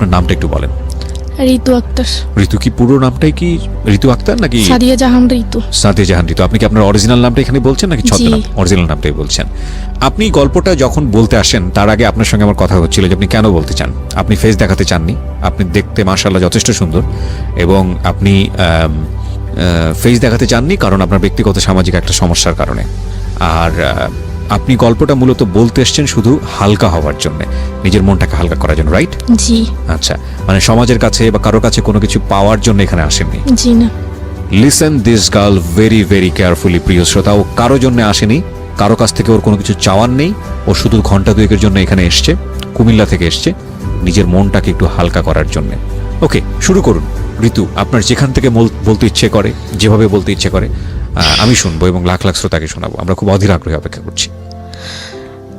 আপনার নামটা একটু বলেন। ঋতু আক্তার। ঋতু কি পুরো নামটাই কি ঋতু আক্তার নাকি সাদিয়া জাহান ঋতু? সাদিয়া জাহান ঋতু। আপনি কি আপনার অরিজিনাল নামটা এখানে বলছেন নাকি ছদ্মনাম? অরিজিনাল নামটাই বলছেন। আপনি গল্পটা যখন বলতে আসেন তার আগে আপনার সঙ্গে আমার কথা হচ্ছিল যে আপনি কেন বলতে চান। আপনি ফেস দেখাতে চাননি, আপনি দেখতে মাশাআল্লাহ যথেষ্ট সুন্দর, এবং আপনি ফেস দেখাতে চাননি কারণ আপনার ব্যক্তিগত সামাজিক একটা সমস্যার কারণে। আর আপনি গল্পটা মূলত বলতে এসছেন শুধু হালকা হওয়ার জন্য, নিজের মনটাকে হালকা করার জন্য, রাইট? জি। আচ্ছা, মানে সমাজের কাছে বা কারোর কাছে কোনো কিছু পাওয়ার জন্য এখানে আসেননি? জি না। Listen this girl very very carefully প্রিয় শ্রোতা। ও কারো জন্য আসেনি, কারো কাছ থেকে ওর কোনো কিছু চাওয়ার নেই। ও শুধু ঘন্টা দুয়েকের জন্য এখানে এসছে, কুমিল্লা থেকে এসছে নিজের মনটাকে একটু হালকা করার জন্য। ওকে, শুরু করুন ঋতু, আপনার যেখান থেকে বলতে ইচ্ছে করে, যেভাবে বলতে ইচ্ছে করে আমি শুনবো এবং লাখ লাখ শ্রোতাকে শোনাবো। আমরা খুব অধীর আগ্রহে অপেক্ষা করছি।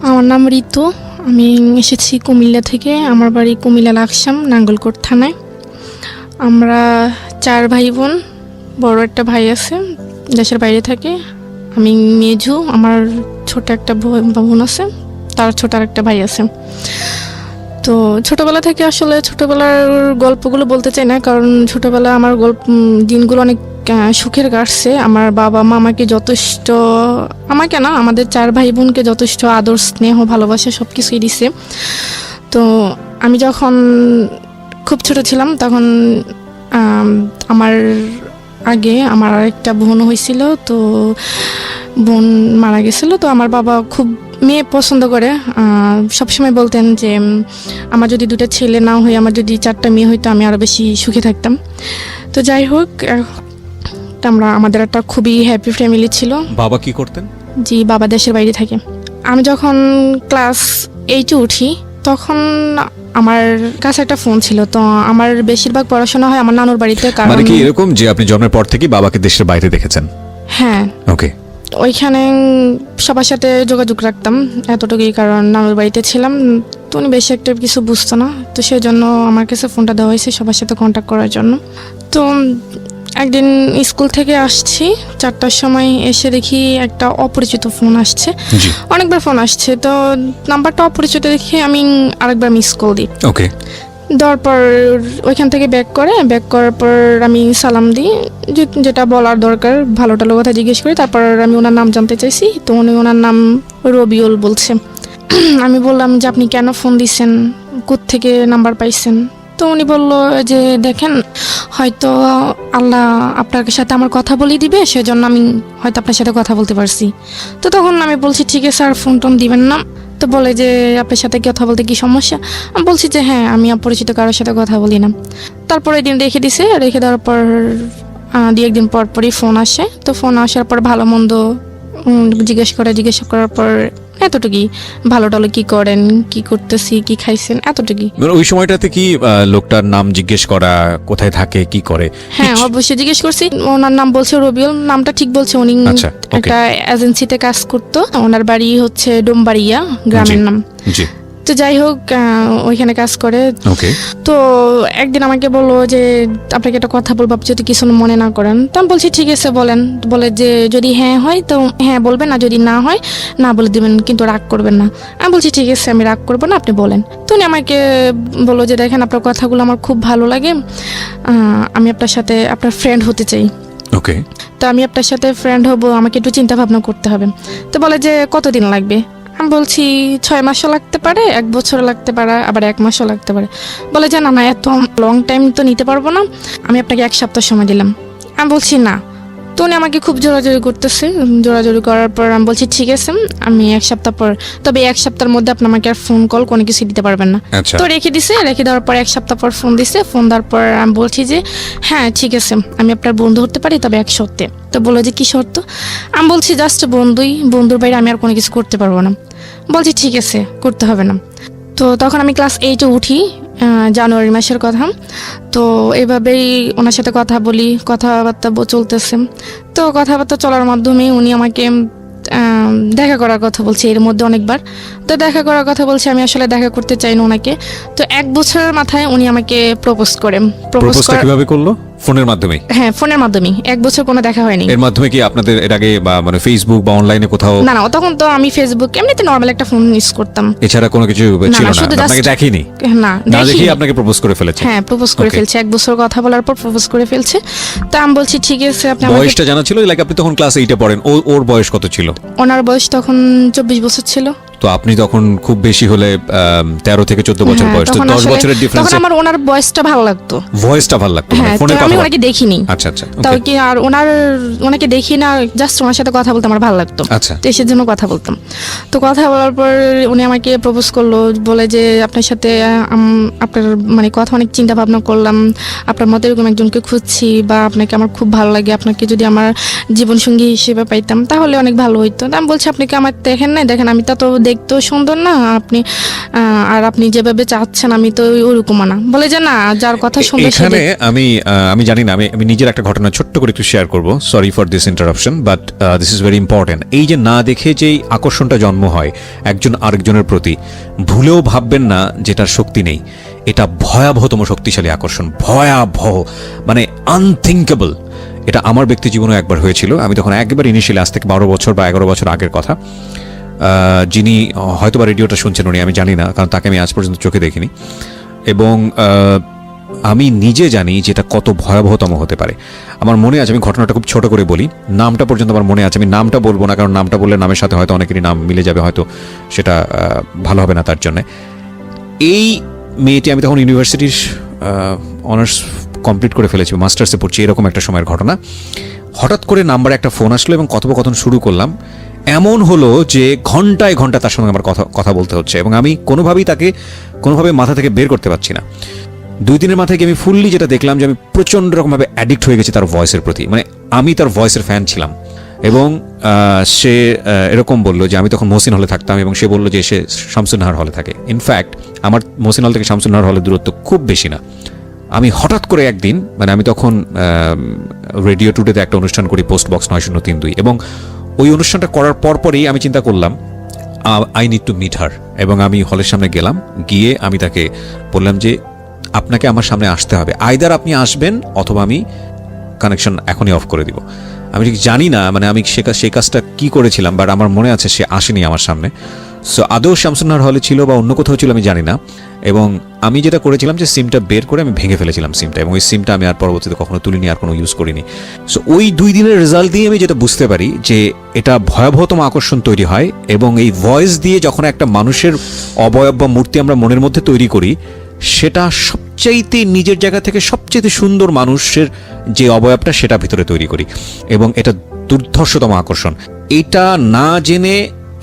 আমার নাম ঋতু, আমি এসেছি কুমিল্লা থেকে। আমার বাড়ি কুমিল্লা লাকসাম, নাঙ্গলকোট থানায়। আমরা 4 ভাই বোন, বড় একটা ভাই আছে দেশের বাইরে থাকে। আমি মেজু, আমার ছোট একটা বোন আছে, তার ছোট আর একটা ভাই আছে। তো ছোটবেলা থেকে আসলে ছোটবেলার গল্পগুলো বলতে চাই না, কারণ ছোটবেলা আমার দিনগুলো অনেক সুখের কাটছে। আমার বাবা মা আমাকে যথেষ্ট, আমাকে না, আমাদের 4 ভাই বোনকে যথেষ্ট আদর স্নেহ ভালোবাসা সব কিছুই দিছে। তো আমি যখন খুব ছোট ছিলাম তখন আমার আগে আমার একটা বোন হয়েছিল, তো বোন মারা গেছিল। তো আমার বাবা খুব মেয়ে পছন্দ করে, সবসময় বলতেন যে আমার যদি 2টা ছেলে না হয়ে আমার যদি 4টা মেয়ে হইতো আমি আরও বেশি সুখে থাকতাম। তো যাই হোক, আমাদের একটা খুবই হ্যাপি ফ্যামিলি ছিল। বাবা কি করতেন? জি, বাবা দেশের বাইরে থাকে। আমি যখন ক্লাস 8-এ উঠি তখন আমার কাছে একটা ফোন ছিল। তো আমার বেশিরভাগ পড়াশোনা হয় আমার নানুর বাড়িতে। মানে কি এরকম যে আপনি জন্মের পর থেকেই বাবাকে দেশের বাইরে দেখেছেন? হ্যাঁ। ওকে। ওইখানে সবার সাথে যোগাযোগ রাখতাম এতটুকুই, কারণ নানুর বাড়িতে ছিলাম। তো উনি বেশি একটা কিছু বুঝতো না, তো সেই জন্য আমার কাছে ফোনটা দেওয়া হয়েছে সবার সাথে কন্ট্যাক্ট করার জন্য। তো একদিন স্কুল থেকে আসছি 4টার সময়, এসে দেখি একটা অপরিচিত ফোন আসছে। অনেকবার ফোন আসছে, তো নাম্বারটা অপরিচিত দেখে আমি আরেকবার মিস কল দিই। ওকে। দেওয়ার পর ওইখান থেকে ব্যাক করার পর আমি সালাম দিই, যেটা বলার দরকার, ভালো টালো কথা জিজ্ঞেস করি। তারপর আমি ওনার নাম জানতে চাইছি, তো উনি ওনার নাম রবিউল বলছে। আমি বললাম যে আপনি কেন ফোন দিচ্ছেন, কোত্থেকে নাম্বার পাইছেন? তো উনি বললো যে দেখেন, হয়তো আল্লাহ আপনার সাথে আমার কথা বলে দিবে, সেজন্য আমি হয়তো আপনার সাথে কথা বলতে পারছি। তো তখন আমি বলছি ঠিক আছে স্যার, ফোন টোন দিবেন না। তো বলে যে আপনার সাথে কথা বলতে কি সমস্যা? আমি বলছি যে হ্যাঁ, আমি অপরিচিত কারোর সাথে কথা বলি না। তারপর ওই দিন রেখে দিছে, রেখে দেওয়ার পর 2-1 দিন পর পরই ফোন আসে। তো ফোন আসার পর ভালো মন্দ জিজ্ঞেস করার পর এতটুকুই, ভালো টালো কি করেন, কি করতেছি, কি খাইছেন, এতটুকুই। ওই সময়টাতে কি লোকটার নাম জিজ্ঞেস করা, কোথায় থাকে, কি করে? হ্যাঁ, অবশ্যই জিজ্ঞেস করছি। ওনার নাম বলছে রবিউল, নামটা ঠিক বলছে। উনি একটা এজেন্সিতে কাজ করতো, ওনার বাড়ি হচ্ছে ডোমবাড়িয়া গ্রামের নাম। জি। তো যাই হোক, ওইখানে কাজ করে। তো একদিন আমাকে বললো যে আপনাকে একটা কথা বলবো, আপনি যদি কিছু মনে না করেন। তো আমি বলছি ঠিক আছে বলেন। বলে যে যদি হ্যাঁ হয় তো হ্যাঁ বলবেন, আর যদি না হয় না বলে দিবেন, কিন্তু রাগ করবেন না। আমি বলছি ঠিক আছে, আমি রাগ করবো না, আপনি বলেন। তো উনি আমাকে বললো যে দেখেন, আপনার কথাগুলো আমার খুব ভালো লাগে, আমি আপনার সাথে আপনার ফ্রেন্ড হতে চাই। ওকে। তো আমি আপনার সাথে ফ্রেন্ড হব, আমাকে একটু চিন্তা ভাবনা করতে হবে। তো বলে যে কতদিন লাগবে? আমি বলছি 6 মাসও লাগতে পারে, 1 বছর লাগতে পারে, আবার 1 মাসও লাগতে পারে। বলে যে না না, এত লং টাইম তো নিতে পারবো না, আমি আপনাকে 1 সপ্তাহ সময় দিলাম। আমি বলছি না। তো উনি আমাকে খুব জোরাজোরি করতেছে। জোরাজোরি করার পর আমি বলছি ঠিক আছে, আমি 1 সপ্তাহ পর, তবে 1 সপ্তাহের মধ্যে আপনি আমাকে আর ফোন কল কোনো কিছু দিতে পারবেন না। তো রেখে দিছে। রেখে দেওয়ার পর 1 সপ্তাহ পর ফোন দিছে। ফোন দেওয়ার পর আমি বলছি যে হ্যাঁ ঠিক আছে, আমি আপনার বন্ধু হতে পারি, তবে 1 শর্তে। তো বললো যে কি শর্ত? আমি বলছি জাস্ট বন্ধুর বাইরে আমি আর কোনো কিছু করতে পারবো না। বলছি ঠিক আছে, করতে হবে না। তো তখন আমি ক্লাস 8-এ উঠি, জানুয়ারি মাসের কথা। তো এভাবেই ওনার সাথে কথা বলি, কথাবার্তা চলতেছে। তো কথাবার্তা চলার মাধ্যমে উনি আমাকে দেখা করার কথা বলছে এর মধ্যে অনেকবার। তো দেখা করার কথা বলছে, আমি আসলে দেখা করতে চাই না ওনাকে। তো 1 বছরের মাথায় উনি আমাকে প্রপোজ করে। প্রপোজটা কিভাবে করলো? ফোনের মাধ্যমে? হ্যাঁ, ফোনের মাধ্যমেই, 1 বছর কোনো দেখা হয়নি। এর মাধ্যমে কি আপনাদের এর আগে বা মানে ফেসবুক বা অনলাইনে কোথাও? না, তখন তো আমি ফেসবুক এমনিতে নর্মাল একটা ফোন ইউজ করতাম। এছাড়া কোনো কিছু ছিল না? শুধু আপনাকে দেখিনি? না, দেখি আপনাকে প্রপোজ করে ফেলেছে? হ্যাঁ, প্রপোজ করে ফেলছে। 1 বছর কথা বলার পর প্রপোজ করে ফেলছে। তো আমি বলছি ঠিক আছে, আপনি আমাকে। বয়সটা জানা ছিল? লাইক আপনি তখন ক্লাস 8-এ পড়েন, ওর বয়স কত ছিল? ওনার বয়স তখন 24 বছর ছিল। তো আপনি তখন খুব বেশি হলে 13 থেকে 14 বছর বয়স, তো 10 বছরের ডিফারেন্স। তখন আমার ওনার বয়সটা ভালো লাগতো, ভয়েসটা ভালো লাগতো, মানে হ্যাঁ, ফোনে তো কথা আমি বলা। ওনাকে দেখিনি। আচ্ছা, তাও কি আর ওনাকে দেখি না, জাস্ট ওনার সাথে কথা বলতে আমার ভালো লাগতো। আচ্ছা। তো এসের জন্য কথা বলতাম। তো কথা বলার পর উনি আমাকে প্রপোজ করলো, বলে যে আপনার সাথে আপনার মানে কথা অনেক চিন্তা ভাবনা করলাম, আপনার মতো এরকম একজনকে খুঁজছি, বা আপনাকে আমার খুব ভালো লাগে, আপনাকে যদি আমার জীবনসঙ্গী হিসেবে পাইতাম তাহলে অনেক ভালো হইতো। আমি বলছি আপনি কি আমার দেখেন নাই? দেখেন আমি তো দেখতেও সুন্দর না, আপনি আর আপনি যেভাবে চাচ্ছেন আমি তো ওরকম না। বলে যে না, যার কথা সুন্দর। এখানে আমি জানি না, আমি নিজের একটা ঘটনা ছোট্ট করে একটু শেয়ার করব। Sorry for this interruption, but this is very important. এই যে না দেখে যেই আকর্ষণটা জন্ম হয় একজন আরেকজনের প্রতি, ভুলেও ভাববেন না যেটার শক্তি নেই। এটা ভয়াবহতম শক্তিশালী আকর্ষণ, ভয়াবহ, মানে আনথিঙ্কেবল। এটা আমার ব্যক্তি জীবনে একবার হয়েছিল। আমি তখন একবার ইনিশিয়ালি, আজ থেকে 12 বছর বা 11 বছর আগের কথা। যিনি হয়তোবা রেডিওটা শুনছেন উনি, আমি জানি না, কারণ তাকে আমি আজ পর্যন্ত চোখে দেখিনি। এবং আমি নিজে জানি যেটা কত ভয়াবহতম হতে পারে। আমার মনে আছে, আমি ঘটনাটা খুব ছোট করে বলি, নামটা পর্যন্ত আমার মনে আছে। আমি নামটা বলবো না, কারণ নামটা বললে নামের সাথে হয়তো অনেকেরই নাম মিলে যাবে, হয়তো সেটা ভালো হবে না তার জন্য। এই মেয়েটি, আমি তখন ইউনিভার্সিটির অনার্স কমপ্লিট করে ফেলেছি, মাস্টার্সে পড়ছি, এরকম একটা সময়ের ঘটনা। হঠাৎ করে নাম্বারে একটা ফোন আসলো এবং কথোপকথন শুরু করলাম। এমন হলো যে ঘন্টায় ঘন্টা তার সঙ্গে আমার কথা বলতে হচ্ছে, এবং আমি কোনোভাবে মাথা থেকে বের করতে পারছি না। 2 দিনের মাথায় গিয়ে আমি ফুললি যেটা দেখলাম যে আমি প্রচণ্ড রকমভাবে অ্যাডিক্ট হয়ে গেছি তার ভয়েসের প্রতি। মানে আমি তার ভয়েসের ফ্যান ছিলাম। এবং সে এরকম বললো যে, আমি তখন মহসিন হলে থাকতাম, এবং সে বললো যে সে শামসুন্নাহার হলে থাকে। ইনফ্যাক্ট আমার মহসিন হল থেকে শামসুন্নাহার হলের দূরত্ব খুব বেশি না। আমি হঠাৎ করে একদিন, মানে আমি তখন রেডিও টুডেতে একটা অনুষ্ঠান করি, পোস্ট বক্স 9032, এবং ওই অনুষ্ঠানটা করার পরপরই আমি চিন্তা করলাম I need to meet her. এবং আমি হলের সামনে গেলাম, গিয়ে আমি তাকে বললাম যে আপনাকে আমার সামনে আসতে হবে, আইদার আপনি আসবেন অথবা আমি কানেকশন এখনই অফ করে দিব। আমি ঠিক জানি না মানে আমি সেই কাজটা কি করেছিলাম, বাট আমার মনে আছে সে আসেনি আমার সামনে। সো আদৌ শামসুন্নাহার হলে ছিল বা অন্য কোথাও ছিল আমি জানি না। এবং আমি যেটা করেছিলাম যে সিমটা বের করে আমি ভেঙে ফেলেছিলাম সিমটা, এবং ওই সিমটা আমি আর পরবর্তীতে কখনো তুলিনি, আর কোনো ইউজ করিনি। সো ওই 2 দিনের রেজাল্ট দিয়ে আমি যেটা বুঝতে পারি যে এটা ভয়াবহতম আকর্ষণ তৈরি হয়। এবং এই ভয়েস দিয়ে যখন একটা মানুষের অবয়ব বা মূর্তি আমরা মনের মধ্যে তৈরি করি, সেটা সবচাইতে নিজের জায়গা থেকে সবচাইতে সুন্দর মানুষের যে অবয়বটা সেটা ভিতরে তৈরি করি, এবং এটা দুর্ধর্ষতম আকর্ষণ। এটা না জেনে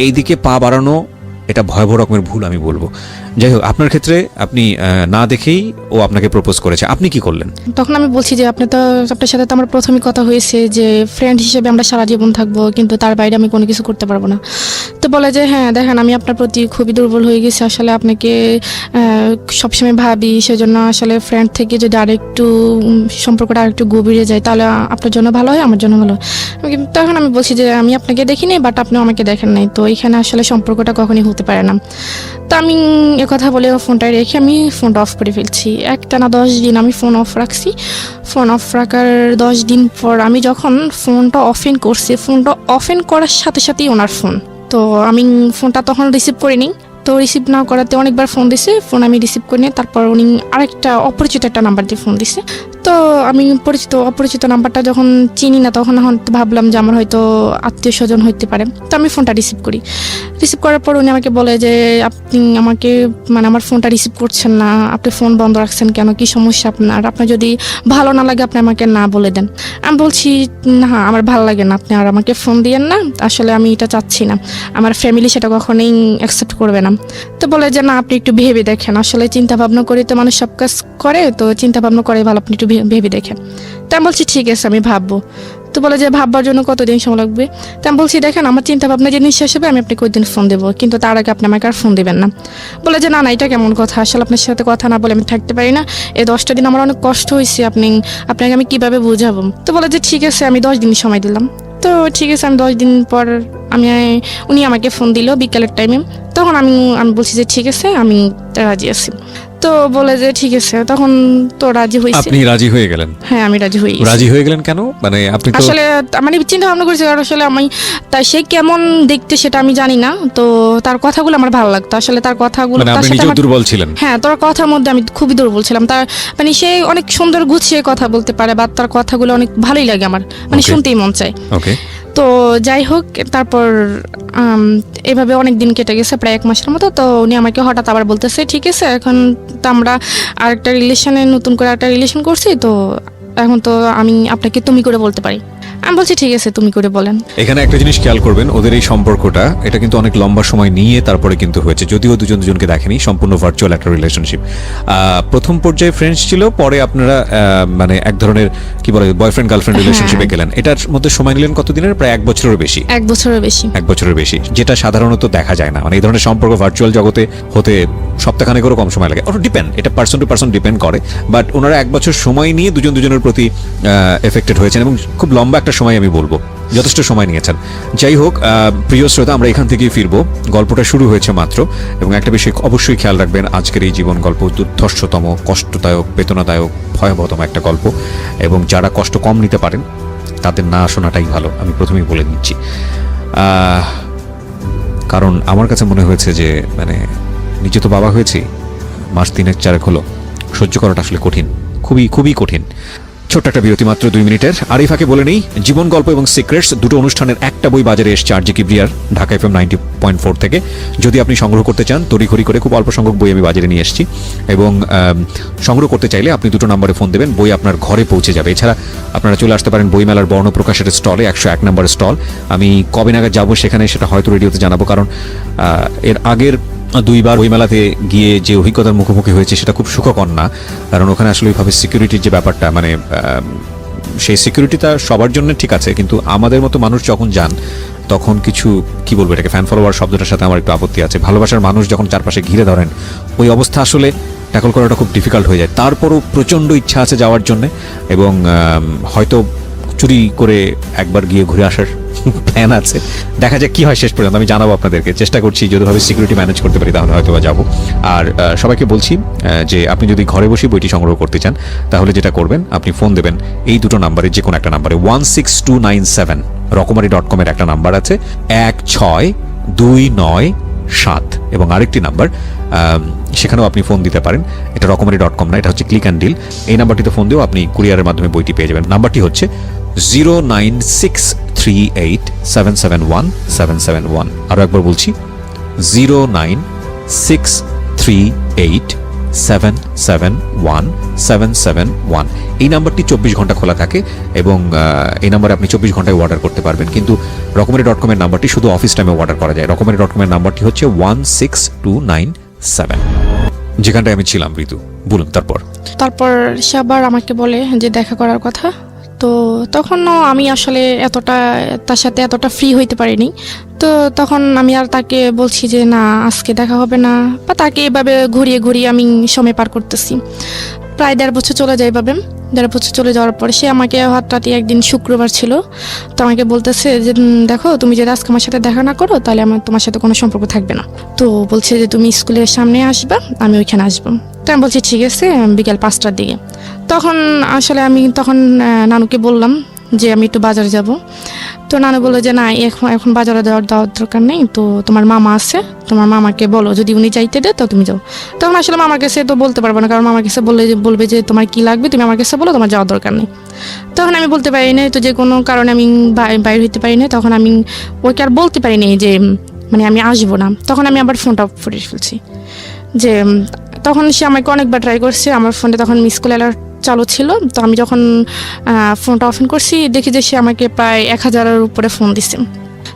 এইদিকে পা বাড়ানো, এটা ভয়াবহ রকমের ভুল আমি বলবো। যাই হোক, আপনার ক্ষেত্রে আপনি না দেখেই ও আপনাকে প্রপোজ করেছে, আপনি কি করলেন? তখন আমি বলছি যে আপনার সাথে তো আমার প্রথমে কথা হয়েছে যে ফ্রেন্ড হিসেবে আমরা সারা জীবন থাকবো, কিন্তু তার বাইরে আমি কোনো কিছু করতে পারবো না। তো বলে যে হ্যাঁ দেখেন, আমি আপনার প্রতি খুবই দুর্বল হয়ে গেছি, আসলে আপনাকে সবসময় ভাবি, সেজন্য আসলে ফ্রেন্ড থেকে যদি আরেকটু সম্পর্কটা আরেকটু গভীরে যায় তাহলে আপনার জন্য ভালো হয়, আমার জন্য ভালো হয়। তখন আমি বলছি যে আমি আপনাকে দেখিনি, বাট আপনিও আমাকে দেখেন নাই, তো এখানে আসলে সম্পর্কটা কখনই হতে পারে না। তো আমি কথা বলে ফোনটা রেখে আমি ফোনটা অফ করে ফেলছি। একটানা 10 দিন আমি ফোন অফ রাখছি। ফোন অফ রাখার 10 দিন পর আমি যখন ফোনটা অফেন করছি, ফোনটা অফেন করার সাথে সাথেই ওনার ফোন। তো আমি ফোনটা তখন রিসিভ করিনি। তো রিসিভ না করাতে অনেকবার ফোন দিছে, ফোন আমি রিসিভ করিনি। তারপর উনি আরেকটা অপরিচিত একটা নাম্বার দিয়ে ফোন দিছে। তো আমি অপরিচিত নাম্বারটা যখন চিনি না, তখন ভাবলাম যে আমার হয়তো আত্মীয় স্বজন হইতে পারে। তো আমি ফোনটা রিসিভ করি। রিসিভ করার পর উনি আমাকে বলে যে আপনি আমাকে মানে আমার ফোনটা রিসিভ করছেন না, আপনি ফোন বন্ধ রাখছেন কেন, কি সমস্যা আপনার যদি ভালো না লাগে আপনি আমাকে না বলে দেন। আমি বলছি না, আমার ভালো লাগে না, আপনি আর আমাকে ফোন দিয়েন না, আসলে আমি এটা চাচ্ছি না, আমার ফ্যামিলি সেটা কখনোই অ্যাকসেপ্ট করবে না। তো বলে যে না, আপনি একটু ভেবে দেখেন, আসলে চিন্তা ভাবনা করে তো মানুষ সব কাজ করে, তো চিন্তা ভাবনা করে ভালো, আপনি একটু ভেবে দেখেন। তো আমি বলছি ঠিক আছে, আমি ভাববো। তো বলে যে ভাববার জন্য কতদিন সময় লাগবে? তো আমি বলছি দেখেন, আমার চিন্তা ভাবনা যেদিন শেষ হবে আমি আপনাকে ওই দিন ফোন দেবো, কিন্তু তার আগে আপনি আমাকে আর ফোন দেবেন না। বলে যে না, এটা কেমন কথা, আসলে আপনার সাথে কথা না বলে আমি থাকতে পারি না, এই 10টা দিন আমার অনেক কষ্ট হয়েছে, আপনাকে আমি কিভাবে বোঝাবো। তো বলে যে ঠিক আছে, আমি 10 দিন সময় দিলাম। তো ঠিক আছে, আমি 10 দিন পর উনি আমাকে ফোন দিল বিকালের টাইমে। তখন আমি বলছি যে ঠিক আছে, আমি রাজি আছি। তো বলে যে ঠিক আছে, তখন তো রাজি হয়েছে। আপনি রাজি হয়ে গেলেন? হ্যাঁ, আমি রাজি হয়ে গেছি। রাজি হয়ে গেলেন কেন? মানে আপনি তো আসলে মানে চিন্তা ভাবনা করছি, কারণ আসলে আমি তাই সে কেমন দেখতে সেটা আমি জানি না, তো তার কথাগুলো আমার ভালো লাগতো। আসলে তার কথাগুলো, মানে তার আপনি সাথে নিজেও আমার, দুর্বল ছিলেন? হ্যাঁ, তোর কথার মধ্যে আমি খুবই দুর্বল ছিলাম। তার মানে সে অনেক সুন্দর গুছিয়ে কথা বলতে পারে, বা তার কথাগুলো অনেক ভালোই লাগে আমার, মানে Okay. শুনতেই মন চায়। ওকে। তো যাই হোক, তারপর এভাবে অনেক দিন কেটে গেছে, প্রায় 1 মাসের মতো। তো উনি আমাকে হঠাৎ আবার বলতেছে ঠিক আছে, এখন তো আমরা আরেকটা রিলেশনে, নতুন করে একটা রিলেশন করছি, তো এখন তো আমি আপনাকে তুমি করে বলতে পারি। আমি বলছি ঠিক আছে, তুমি করে বলেন। এখানে একটা জিনিস খেয়াল করবেন, ওদের এই সম্পর্কটা এটা কিন্তু অনেক লম্বা সময় নিয়ে তারপরে কিন্তু হয়েছে, যদিও দুজনকে দেখেনি, সম্পূর্ণ ভার্চুয়াল একটা রিলেশনশিপ। প্রথম পর্যায়ে ফ্রেন্ডস ছিল, পরে আপনারা মানে এক ধরনের কি বলে বয়ফ্রেন্ড গার্লফ্রেন্ড রিলেশনশিপে গেলেন। এটার মধ্যে সময় নিলেন কতদিনের? প্রায় 1 বছরের বেশি। 1 বছরের বেশি। 1 বছরের বেশি, যেটা সাধারণত দেখা যায় না। মানে এই ধরনের সম্পর্ক ভার্চুয়াল জগতে হতে সপ্তাহখানেকেরও কম সময় লাগে। ওটা ডিপেন্ড, এটা পার্সন টু পার্সন ডিপেন্ড করে। বাট ওনারা 1 বছর সময় নিয়ে দুজনের প্রতি এফেক্টেড হয়েছেন, এবং খুব লম্বা একটা সময় আমি বলবো, যথেষ্ট সময় নিয়েছেন। যাই হোক, প্রিয় শ্রোতা, আমরা এখান থেকেই ফিরবো। গল্পটা শুরু হয়েছে মাত্র, এবং একটা বিষয় অবশ্যই খেয়াল রাখবেন, আজকের এই জীবন গল্প দুর্ধর্ষতম, কষ্টদায়ক, বেদনাদায়ক, ভয়াবহতম একটা গল্প, এবং যারা কষ্ট কম নিতে পারেন তাদের না শোনাটাই ভালো, আমি প্রথমেই বলে দিচ্ছি। কারণ আমার কাছে মনে হয়েছে যে মানে নিজে তো বাবা হয়েছি, মাস 3-4 হলো, সহ্য করাটা আসলে কঠিন, খুবই খুবই কঠিন। ছোট্ট একটা বিরতি, মাত্র 2 মিনিটের। আর এই ফাঁকে বলে নেই, জীবন গল্প এবং সিক্রেটস দুটো অনুষ্ঠানের একটা বই বাজারে এসছে RJ কিবরিয়ার, ঢাকা FM 90.4 থেকে। যদি আপনি সংগ্রহ করতে চান, তড়িঘড়ি করে খুব অল্প সংখ্যক বই আমি বাজারে নিয়ে এসেছি, এবং সংগ্রহ করতে চাইলে আপনি দুটো নম্বরে ফোন দেবেন, বই আপনার ঘরে পৌঁছে যাবে। এছাড়া আপনারা চলে আসতে পারেন বইমেলার বর্ণপ্রকাশের স্টলে, 101 নম্বরের স্টল। আমি কবে নাগাদ যাবো সেখানে সেটা হয়তো রেডিওতে জানাবো, কারণ এর আগের 2বার বইমেলাতে গিয়ে যে অভিজ্ঞতার মুখোমুখি হয়েছে সেটা খুব সুখকর না। কারণ ওখানে আসলে ওইভাবে সিকিউরিটির যে ব্যাপারটা, মানে সেই সিকিউরিটিটা সবার জন্য ঠিক আছে, কিন্তু আমাদের মতো মানুষ যখন যান তখন কিছু কি বলবো, এটাকে ফ্যান ফলোয়ার শব্দটার সাথে আমার একটু আপত্তি আছে। ভালোবাসার মানুষ যখন চারপাশে ঘিরে ধরেন, ওই অবস্থা আসলে ট্যাকল করাটা খুব ডিফিকাল্ট হয়ে যায়। তারপরও প্রচণ্ড ইচ্ছা আছে যাওয়ার জন্য, এবং হয়তো চুরি করে একবার গিয়ে ঘুরে আসার প্ল্যান আছে। দেখা যাক কি হয় শেষ পর্যন্ত, আমি জানাবো আপনাদেরকে। চেষ্টা করছি যদিভাবে সিকিউরিটি ম্যানেজ করতে পারি তাহলে হয়তো বা যাবো। আর সবাইকে বলছি যে আপনি যদি ঘরে বসে বইটি সংগ্রহ করতে চান, তাহলে যেটা করবেন, আপনি ফোন দেবেন এই দুটো নাম্বারে, যে কোনো একটা নাম্বারে, 16297 রকমারি.com এর একটা নাম্বার আছে, 16297, এবং আরেকটি নাম্বার, সেখানেও আপনি ফোন দিতে পারেন। এটা রকমারি.com না, এটা হচ্ছে ক্লিক অ্যান্ড ডিল। এই নাম্বারটিতে ফোন দিয়েও আপনি কুরিয়ারের মাধ্যমে বইটি পেয়ে যাবেন। নাম্বারটি হচ্ছে 09638771771। আরও একবার বলছি, 09638771771। এই নাম্বারটি 24 ঘন্টা খোলা থাকে, এবং এই নাম্বারে আপনি 24 ঘন্টায় অর্ডার করতে পারবেন। কিন্তু রকমারি.com এর নাম্বারটি শুধু অফিস টাইমে অর্ডার করা যায়। রকমারি.com এর নাম্বারটি হচ্ছে 16297, যেখানটায় আমি ছিলাম। ঋতু, বলুন তারপর সে আবার আমাকে বলে যে দেখা করার কথা। তো তখনও আমি আসলে তার সাথে এতটা ফ্রি হইতে পারিনি। তো তখন আমি আর তাকে বলছি যে না, আজকে দেখা হবে না, বা তাকে এভাবে ঘুরিয়ে ঘুরিয়ে আমি সময় পার করতেছি। প্রায় 1.5 বছর চলে যায় এভাবে। 1.5 বছর চলে যাওয়ার পরে সে আমাকে হঠাৎ একদিন শুক্রবার ছিল, তো আমাকে বলতেছে যে দেখো, তুমি যদি আজকে আমার সাথে দেখা না করো তাহলে আমার তোমার সাথে কোনো সম্পর্ক থাকবে না। তো বলছে যে তুমি স্কুলের সামনে আসবা, আমি ওইখানে আসবো। তো আমি বলছি ঠিক আছে, বিকেল 5টার দিকে। তখন আসলে আমি নানুকে বললাম যে আমি একটু বাজারে যাব। তো নানু বললো যে না, এখন বাজারে দেওয়ার দরকার নেই, তো তোমার মামা আছে, তোমার মামাকে বলো, যদি উনি যাইতে দেয় তো তুমি যাও। তখন আসলে মামার কাছে তো বলতে পারবো না, কারণ মামার কাছে বলবে যে তোমার কি লাগবে, তুমি আমার কাছে বলো, তোমার যাওয়ার দরকার নেই। তখন আমি বলতে পারি না, তো যে কোনো কারণে আমি বাইরে হইতে পারি না। তখন আমি ওকে আর বলতে পারিনি যে মানে আমি আসবো না। তখন আমি আবার ফোনটা অফ করে ফেলছি। যে তখন সে আমাকে অনেকবার ট্রাই করছে, আমার ফোনটা তখন মিস কল অ্যালার্ট চালু ছিল। তো আমি যখন ফোনটা অফ করছি, দেখি যে সে আমাকে প্রায় 1000-এর উপরে ফোন দিছে।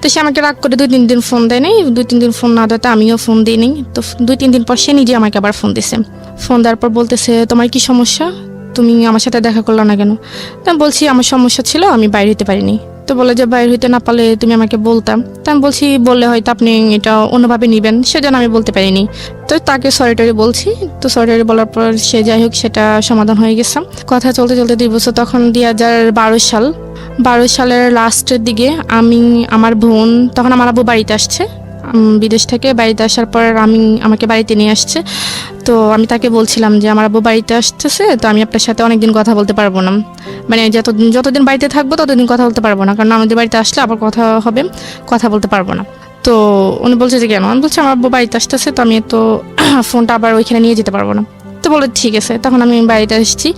তো সে আমাকে রাগ করে 2-3 দিন ফোন দেয় নাই। 2-3 দিন ফোন না দেওয়াতে আমিও ফোন দিই নি। তো 2-3 দিন পর সে নিজে আমাকে আবার ফোন দিছে। ফোন দেওয়ার পর বলতেছে তোমার কি সমস্যা, তুমি আমার সাথে দেখা করলো না কেন? তা আমি বলছি আমার সমস্যা ছিল, আমি বাইরে হইতে পারিনি। তো বলে যে বাইরে হইতে না পারলে তুমি আমাকে বলতাম। তা আমি বলছি বললে হয়তো আপনি এটা অন্যভাবে নেবেন, সেজন্য আমি বলতে পারিনি। তো তাকে সরি বলছি। তো সরি বলার পর সে যাই হোক, সেটা সমাধান হয়ে গেছে। কথা চলতে চলতে 2 বছর, তখন 2012 সালের লাস্টের দিকে আমার বোন, তখন আমার আব্বু বাড়িতে আসছে। বিদেশ থেকে বাড়িতে আসার পর আমাকে বাড়িতে নিয়ে আসছে। তো আমি তাকে বলছিলাম যে আমার আব্বু বাড়িতে আসতেছে, তো আমি আপনার সাথে অনেকদিন কথা বলতে পারবো না, মানে যতদিন বাড়িতে থাকবো ততদিন কথা বলতে পারবো না, কারণ আমাদের বাড়িতে আসলে আবার কথা হবে, কথা বলতে পারবো না। তো উনি বলছে যে কেন? আমি বলছি আমার আব্বু বাড়িতে আসতেছে, তো আমি তো ফোনটা আবার ওইখানে নিয়ে যেতে পারবো না। তো বলে ঠিক আছে। তখন আমি বাড়িতে এসেছি,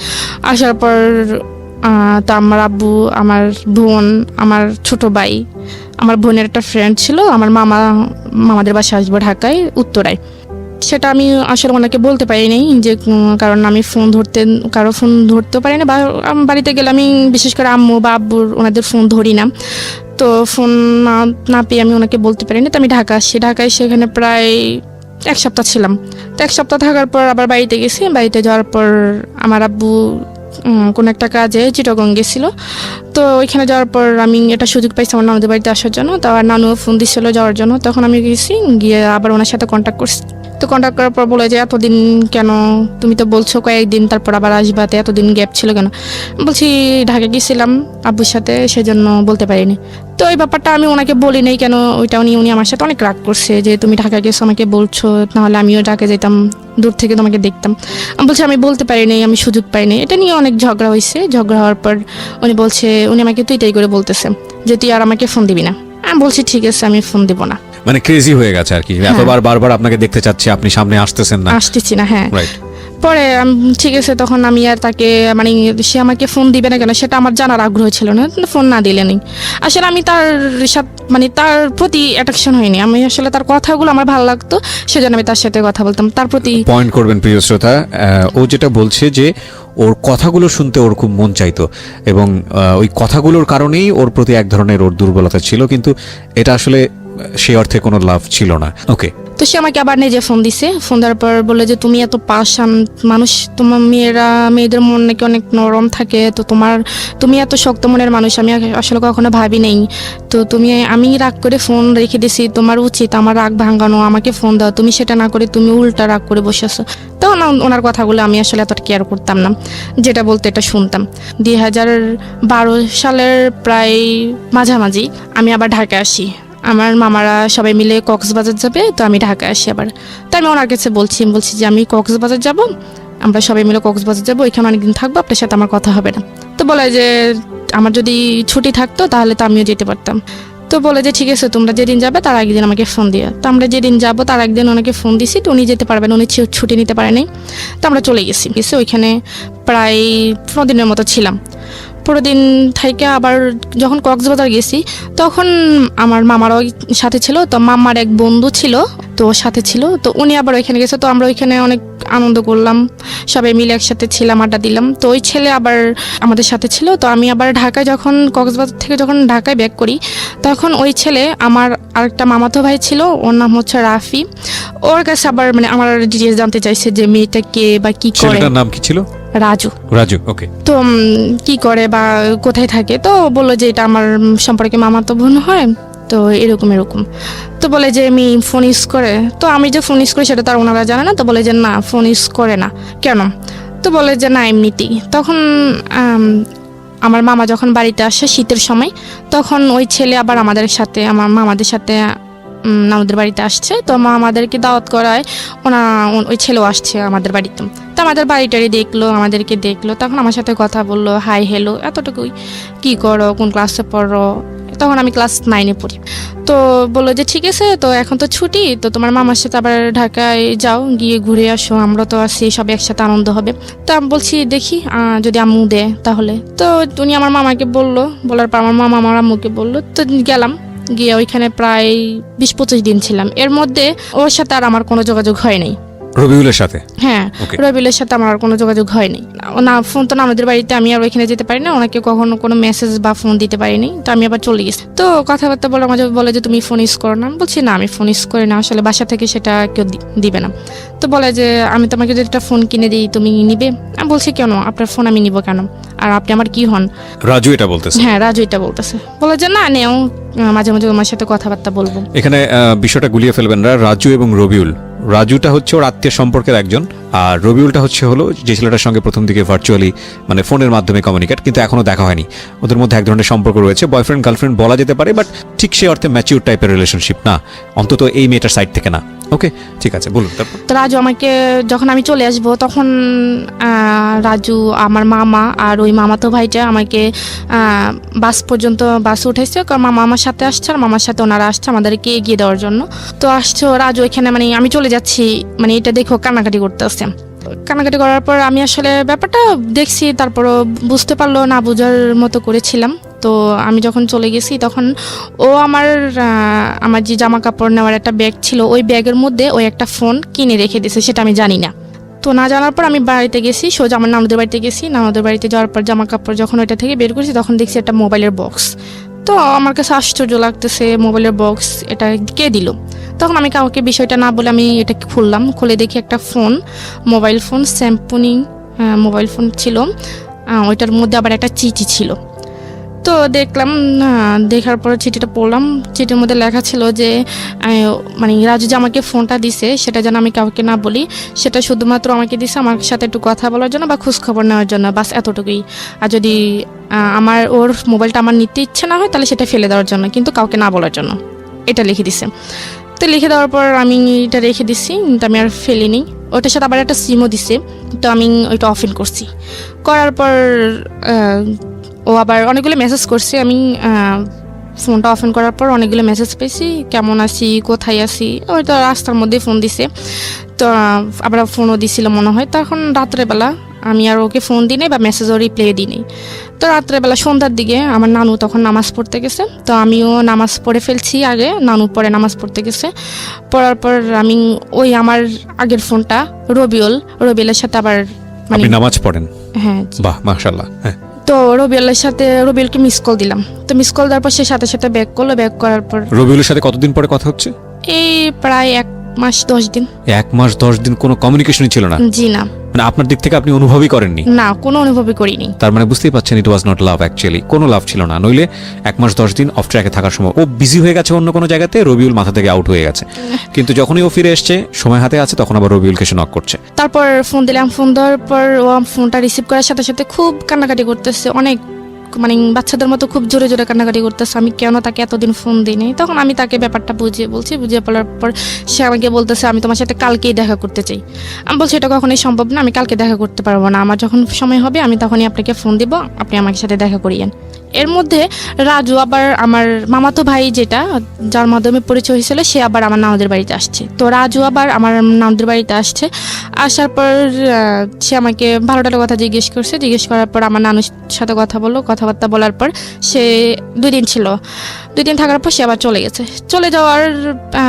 আসার পর তো আমার আব্বু, আমার বোন, আমার ছোট ভাই, আমার বোনের একটা ফ্রেন্ড ছিল, আমার মামাদের বাসা আসবো ঢাকায় উত্তরায়। সেটা আমি আসলে ওনাকে বলতে পারিনি যে কারণ আমি কারো ফোন ধরতেও পারি না, বা বাড়িতে গেলে আমি বিশেষ করে আম্মু বা আব্বুর ওনাদের ফোন ধরি না। তো ফোন না পেয়ে আমি ওনাকে বলতে পারিনি। তো আমি ঢাকা আসছি, ঢাকায় সেখানে প্রায় 1 সপ্তাহ ছিলাম। তো 1 সপ্তাহ থাকার পর আবার বাড়িতে গেছি। বাড়িতে যাওয়ার পর আমার আব্বু কোনো একটা কাজে চিটাগং গেছিল। তো ওইখানে যাওয়ার পর আমি এটা সুযোগ পাইছি আমার নানুদের বাড়িতে আসার জন্য। তো আমার নানুও ফোন দিচ্ছিল যাওয়ার জন্য। তখন আমি গেছি, গিয়ে আবার ওনার সাথে কন্ট্যাক্ট করছি। তো কন্ট্যাক্ট করার পর বলে যে এতদিন কেন, তুমি তো বলছো কয়েকদিন তারপর আবার আসবা, তো এতদিন গ্যাপ ছিল কেন? বলছি ঢাকা গেছিলাম আব্বুর সাথে, সেজন্য বলতে পারিনি। তো এই ব্যাপারটা আমি ওনাকে বলি নাই কেন, ওইটা উনি আমার সাথে অনেক রাগ করছে যে তুমি ঢাকা গেছো আমাকে বলছো, নাহলে আমিও ঢাকা যেতাম, দূর থেকে তোমাকে দেখতাম। আমি বলছি আমি বলতে পারিনি, আমি সুযোগ পাইনি। এটা নিয়ে অনেক ঝগড়া হয়েছে। ঝগড়া হওয়ার পর উনি আমাকে তুই করে বলতেছে যে তুই আর আমাকে ফোন দিবি না। আমি বলছি ঠিক আছে, আমি ফোন দিব না। মানে ক্রেজি হয়ে গেছে আর কি, এতবার বারবার আপনাকে দেখতে চাচ্ছে, আপনি সামনে আসতেছেন না, আসতেছি না। হ্যাঁ, রাইট। পরে ঠিক আছে, তখন আমি আর তাকে মানে সে আমাকে ফোন দিবে না কেন সেটা আমার জানার আগ্রহ ছিল না, ফোন না দিলে নেই। আসলে আমি তার সাথে মানে তার প্রতি অ্যাট্রাকশন হয়নি, আমি আসলে তার কথাগুলো আমার ভালো লাগতো, সেজন্য আমি তার সাথে কথা বলতাম। তার প্রতি পয়েন্ট করবেন প্রিয় শ্রোতা, ও যেটা বলছে যে ওর কথাগুলো শুনতে ওর খুব মন চাইতো, এবং ওই কথাগুলোর কারণেই ওর প্রতি এক ধরনের ওর দুর্বলতা ছিল, কিন্তু এটা আসলে সে অর্থে কোনো লাভ ছিল না। ওকে, তো সে আমাকে আবার নিজে ফোন দিছে। ফোন দেওয়ার পর বলে যে তুমি এত পাষাণ মানুষ, তোমার মেয়েদের মন নাকি অনেক নরম থাকে, তো তুমি এত শক্ত মনের মানুষ, আমি আসলে কখনো ভাবি নেই। তো আমি রাগ করে ফোন রেখে দিছি, তোমার উচিত আমার রাগ ভাঙানো, আমাকে ফোন দাও। তুমি সেটা না করে তুমি উল্টা রাগ করে বসে আছো। তখন ওনার কথাগুলো আমি আসলে এতটা কেয়ার করতাম না, যেটা বলতে এটা শুনতাম। 2012 সালের প্রায় মাঝামাঝি আমি আবার ঢাকা আসি। আমার মামারা সবাই মিলে কক্সবাজার যাবে, তো আমি ঢাকা আসি আবার। তো আমি ওনার কাছে বলছি যে আমি কক্সবাজার যাব, আমরা সবাই মিলে কক্সবাজার যাবো, ওইখানে অনেকদিন থাকবো, আপনার সাথে আমার কথা হবে না। তো বলে যে আমার যদি ছুটি থাকতো তাহলে তো আমিও যেতে পারতাম। তো বলে যে ঠিক আছে, তোমরা যেদিন যাবে তার একদিন আমাকে ফোন দিও। তো আমরা যেদিন যাবো তার একদিন ওনাকে ফোন দিছি, তো উনি যেতে পারবেন, উনি ছুটি নিতে পারেনি। তো আমরা চলে গেছি, ওইখানে প্রায় 15 দিনের মতো ছিলাম। পুরো দিন থেকে আবার যখন কক্সবাজার গেছি তখন আমার মামারও সাথে ছিল, তো মামার এক বন্ধু ছিল, তো সাথে ছিল, তো উনি আবার ওইখানে গেছে। তো আমরা ওইখানে অনেক আনন্দ করলাম, সবাই মিলে একসাথে ছিলাম, আড্ডা দিলাম। তো ওই ছেলে আবার আমাদের সাথে ছিল। তো আমি আবার ঢাকায় কক্সবাজার থেকে যখন ঢাকায় ব্যাক করি, তখন ওই ছেলে আমার আরেকটা মামাতো ভাই ছিল, ওর নাম হচ্ছে রাফি। ওর কাছে আবার মানে আমার ডিটেইলস জানতে চাইছে যে মেয়েটা কে বা কি করে। ছেলেটার নাম কি ছিল? রাজু। ওকে। তো কি করে বা কোথায় থাকে, তো বললো যে এটা আমার সম্পর্কে মামাতো বোন হয়, তো এরকম। তো বলে যে আমি ফোন ইউজ করে, তো আমি যে ফোন ইউজ করি সেটা তার ওনারা জানে না। তো বলে যে না, ফোন ইউজ করে না কেন? তো বলে যে না, এমনিতেই। তখন আমার মামা যখন বাড়িতে আসে শীতের সময়, তখন ওই ছেলে আবার আমার মামাদের সাথে আমাদের বাড়িতে আসছে। তো আমাদেরকে দাওয়াত করায় ওই ছেলেও আসছে আমাদের বাড়িতে। তো আমাদের বাড়িটারি আমাদেরকে দেখলো, তখন আমার সাথে কথা বললো, হাই হ্যালো, এতটুকুই। কি করো, কোন ক্লাসে পড়ো? তখন আমি ক্লাস 9-এ পড়ি। তো বললো যে ঠিক আছে, তো এখন তো ছুটি, তো তোমার মামার সাথে আবার ঢাকায় যাও, গিয়ে ঘুরে আসো, আমরা তো আছি, সব একসাথে আনন্দ হবে। তো আমি বলছি দেখি যদি আম্মু দেয় তাহলে। তো উনি আমার মামাকে বলার পর আমার মামা আমার আম্মুকে বললো। তো গেলাম, গিয়ে ওইখানে প্রায় 20-25 দিন ছিলাম। এর মধ্যে ওর সাথে আর আমার কোনো যোগাযোগ হয় নাই। রবিউলের সাথে? হ্যাঁ, রবিউলের সাথে আমার আর কোনো যোগাযোগ হয়নি। না, ফোন তো না আমাদের বাড়িতে, আমি আর ওইখানে যেতে পারি না, ওনাকে কখনো কোনো মেসেজ বা ফোন দিতে পারিনি। তো আমি আবার চলে গেছি। তো কথাবার্তা বলে আমাকে বলে যে তুমি ফোন ইউজ করো না। আমি বলছি না, আমি ফোন ইউজ করি না, আসলে বাসা থেকে সেটা কেউ দিবে না। তো বলে যে আমি তোমাকে যদি একটা ফোন কিনে দিই তুমি নিবে? আমি বলছি কেন, আপনার ফোন আমি নিব কেন, আর আপনি আমার কি হন? রাজু এটা বলতেছে? হ্যাঁ, রাজু এটা বলতেছে। বলে যে না, নেও, মাঝে মাঝে তোমার সাথে কথাবার্তা বলবো। এখানে বিষয়টা গুলিয়ে ফেলবেন না, রাজু এবং রবিউল, রাজুটা হচ্ছে ওর আত্মীয় সম্পর্কের একজন, আর রবিউলটা হলো যে ছেলেটার সঙ্গে প্রথম দিকে ভার্চুয়ালি মানে ফোনের মাধ্যমে কমিউনিকেট, কিন্তু এখনো দেখা হয়নি। ওদের মধ্যে এক ধরনের সম্পর্ক রয়েছে, বয়ফ্রেন্ড গার্লফ্রেন্ড বলা যেতে পারে, বাট ঠিক সে অর্থে ম্যাচিউর টাইপের রিলেশনশিপ না, অন্তত এই মেয়েটার সাইড থেকে না। ওকে, ঠিক আছে, বলুন তারপর। তো রাজু আমাকে যখন আমি চলে আসবো তখন রাজু আমার মামা আর ওই মামাতো ভাইটা আমাকে বাস পর্যন্ত বাস উঠেছে, কারণ মামা আমার সাথে আসছে আর মামার সাথে ওনারা আসছে আমাদেরকে এগিয়ে দেওয়ার জন্য। তো আসছে রাজু এখানে, মানে আমি চলে যাচ্ছি, মানে এটা দেখো কান্নাকাটি করতে আসছে। কান্নাকাটি করার পর আমি আসলে ব্যাপারটা দেখছি, তারপরও বুঝতে পারলো না, বোঝার মতো করেছিলাম। তো আমি যখন চলে গেছি তখন ও আমার যে জামা কাপড় নেওয়ার একটা ব্যাগ ছিল, ওই ব্যাগের মধ্যে ওই একটা ফোন কিনে রেখে দিয়েছে, সেটা আমি জানি না। তো না জানার পর আমি বাড়িতে গেছি, সোজা আমার নানুদের বাড়িতে গেছি। নানুদের বাড়িতে যাওয়ার পর জামা কাপড় যখন ওইটা থেকে বের করেছি তখন দেখছি একটা মোবাইলের বক্স। তো আমার কাছে আশ্চর্য লাগতেছে, মোবাইলের বক্স এটা কে দিল? তখন আমি কাউকে বিষয়টা না বলে আমি এটা খুললাম, খুলে দেখি একটা phone, mobile phone, Samsung mobile phone ছিল। ওইটার মধ্যে আবার একটা চিঠি ছিল। তো দেখলাম, দেখার পর চিঠিটা পড়লাম। চিঠির মধ্যে লেখা ছিল যে মানে রাজু যে আমাকে ফোনটা দিছে সেটা যেন আমি কাউকে না বলি, সেটা শুধুমাত্র আমাকে দিছে আমার সাথে একটু কথা বলার জন্য বা খোঁজখবর নেওয়ার জন্য, বাস এতটুকুই। আর যদি ওর মোবাইলটা আমার নিতে ইচ্ছে না হয় তাহলে সেটা ফেলে দেওয়ার জন্য, কিন্তু কাউকে না বলার জন্য, এটা লিখে দিছে। তো লিখে দেওয়ার পর আমি এটা রেখে দিচ্ছি, কিন্তু আমি আর ফেলিনি। ওটার সাথে আবার একটা সিমও দিছে, তো আমি ওইটা অফ করছি। করার পর ও আবার অনেকগুলো মেসেজ করছে। আমি ফোনটা অফ করার পর অনেকগুলো মেসেজ পেয়েছি, কেমন আছি, কোথায় আছি, ওই তো রাস্তার মধ্যে ফোন দিছে। তো আবার ফোনও দিছিল মনে হয়। তখন রাত্রেবেলা আমি আর ওকে ফোন দিই নাই বা মেসেজও রিপ্লাই দিই নাই। তো রাত্রেবেলা সন্ধ্যার দিকে আমার নানু তখন নামাজ পড়তে গেছে, তো আমিও নামাজ পড়ে ফেলছি আগে, নানু পরে নামাজ পড়তে গেছে। পড়ার পর আমি ওই আমার আগের ফোনটা রবিউলের সাথে আবার আপনি নামাজ পড়েন? হ্যাঁ। বাহ, মাশাআল্লাহ। হ্যাঁ। তো রবিউলকে মিস কল দিলাম। তো মিস কল দেওয়ার পর সে সাথে সাথে ব্যাক করলো। ব্যাক করার পর রবিউলের সাথে কতদিন পরে কথা হচ্ছে? এই প্রায় 1 মাস 10 দিন। 1 মাস 10 দিন কোনো কমিউনিকেশনই ছিল না? জি না। মানে আপনার দিক থেকে আপনি অনুভবই করেননি? না, কোনো অনুভবই করিনি। তার মানে বুঝতেই পাচ্ছেন ইট ওয়াজ নট লাভ অ্যাকচুয়ালি, কোনো লাভ ছিল না। নইলে 1 মাস 10 দিন অফ ট্র্যাকে থাকার সময় ও বিজি হয়ে গেছে অন্য কোনো জায়গাতে, রবিউল মাথা থেকে আউট হয়ে গেছে, কিন্তু যখনই ও ফিরে এসছে সময় হাতে আছে তখন আবার রবিউলকে সে নক করছে। তারপর ফোন দিলাম, ফোন দেওয়ার পর ও ফোনটা রিসিভ করার সাথে সাথে খুব কান্নাকাটি করতেছে, অনেক মানে বাচ্চাদের মতো খুব জোরে জোরে কান্নাকাটি করতেছে। আমি কেন তাকে এতদিন ফোন দিই নাই। তখন আমি তাকে ব্যাপারটা বুঝিয়ে পড়ার পর সে আমাকে বলতেছে আমি তোমার সাথে কালকেই দেখা করতে চাই। আমি বলছি এটা কখনোই সম্ভব না, আমি কালকে দেখা করতে পারবো না, আমার যখন সময় হবে আমি তখনই আপনাকে ফোন দিব, আপনি আমার সাথে দেখা করিয়েন। এর মধ্যে রাজু আবার আমার মামাতো ভাই যেটা যার মাধ্যমে পরিচয় হয়েছিল সে আবার আমার নানুদের বাড়িতে আসছে। তো রাজু আবার আমার নানুদের বাড়িতে আসছে। আসার পর সে আমাকে ভালোটার কথা জিজ্ঞেস করছে। জিজ্ঞেস করার পর আমার নানুর সাথে কথা বললো। কথাবার্তা বলার পর সে 2 দিন ছিল। 2 দিন থাকার পর সে আবার চলে গেছে। চলে যাওয়ার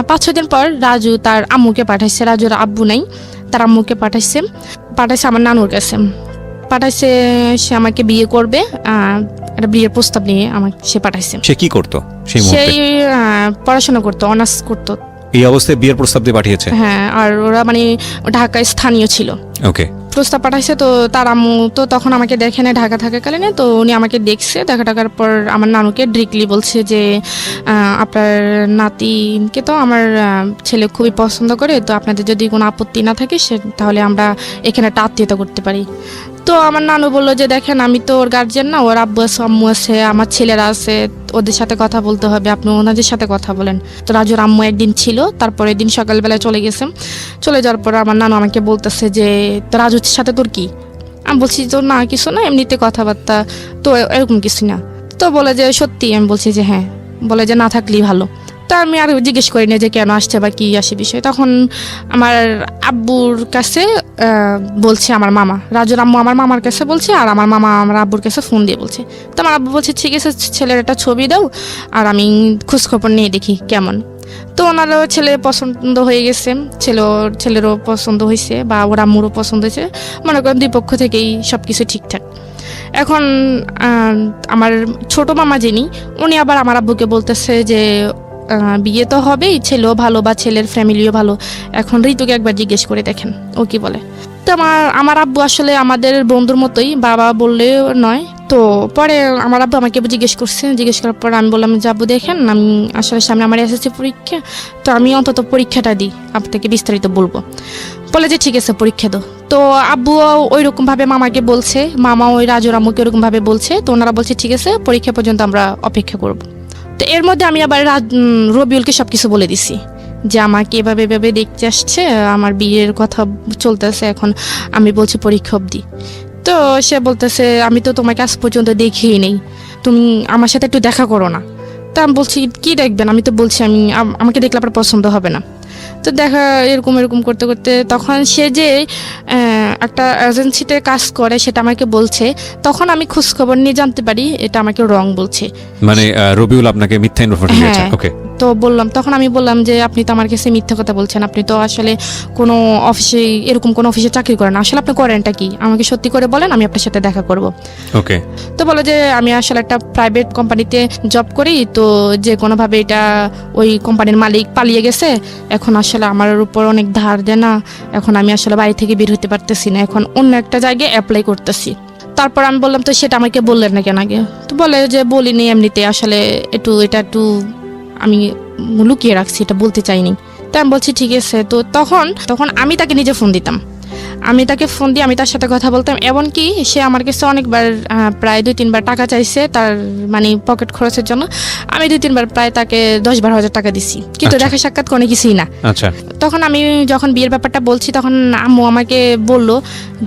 5-6 দিন পর রাজু তার আম্মুকে পাঠাইছে। রাজুর আব্বু নাই, তার আম্মুকে পাঠাইছে আমার নানুর কাছে। পাঠাইছে সে আমাকে বিয়ে করবে, একটা বিয়ের প্রস্তাব নিয়ে আমাকে সে পাঠাইছে। সে কি করতো সেই মুহূর্তে? সেই পড়াশোনা করতো, অনার্স করতো। এই অবস্থায় বিয়ের প্রস্তাব দিয়ে পাঠিয়েছে? হ্যাঁ, আর ওরা মানে ঢাকায় স্থানীয় ছিল। ওকে। প্রস্তাব পাঠাইছে। তো তার আম্মু তো তখন আমাকে দেখে না ঢাকা থাকাকালীন, তো উনি আমাকে দেখছে। দেখার পর আমার নানুকে ডিরেক্টলি বলছে যে আপনার নাতিকে তো আমার ছেলে খুবই পছন্দ করে, তো আপনাদের যদি কোনো আপত্তি না থাকে তাহলে আমরা এখানে একটা আত্মীয়তা করতে পারি। তো আমার নানু বললো যে দেখেন আমি তো ওর গার্জিয়ান না, ওর আব্বু আছে, আম্মু আছে, আমার ছেলেরা আছে, ওদের সাথে কথা বলতে হবে, আপনি ওনাদের সাথে কথা বলেন। তো রাজুর আম্মু একদিন ছিল, তারপরে দিন সকালবেলায় চলে গেছে। চলে যাওয়ার পর আমার নানু আমাকে বলতেছে যে তো রাজুর সাথে তোর কি? আমি বলছি তো না কিছু না, এমনিতে কথাবার্তা, তো এরকম কিছু না। তো বলে যে সত্যি? আমি বলছি যে হ্যাঁ। বলে যে না থাকলেই ভালো। তা আমি আর জিজ্ঞেস করি না যে কেন আসছে বা কি আসে বিষয়। তখন আমার আব্বুর কাছে বলছে আমার মামা, রাজুর আম্মু আমার মামার কাছে বলছে, আর আমার মামা আমার আব্বুর কাছে ফোন দিয়ে বলছে। তো আমার আব্বু বলছে ঠিক আছে ছেলের একটা ছবি দাও আর আমি খোঁজখবর নিয়ে দেখি কেমন। তো ওনারও ছেলে পছন্দ হয়ে গেছে, ছেলেরও পছন্দ হয়েছে বা ওর আম্মুরও পছন্দ হয়েছে। মনে করেন 2 পক্ষ থেকেই সব কিছু ঠিকঠাক। এখন আমার ছোট মামা যিনি, উনি আবার আমার আব্বুকে বলতেছে যে বিয়ে তো হবেই, ছেলেও ভালো বা ছেলের ফ্যামিলিও ভালো, এখন ঋতুকে একবার জিজ্ঞেস করে দেখেন ও কি বলে। তো আমার আব্বু আসলে আমাদের বন্ধুর মতোই, বাবা বললেও নয়, তো পরে আমার আব্বু আমাকে জিজ্ঞেস করার পর আমি বললাম যে আব্বু দেখেন আমি আসলে সামনে আমার এসএসসি পরীক্ষা, তো আমি অন্তত পরীক্ষাটা দিই, আপনাকে বিস্তারিত বলবো। বলে যে ঠিক আছে পরীক্ষা দাও। তো আব্বু ওই রকম ভাবে মামাকে বলছে, মামা ওই রাজুর আম্মুকে ওরকম ভাবে বলছে, তো ওনারা বলছে ঠিক আছে পরীক্ষা পর্যন্ত আমরা অপেক্ষা করব। তো এর মধ্যে আমি আবার রবিউলকে সবকিছু বলে দিছি যে আমাকে এভাবে এভাবে দেখতে আসছে, আমার বিয়ের কথা চলতেছে, এখন আমি বলছি পরীক্ষা অবধি। তো সে বলতেছে আমি তো তোমাকে আজ পর্যন্ত দেখিই নেই, তুমি আমার সাথে একটু দেখা করো না। তা আমি বলছি কি দেখবেন, আমি তো বলছি আমাকে দেখলে আপনার পছন্দ হবে না। তো দেখা এরকম করতে করতে তখন সে যে একটা এজেন্সিতে কাজ করে সেটা আমাকে বলছে, তখন আমি খোঁজখবর নিয়ে জানতে পারি এটা আমাকে রং বলছে, মানে রবিউল আপনাকে মিথ্যা ইনফরমেশন দিয়েছে। ওকে, তো তখন আমি বললাম যে আপনি তো আমার কাছে মিথ্যা কথা বলছেন, আপনি তো আসলে কোনো অফিসে এরকম কোনো অফিসে চাকরি করেন না, আসলে আপনি করেনটা কি আমাকে সত্যি করে বলেন, আমি আপনার সাথে দেখা করব। ওকে, তো বলে যে আমি আসলে একটা প্রাইভেট কোম্পানিতে জব করি, তো যে কোনোভাবে এটা ওই কোম্পানির মালিক পালিয়ে গেছে, এখন আসলে আমার উপর অনেক ধার দেনা, এখন আমি আসলে বাড়ি থেকে বের হতে পারতেছি না, এখন অন্য একটা জায়গায় অ্যাপ্লাই করতেছি। তারপর আমি বললাম তো সেটা আমাকে বললেন না কেন আগে? তো বলে যে বলিনি, এমনিতে আসলে এটা একটু আমি লুকিয়ে রাখছি, এটা বলতে চাইনি। তাই আমি বলছি ঠিক আছে। তো তখন আমি তাকে নিজে ফোন দিতাম, আমি তাকে ফোন দিয়ে আমি তার সাথে কথা বলতাম, এমনকি সে আমার কাছে অনেকবার প্রায় 2-3 বার টাকা চাইছে তার মানে পকেট খরচের জন্য। আমি 2-3 বার প্রায় তাকে 10-12 হাজার টাকা দিছি, কিন্তু দেখা সাক্ষাৎ কোনো কিছুই না। আচ্ছা, তখন আমি যখন বিয়ের ব্যাপারটা বলছি তখন আম্মু আমাকে বলল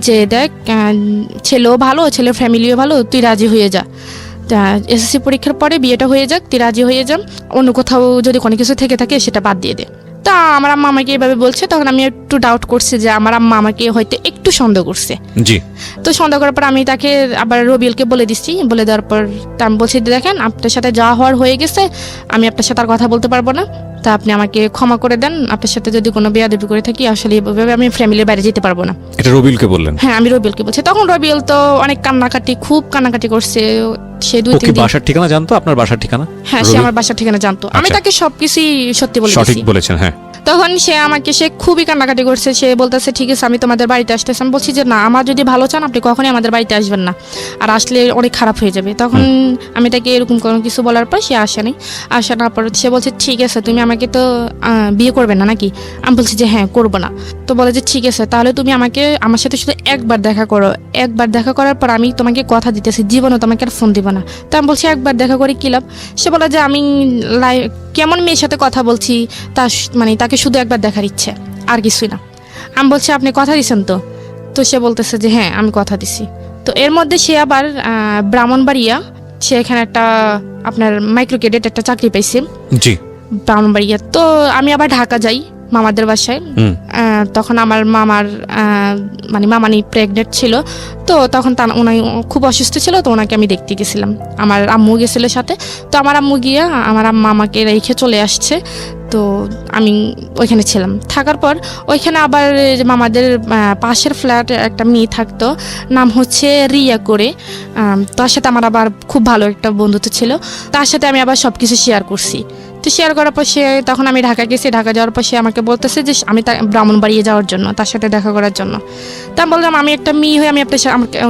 যে দেখ ছেলেও ভালো, ছেলের ফ্যামিলিও ভালো, তুই রাজি হয়ে যা, এসএসসি পরীক্ষার পরে বিয়েটা হয়ে যাক, তুই রাজি হয়ে যা, অন্য কোথাও যদি কোনো কিছু থেকে থাকে সেটা বাদ দিয়ে দে। তা আমার আম্মা আমাকে এভাবে বলছে, তখন আমি একটু ডাউট করছি যে আমার আম্মা আমাকে হয়তো একটু সন্দেহ করছে। জি। তো সন্দেহ করার পর আমি তাকে আবার রবিউলকে বলে দিচ্ছি, বলে দেওয়ার পর আমি বলছি দেখেন আপনার সাথে যা হওয়ার হয়ে গেছে, আমি আপনার সাথে আর কথা বলতে পারবো না, তা আপনি আমাকে ক্ষমা করে দেন, আপনার সাথে যদি কোনো বেয়াদবি করে থাকি আসলে এভাবে আমি ফ্যামিলির বাইরে যেতে পারবো না। এটা রবিউলকে বললেন? হ্যাঁ, আমি রবিউলকে বলছি। তখন রবিউল তো অনেক খুব কান্নাকাটি করছে। সে 2-3 দিন বাসার ঠিকানা জানতো, আপনার বাসার ঠিকানা? হ্যাঁ, সে আমার বাসার ঠিকানা জানতো। আমি তাকে সবকিছু সত্যি বলে দিয়েছি। সঠিক বলেছেন, হ্যাঁ। তখন সে খুবই কান্নাকাটি করছে, সে বলতেছে ঠিক আছে আমি তোমাদের বাড়িতে আসতেছি। আমি বলছি যে না, আমার যদি ভালো চান আপনি কখনই আমাদের বাড়িতে আসবেন না, আর আসলে অনেক খারাপ হয়ে যাবে। তখন আমি তাকে এরকম কোনো কিছু বলার পর সে আসেনি। আসার পর সে বলছে ঠিক আছে তুমি আমাকে তো বিয়ে করবে না নাকি? আমি বলছি যে হ্যাঁ করবো না। তো বলে যে ঠিক আছে তাহলে তুমি আমার সাথে শুধু একবার দেখা করো, একবার দেখা করার পর আমি তোমাকে কথা দিতেছি জীবনও তোমাকে আর ফোন দিব না। তো আমি বলছি একবার দেখা করে কি লাভ? সে বলে যে আমি কেমন মেয়ের সাথে কথা বলছি, তাকে শুধু একবার দেখার ইচ্ছে, আর কিছুই না। আমি বলছি আপনি কথা দিচ্ছেন তো? তো সে বলতেছে যে হ্যাঁ আমি কথা দিছি। তো এর মধ্যে সে আবার ব্রাহ্মণবাড়িয়া, সে এখানে একটা আপনার মাইক্রো ক্রেডিট একটা চাকরি পাইছে। জি, ব্রাহ্মণবাড়িয়া। তো আমি আবার ঢাকা যাই মামাদের বাসায়। তখন আমার মামানি প্রেগনেন্ট ছিল, তো তখন উনি খুব অসুস্থ ছিল, তো ওনাকে আমি দেখতে গেছিলাম, আমার আম্মু গেছিল সাথে। তো আমার আম্মু গিয়ে আমার আম্মা আমাকে রেখে চলে আসছে। তো আমি ওইখানে ছিলাম, থাকার পর ওইখানে আবার মামাদের পাশের ফ্ল্যাটে একটা মেয়ে থাকতো, নাম হচ্ছে রিয়া করে। তার সাথে আমার আবার খুব ভালো একটা বন্ধুত্ব ছিল, তার সাথে আমি আবার সব কিছু শেয়ার করছি। তো শেয়ার করার পর তখন আমি ঢাকা গেছি, ঢাকা যাওয়ার পর সে আমাকে বলতেছে যে আমি ব্রাহ্মণবাড়িয়ে যাওয়ার জন্য, তার সাথে দেখা করার জন্য। তা আমি বললাম আমি একটা মেয়ে হয়ে আমি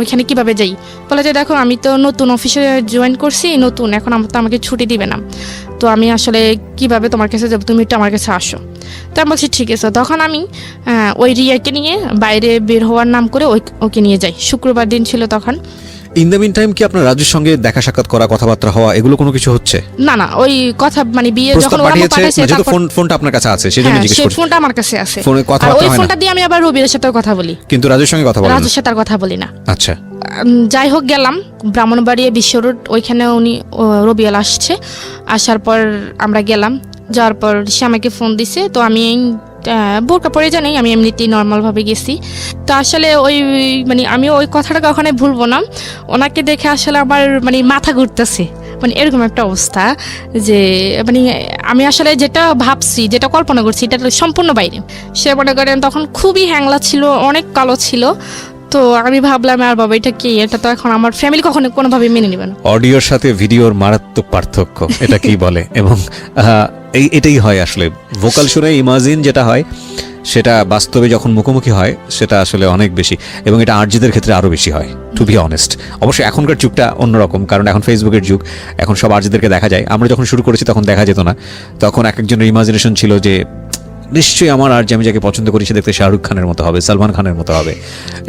ওইখানে কিভাবে যাই? বলে যে দেখো আমি তো নতুন অফিসে জয়েন করছি, নতুন, এখন তো আমাকে ছুটি দিবে না, তো আমি আসলে কিভাবে তোমার কাছে যাবো, তুমি একটু আমার কাছে আসো। তা আমি বলছি ঠিক আছে। তখন আমি ওই রিয়াকে নিয়ে বাইরে বের হওয়ার নাম করে ওকে নিয়ে যাই। শুক্রবার দিন ছিল তখন। ইন দ্য মিন টাইম কি আপনার রাজুর সঙ্গে দেখা সাক্ষাৎ করা, কথাবার্তা হওয়া, এগুলো কোনো কিছু হচ্ছে? না, ওই কথা বিয়ে যখন ওরা পাঠাইছে, যেহেতু ফোনটা আপনার কাছে আছে সেজন্য জিজ্ঞেস করছি। ফোনটা আমার কাছে আছে, ফোনে কথাবার্তা হয় না? ওই ফোনটা দিয়ে আমি আবার রবির সাথে কথা বলি, কিন্তু রাজুর সঙ্গে কথা বলি না। রাজুর সাথে আর কথা বলি না। আচ্ছা, যাই হোক গেলাম ব্রাহ্মণবাড়িয়া বিশ্ব রোড, ওইখানে রবিয়াল আসছে। আসার পর আমরা গেলাম, যাওয়ার পর সে আমাকে ফোন দিছে। তো আমি বোরকা পরে জানি, আমি এমনিতেই নর্মাল ভাবে গেছি। তো আসলে আমি ওই কথাটা কখনোই ভুলবো না। ওনাকে দেখে আসলে আমার মাথা ঘুরতেছে, এরকম একটা অবস্থা যে আমি আসলে যেটা ভাবছি, যেটা কল্পনা করছি, এটা সম্পূর্ণ বাইরে। সে মনে করেন তখন খুবই হ্যাংলা ছিল, অনেক কালো ছিল। তো আমি ভাবলাম আর বাবা এটা কি, এটা তো এখন আমার ফ্যামিলি কখনো কোনোভাবে মেনে নেবে না। অডিওর সাথে ভিডিওর মারাত্মক পার্থক্য, এটা কি বলে? এবং এটাই হয় আসলে ভোকাল শুনে ইমাজিন যেটা হয় সেটা বাস্তবে যখন মুখোমুখি হয় সেটা আসলে অনেক বেশি, এবং এটা আরজিদের ক্ষেত্রে আরও বেশি হয়, টু বি অনেস্ট। অবশ্যই এখনকার যুগটা অন্যরকম, কারণ এখন ফেসবুকের যুগ, এখন সব আরজিদেরকে দেখা যায়। আমরা যখন শুরু করেছি তখন দেখা যেত না, তখন এক একজনের ইমাজিনেশন ছিল যে নিশ্চয়ই আমার আরজি, আমি যাকে পছন্দ করি সে দেখতে শাহরুখ খানের মতো হবে, সালমান খানের মতো হবে,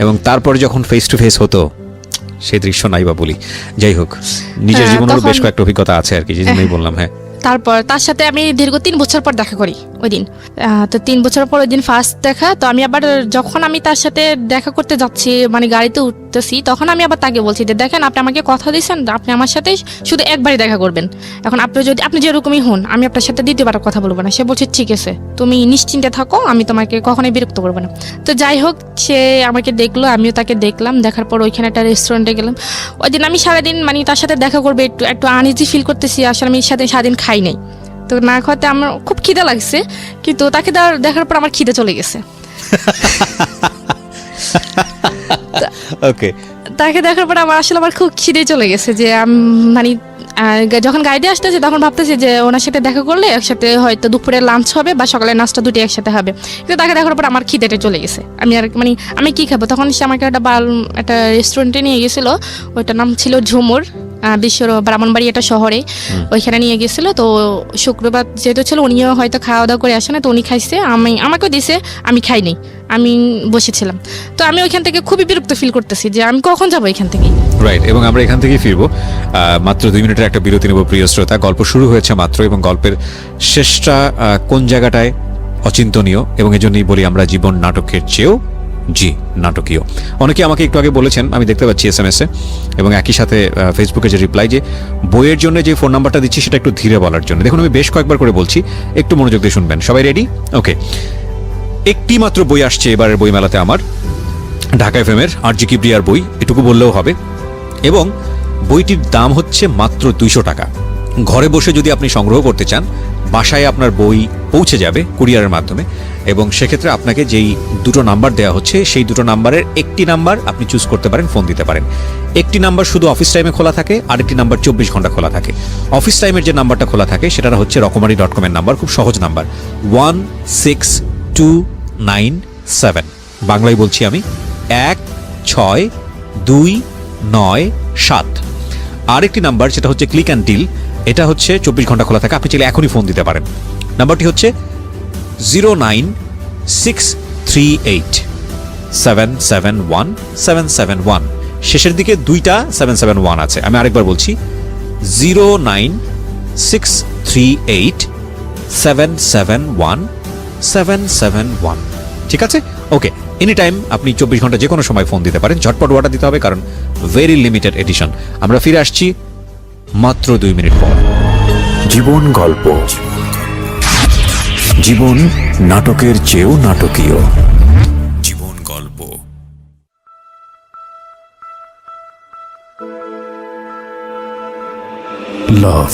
এবং তারপরে যখন ফেস টু ফেস হতো সেই দৃশ্য নাই বা বলি। যাই হোক, নিজের জীবনেরও বেশ কয়েকটা অভিজ্ঞতা আছে আর কি, যে জন্যই বললাম। হ্যাঁ, তারপর তার সাথে আমি দীর্ঘ 3 বছর পর দেখা করি ওই দিন। তো 3 বছর পর ওই দিন ফার্স্ট দেখা। তো আমি আবার যখন আমি তার সাথে দেখা করতে যাচ্ছি, মানে গাড়িতে উঠতেছি, তখন আমি আবার তাকে বলছি যে দেখেন, আপনি আমাকে কথা দিয়েছেন আপনি আমার সাথে শুধু একবারই দেখা করবেন, এখন আপনি যেরকমই হন আমি আপনার সাথে দ্বিতীয়বার কথা বলবো না। সে বলছে ঠিক আছে, তুমি নিশ্চিন্তে থাকো, আমি তোমাকে কখনোই বিরক্ত করবো না। তো যাই হোক, সে আমাকে দেখলো, আমিও তাকে দেখলাম। দেখার পর ওইখানে একটা রেস্টুরেন্টে গেলাম। ওই দিন আমি সারাদিন মানে তার সাথে দেখা করবে একটু আনইজি ফিল করতেছি, আসলে আমি সারাদিন খাই নাই। তো না খাওয়াতে আমার খুব খিদে লাগছে, কিন্তু তাকে দেখার পর আমার খিদে চলে গেছে। ওকে, তাকে দেখার পর আমার খুব খিদে চলে গেছে, যে মানে যখন গাড়িতে আসতেছে তখন ভাবতেছি যে ওনার সাথে দেখা করলে একসাথে হয়তো দুপুরে লাঞ্চ হবে বা সকালে নাস্তা দুটি একসাথে হবে, কিন্তু তাকে দেখার পর আমার খিদেটা চলে গেছে। আমি কি খাবো, তখন সে আমাকে একটা রেস্টুরেন্টে নিয়ে গেছিল, ওইটার নাম ছিল ঝুমুর, বিশ্বর ব্রাহ্মণবাড়ি একটা শহরে, ওইখানে নিয়ে গেছিল। তো শুক্রবার যেহেতু ছিল, উনিও হয়তো খাওয়া দাওয়া করে আসে না, তো উনি খাইছে, আমাকেও দিছে, আমি খাইনি, আমি বসেছিলাম। তো আমি ওইখান থেকে খুবই বিরক্ত ফিল করতেছি যে আমি কখন যাবো এখান থেকে। রাইট, এবং আমরা এখান থেকেই ফিরবো। মাত্র 2 মিনিটের একটা বিরতি নেব প্রিয় শ্রোতা। গল্প শুরু হয়েছে মাত্র, এবং গল্পের শেষটা কোন জায়গাটায় অচিন্তনীয়, এবং এজন্যই বলি আমরা জীবন নাটকের চেয়েও নাটকীয়। অনেকে আমাকে একটু আগে বলেছেন, আমি দেখতে পাচ্ছি SMS-এ, এবং একই সাথে ফেসবুকে যে রিপ্লাই, যে বইয়ের জন্য যে ফোন নাম্বারটা দিচ্ছি সেটা একটু ধীরে বলার জন্য। দেখুন, আমি বেশ কয়েকবার করে বলছি, একটু মনোযোগ দিয়ে শুনবেন। সবাই রেডি? ওকে, একটি মাত্র বই আসছে এবারের বইমেলাতে আমার, ঢাকা FM-এর আরজি কিবরিয়ার বই, এটুকু বললেও হবে, এবং বইটির দাম হচ্ছে মাত্র 200 টাকা। ঘরে বসে যদি আপনি সংগ্রহ করতে চান, বাসায় আপনার বই পৌঁছে যাবে কুরিয়ারের মাধ্যমে, এবং সেক্ষেত্রে আপনাকে যেই দুটো নাম্বার দেওয়া হচ্ছে সেই দুটো নাম্বারের একটি নাম্বার আপনি চুজ করতে পারেন, ফোন দিতে পারেন। একটি নাম্বার শুধু অফিস টাইমে খোলা থাকে, আরেকটি নাম্বার 24 ঘন্টা খোলা থাকে। অফিস টাইমের যে নাম্বারটা খোলা থাকে সেটা হচ্ছে রকমারি.com-এর নাম্বার, খুব সহজ নাম্বার, 16297। বাংলায় বলছি আমি, 16297। আরেকটি নাম্বার যেটা হচ্ছে ক্লিক অ্যান্ড ডিল, এটা হচ্ছে 24 ঘন্টা খোলা থাকে, আপনি চাইলে এখনই ফোন দিতে পারেন। নাম্বারটি হচ্ছে 09638771771। শেষের দিকে 2টা 771 আছে। আমি আরেকবার বলছি, 09638771771। ঠিক আছে? ওকে, এনি টাইম আপনি 24 ঘন্টা যে কোনো সময় ফোন দিতে পারেন। ঝটপট অর্ডার দিতে হবে, কারণ ভেরি লিমিটেড এডিশন। আমরা ফিরে আসছি মাত্র 2 মিনিট পর। জীবন গল্প, জীবন নাটকের চেয়েও নাটকীয়। জীবন গল্প। Love,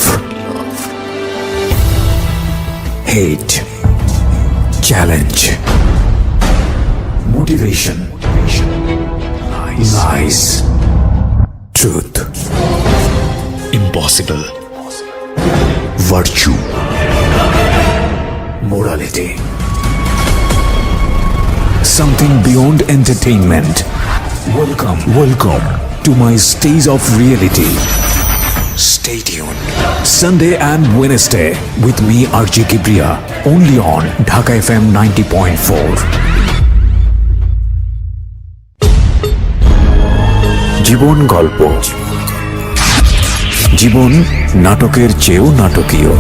hate, challenge, motivation, lies, truth, impossible, virtue, morality, something beyond entertainment. Welcome to my stage of reality. Stay tuned. Sunday and Wednesday with me RJ Kibriya, only on Dhaka FM 90.4. জীবন গল্প, জীবন নাটকের চেয়েও নাটকীয়।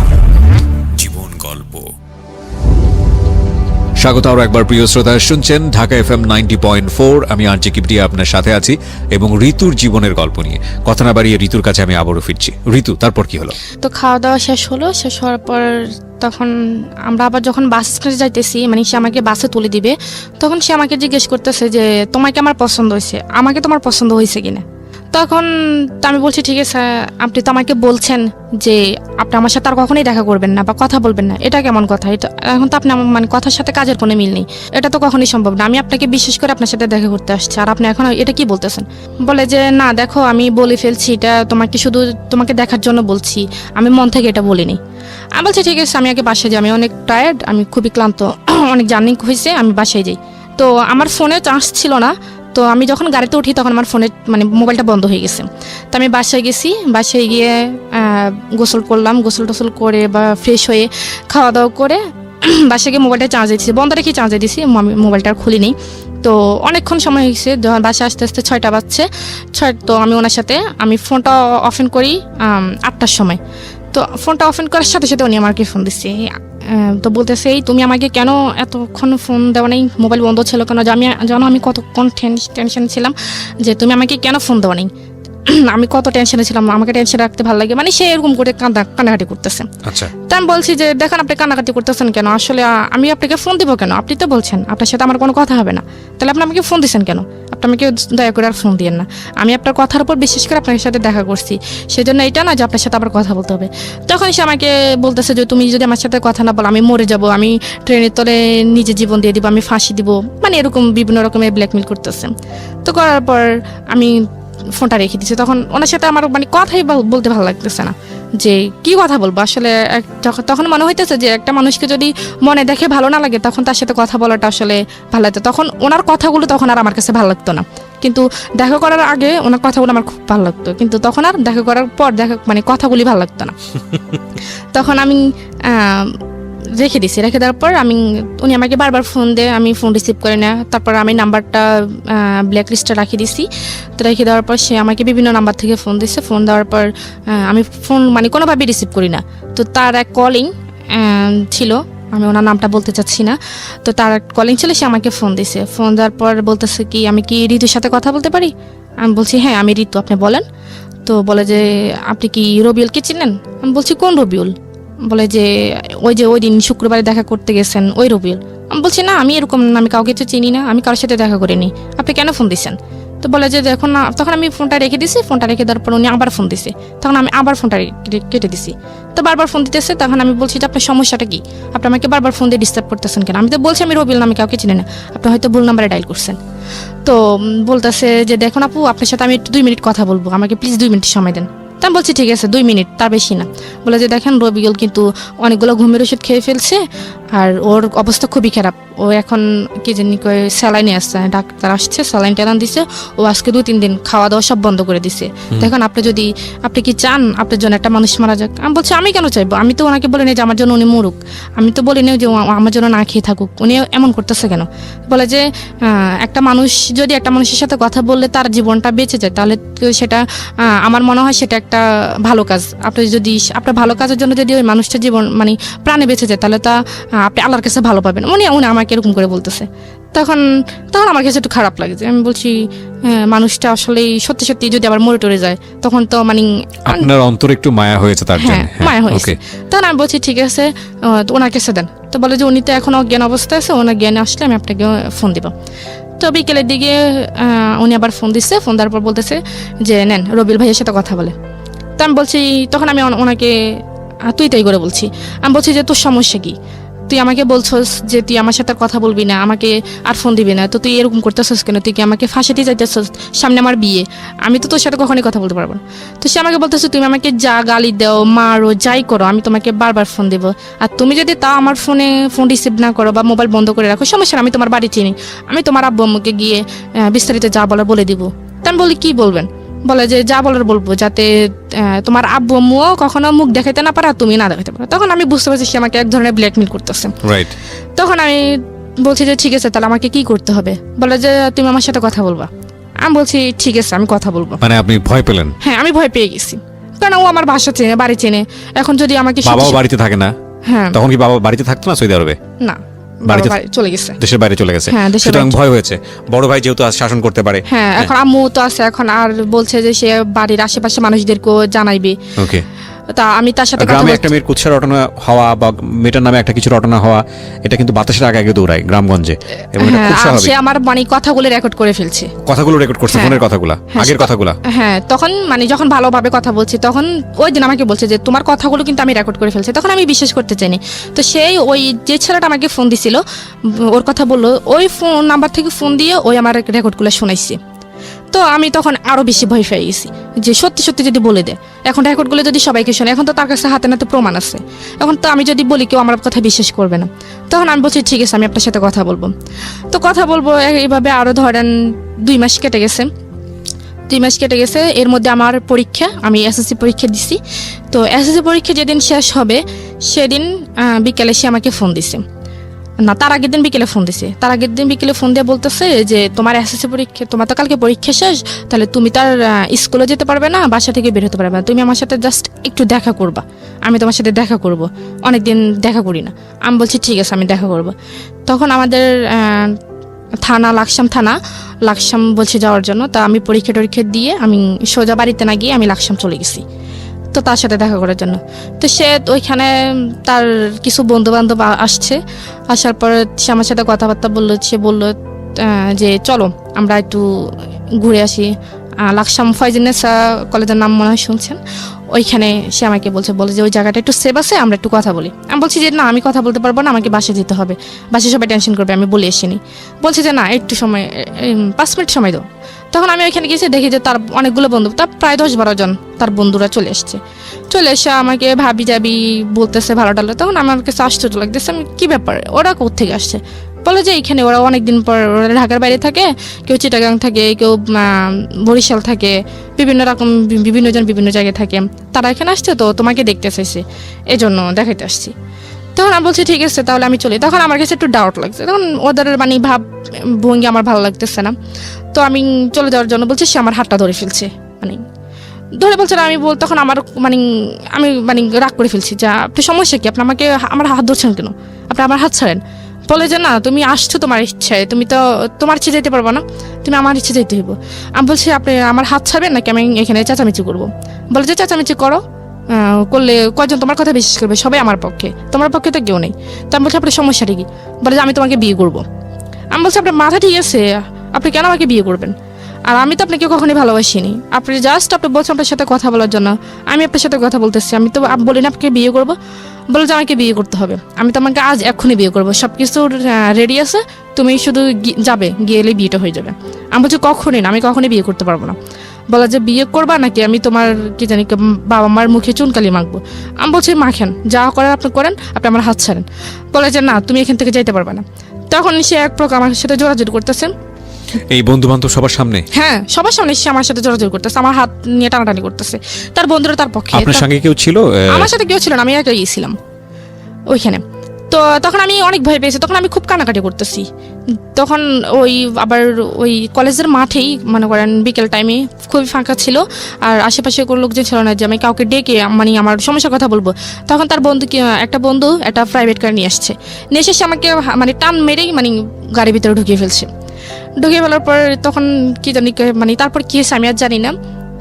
জীবন গল্প। স্বাগত আরো একবার প্রিয় শ্রোতা, শুনছেন ঢাকা FM 90.4। আমি আরজি কিবরিয়া আপনার সাথে আছি, এবং ঋতুর জীবনের গল্প নিয়ে কথা না বাড়িয়ে ঋতুর কাছে আমি আবারও ফিরছি। ঋতু, তারপর কি হলো? তো খাওয়া দাওয়া শেষ হলো, শেষ হওয়ার পর তখন আমরা আবার যখন বাস স্ট্যান্ডে যাইতেছি, মানে সে আমাকে বাসে তুলে দিবে, তখন সে আমাকে জিজ্ঞেস করতেছে যে তোমাকে আমার পছন্দ হয়েছে, আমাকে তোমার পছন্দ হয়েছে কিনা। তখন তো আমি বলছি ঠিক আছে, আপনি তো আমাকে বলছেন যে আপনি আমার সাথে আর কখনোই দেখা করবেন না বা কথা বলবেন না, এটা কেমন কথা? এটা এখন তো আপনি আমার মানে কথার সাথে কাজের কোনো মিল নেই, এটা তো কখনোই সম্ভব না। আমি আপনাকে বিশেষ করে আপনার সাথে দেখা করতে আসছি, আর আপনি এখন এটা কি বলতেছেন? বলে যে না দেখো, আমি বলে ফেলছি, এটা তোমাকে শুধু তোমাকে দেখার জন্য বলছি, আমি মন থেকে এটা বলিনি। আমি বলছি ঠিক আছে, আমি আগে বাসায় যাই, আমি অনেক টায়ার্ড, আমি খুবই ক্লান্ত, অনেক জার্নি হয়েছে, আমি বাসায় যাই। তো আমার ফোনে চার্জ ছিল না, তো আমি যখন গাড়িতে উঠি তখন আমার ফোনে মানে মোবাইলটা বন্ধ হয়ে গেছে। তো আমি বাসায় গেছি, বাসায় গিয়ে গোসল করলাম, গোসল টোসল করে বা ফ্রেশ হয়ে খাওয়া দাওয়া করে বাসায় গিয়ে মোবাইলটা চার্জে দিয়েছি, বন্ধ রেখে চার্জে দিয়েছি, আমি মোবাইলটা আর খুলিনি। তো অনেকক্ষণ সময় হয়েছে, যখন বাসায় আস্তে আস্তে 6টা বাজছে, তো আমি ওনার সাথে আমি ফোনটা অফেন করি 8টার সময়। তো ফোনটা অফেন করার সাথে সাথে উনি আমাকে ফোন দিচ্ছে, তো বলতেছে এই তুমি আমাকে কেন এতক্ষণ ফোন দেওয়া নেই, মোবাইল বন্ধ ছিল কেন? জানো আমি কতক্ষণ টেনশন ছিলাম যে তুমি আমাকে কেন ফোন দেওয়া নেই, আমি কত টেনশনে ছিলাম, আমাকে টেনশন রাখতে ভালো লাগে, মানে সে এরকম করে কান্নাকাটি করতেছে। আচ্ছা, তা আমি বলছি যে দেখেন আপনি কান্নাকাটি করতেছেন কেন, আসলে আমি আপনাকে ফোন দিব কেন? আপনি তো বলছেন আপনার সাথে আমার কোনো কথা হবে না, তাহলে আপনি আমাকে ফোন দিচ্ছেন কেন? আপনি আমাকে দয়া করে আর ফোন দিয়েন না, আমি আপনার কথার উপর বিশেষ করে আপনার সাথে দেখা করছি, সেজন্য এটা না যে আপনার সাথে আবার কথা বলতে হবে। তখন সে আমাকে বলতেছে যে তুমি যদি আমার সাথে কথা না বলো আমি মরে যাব, আমি ট্রেনের তলে নিজে জীবন দিয়ে দিব, আমি ফাঁসি দিব, মানে এরকম বিভিন্ন রকমের ব্ল্যাকমেল করতেছে। তো করার পর আমি ফোনটা রেখে দিচ্ছি। তখন ওনার সাথে আমার মানে কথাই বলতে ভালো লাগতেছে না, যে কি কথা বলবো আসলে। তখন মনে হইতেছে যে একটা মানুষকে যদি মনে দেখে ভালো না লাগে তখন তার সাথে কথা বলাটা আসলে ভালো লাগতো। তখন ওনার কথাগুলো তখন আর আমার কাছে ভালো লাগতো না, কিন্তু দেখা করার আগে ওনার কথাগুলো আমার খুব ভালো লাগতো, কিন্তু তখন আর দেখা করার পর মানে কথাগুলি ভালো লাগতো না। তখন আমি রেখে দিছি, রেখে দেওয়ার পর উনি আমাকে বারবার ফোন দেয়, আমি ফোন রিসিভ করে না। তারপর আমি নাম্বারটা ব্ল্যাক লিস্টে রাখিয়ে দিছি। তো রেখে দেওয়ার পর সে আমাকে বিভিন্ন নাম্বার থেকে ফোন দিচ্ছে, ফোন দেওয়ার পর আমি ফোন মানে কোনোভাবেই রিসিভ করি না। তো তার এক কলিং ছিল, আমি ওনার নামটা বলতে চাচ্ছি না, তো তার এক কলিং ছিল, সে আমাকে ফোন দিছে। ফোন দেওয়ার পর বলতেছে কি আমি কি ঋতুর সাথে কথা বলতে পারি? আমি বলছি হ্যাঁ আমি ঋতু, আপনি বলেন। তো বলে যে আপনি কি রবিউলকে চিনেন? আমি বলছি কোন রবিউল? বলে যে ওই দিন শুক্রবারে দেখা করতে গেছেন ওই রবিউল। আমি বলছি না আমি এরকম না, আমি কাউকে তো চিনি না, আমি কারোর সাথে দেখা করিনি, আপনি কেন ফোন দিচ্ছেন? তো বলে যে দেখুন না, তখন আমি ফোনটা রেখে দিছি। ফোনটা রেখে দেওয়ার পর উনি আবার ফোন দিছে, তখন আমি আবার ফোনটা কেটে দিছি। তো বারবার ফোন দিতেছে, তখন আমি বলছি যে আপনার সমস্যাটা কি, আপনি আমাকে বারবার ফোন দিয়ে ডিস্টার্ব করতেছেন কেন? আমি তো বলছি আমি রবিউল নামে কাউকে চিনি না, আপনি হয়তো ভুল নাম্বারে ডায়াল করছেন। তো বলতেছে যে দেখুন আপু, আপনার সাথে আমি একটু 2 মিনিট কথা বলবো, আমাকে প্লিজ 2 মিনিট সময় দেন। তা আমি বলছি ঠিক আছে 2 মিনিট, তার বেশি না। বলে যে দেখেন রবিউল কিন্তু অনেকগুলো ঘুমের ওষুধ খেয়ে ফেলছে, আর ওর অবস্থা খুবই খারাপ, ও এখন কি জানি স্যালাইনে আসছে, ডাক্তার আসছে স্যালাইন ট্যালাইন দিছে, ও আজকে 2-3 দিন খাওয়া দাওয়া সব বন্ধ করে দিছে। দেখেন আপনি কি চান আপনার জন্য একটা মানুষ মারা যাক? আমি বলছি আমি কেন চাইবো, আমি তো ওনাকে বলিনি যে আমার জন্য উনি মরুক, আমি তো বলিনি যে আমার জন্য না খেয়ে থাকুক, উনি এমন করতেছে কেন? বলে যে একটা মানুষ যদি একটা মানুষের সাথে কথা বললে তার জীবনটা বেঁচে যায়, তাহলে সেটা আমার মনে হয় সেটা একটা ভালো কাজ। আপনি যদি আপনার ভালো কাজের জন্য যদি ওই মানুষটার জীবন মানে প্রাণে বেঁচে যায়, তাহলে তা আপনি আল্লাহর কাছে ভালো পাবেন। উনি আমাকে এরকম করে বলতেছে। তখন আমার কাছে একটু খারাপ লাগে, আমি বলছি মানুষটা আসলে সত্যি সত্যি যদি আবার মরে টরে যায় তখন তো মানে আপনার অন্তরে একটু মায়া হয়েছে তার জন্য। হ্যাঁ মায়া হয়েছে। তখন আমি বলছি ঠিক আছে ওনার কাছে দেন। তো বলে যে উনি তো এখন অজ্ঞান অবস্থায় আছে, ওনার জ্ঞানে আসলে আমি আপনাকে ফোন দিব। তো বিকেলের দিকে উনি আবার ফোন দিচ্ছে, ফোন দেওয়ার পর বলতেছে যে নেন রবিউল ভাইয়ের সাথে কথা বলে। তো আমি বলছি, তখন আমি ওনাকে তুই তাই করে বলছি। আমি বলছি যে তোর সমস্যা কি, তুই আমাকে বলছস যে তুই আমার সাথে কথা বলবি না, আমাকে আর ফোন দিবি না, তো তুই এরকম করতেছস কেন? তুই কি আমাকে ফাঁসাতে চাইতেছস? সামনে আমার বিয়ে, আমি তো তোর সাথে কখনোই কথা বলতে পারবো না। তো সে আমাকে বলতেছে তুমি আমাকে যা গালি দাও মারো যাই করো, আমি তোমাকে বারবার ফোন দেবো, আর তুমি যদি তা আমার ফোন রিসিভ না করো বা মোবাইল বন্ধ করে রাখো, সমস্যা না, আমি তোমার বাড়ি চিনি, আমি তোমার আব্বু আম্মুকে গিয়ে বিস্তারিত যা বলার বলে দিব। তা আমি বলি কি বলবেন? বলে যে যা বলার বলবো, যাতে তোমার আব্বু আম্মুও কখনো মুখ দেখাইতে না পারে, তুমি না দেখাইতে পারো। তখন আমি বুঝতে পারছি সে আমাকে এক ধরনের ব্ল্যাকমেল করতেছে। রাইট। তখন আমি বলছি যে ঠিক আছে তাহলে আমাকে কি করতে হবে? বলে যে তুমি আমার সাথে কথা বলবা। আমি বলছি ঠিক আছে আমি কথা বলবো। মানে আপনি ভয় পেলেন? হ্যাঁ আমি ভয় পেয়ে গেছি, কারণ ও আমার বাসা চেনে, বাড়ি চেনে। এখন যদি আমাকে বাবাও বাড়িতে থাকে না? হ্যাঁ। তখন কি বাবা বাড়িতে থাকতো না সৌদি আরবে? না, বাড়িতে চলে গেছে, দেশের বাইরে চলে গেছে। হ্যাঁ, সুতরাং ভয় হয়েছে, বড় ভাই যেহেতু শাসন করতে পারে। হ্যাঁ, এখন আম্মু তো আছে, এখন আর বলছে যে সে বাড়ির আশেপাশে মানুষদেরকেও জানাইবে। ওকে। তা আমি তার সাথে কথা গ্রামে বলতে একটা মেয়ের কুৎসা রটনা হওয়া বা মেয়েটার নামে একটা কিছু রটনা হওয়া, এটা কিন্তু বাতাসের আগে আগে দৌড়ায় গ্রামগঞ্জে, এবং এটা খুব হ্যাঁ, স্বাভাবিক। সে আমার মানে কথাগুলো রেকর্ড করে ফেলছে। কথাগুলো রেকর্ড করছে, হ্যাঁ। ফোনের কথাগুলা, হ্যাঁ, আগের কথাগুলা। হ্যাঁ, তখন মানে যখন ভালোভাবে কথা বলছি তখন ওই দিন আমাকে বলছে যে তোমার কথাগুলো কিন্তু আমি রেকর্ড করে ফেলছি। তখন আমি বিশ্বাস করতে চাইনি। তো সেই ওই যে ছেলেটা আমাকে ফোন দিছিল, ওর কথা বললো, ওই ফোন নাম্বার থেকে ফোন দিয়ে ওই আমার রেকর্ডগুলো শোনাইছে। তো আমি তখন আরো বেশি ভয় পেয়ে গেছি যে সত্যি সত্যি যদি বলে দেয়, এখন রেকর্ডগুলো যদি সবাইকে শোনে, এখন তো তার কাছে হাতে নাতে প্রমাণ আছে, এখন তো আমি যদি বলি কেউ আমার কথা বিশ্বাস করবে না। তখন আমি বলছি ঠিক আছে, আমি আপনার সাথে কথা বলবো। তো কথা বলবো এইভাবে আরো ধরেন 2 মাস কেটে গেছে। 2 মাস কেটে গেছে, এর মধ্যে আমার পরীক্ষা, আমি এসএসসি পরীক্ষা দিছি। তো এসএসসি পরীক্ষা যেদিন শেষ হবে সেদিন বিকেলে সে আমাকে ফোন দিছে, না তার আগের দিন বিকেলে ফোন দিছে। তার আগের দিন বিকেলে ফোন দিয়ে বলতেছে যে তোমার এসএসসি পরীক্ষা, তোমার তো কালকে পরীক্ষা শেষ, তাহলে তুমি তার স্কুলে যেতে পারবে না, বাসা থেকে বের হতে পারবে না, তুমি আমার সাথে জাস্ট একটু দেখা করবা, আমি তোমার সাথে দেখা করব, অনেকদিন দেখা করি না। আমি বলছি ঠিক আছে, আমি দেখা করব। তখন আমাদের থানা লাকসাম বলছে যাওয়ার জন্য। তা আমি পরীক্ষা টরীক্ষা দিয়ে আমি সোজা বাড়িতে না গিয়ে আমি লাকসাম চলে গেছি তো তার সাথে দেখা করার জন্য। তো সে ওইখানে তার কিছু বন্ধু বান্ধব আসছে, আসার পর সে আমার সাথে কথাবার্তা বললো। সে বললো যে চলো আমরা একটু ঘুরে আসি। লাকসাম ফয়জিনেসা কলেজের নাম মনে হয় শুনছেন, ওইখানে সে আমাকে বলে যে ওই জায়গাটা একটু সেভ আছে, আমরা একটু কথা বলি। আমি বলছি যে না, আমি কথা বলতে পারবো না, আমাকে বাসে যেতে হবে, বাসে সবাই টেনশন করবে, আমি বলে এসিনি। বলছে যে না, একটু সময় 5 মিনিট সময় দাও। তখন আমি ওইখানে গেছি, দেখি যে তার অনেকগুলো বন্ধু, তার প্রায় 10-12 জন তার বন্ধুরা চলে এসে আমাকে ভাবি যাবি বলতেছে, ভালো টালো। তখন আমার কাছে আশ্চর্য লাগতেছে, আমি কি ব্যাপার, ওরা কোথেকে আসছে? বলে যে এখানে ওরা অনেকদিন পর, ওরা ঢাকার বাইরে থাকে, কেউ চিটাগাং থাকে, কেউ বরিশাল থাকে, বিভিন্ন জন বিভিন্ন জায়গায় থাকে, তারা এখানে আসছে, তো তোমাকে দেখতে চাইছে, এই জন্য দেখাইতে আসছি। তখন আমি বলছি ঠিক আছে, তাহলে আমি চলি। তখন আমার কাছে একটু ডাউট লাগছে, তখন ওদের মানে ভাব ভঙ্গি আমার ভালো লাগতেছে না। তো আমি চলে যাওয়ার জন্য বলছি, সে আমার হাতটা ধরে ফেলছে, ধরে বলছে না। তখন আমি রাগ করে ফেলছি, যা আপনি সমস্যা কি, আপনি আমার হাত ধরছেন কেন, আপনি আমার হাত ছাড়েন। বলে যে না, তুমি আসছো তোমার ইচ্ছায়, তুমি তো তোমার ইচ্ছে যেতে পারবো না, তুমি আমার ইচ্ছে যেতে হইব। আমি বলছি আপনি আমার হাত ছাড়বেন নাকি আমি এখানে চেঁচামেচি করবো? বলে যে চেঁচামেচি করলে কয়জন তোমার কথা বিশ্বাস করবে? সবাই আমার পক্ষে, তোমার পক্ষে তো কেউ নেই। তো আমি বলছি আপনার সমস্যাটা কি? বলে যে আমি তোমাকে বিয়ে করবো। আমি বলছি আপনার মাথা ঠিক আছে, আপনি কেন আমাকে বিয়ে করবেন? আর আমি তো আপনাকে কখনোই ভালোবাসিনি, আপনি বলছেন আপনার সাথে কথা বলার জন্য, আমি আপনার সাথে কথা বলতেছি, আমি তো বলি না আপনাকে বিয়ে করবো। বলে যে আমাকে বিয়ে করতে হবে, আমি তোমাকে আজ এক্ষুনি বিয়ে করবো, সব কিছু রেডি আছে, তুমি শুধু যাবে, গেলে বিয়েটা হয়ে যাবে। আমি বলছি কখনই না, আমি কখনোই বিয়ে করতে পারবো না। বলা যে বিয়ে করবা নাকি আমি তোমার কি জানি বাবা মার মুখে চুনকালি মাখবো? আমি বলছি মাখেন, যা করেন আপনি করেন, আপনি আমার হাত ছাড়েন। বলে যে না, তুমি এখান থেকে যাইতে পারবে না। তখন সে এক প্রকার আমার সাথে জোরাজোরি করতেছেন, এই বন্ধু বান্ধব সবার সামনে? হ্যাঁ, সবার সামনে সে আমার সাথে জোরাজোরি করতেছে, আমার হাত নিয়ে টানাটানি করতেছে। তার বন্ধুরা তার পক্ষে। আপনার সঙ্গে কেউ ছিল? আমার সাথে কেউ ছিল না, আমি একা গিয়েছিলাম ওইখানে। তো তখন আমি অনেক ভয় পেয়েছি, তখন আমি খুব কানাকাটি করতেছি। তখন ওই কলেজের মাঠেই মনে করেন বিকেল টাইমে খুবই ফাঁকা ছিল, আর আশেপাশে কোনো লোকজন ছিল না যে আমি কাউকে ডেকে আমার সমস্যার কথা বলবো। তখন তার একটা বন্ধু একটা প্রাইভেট কার নিয়ে এসে আমাকে টান মেরেই গাড়ির ভিতরে ঢুকিয়ে ফেলার পর তখন কি জানি তারপর কি হয়েছে আমি আর জানি না।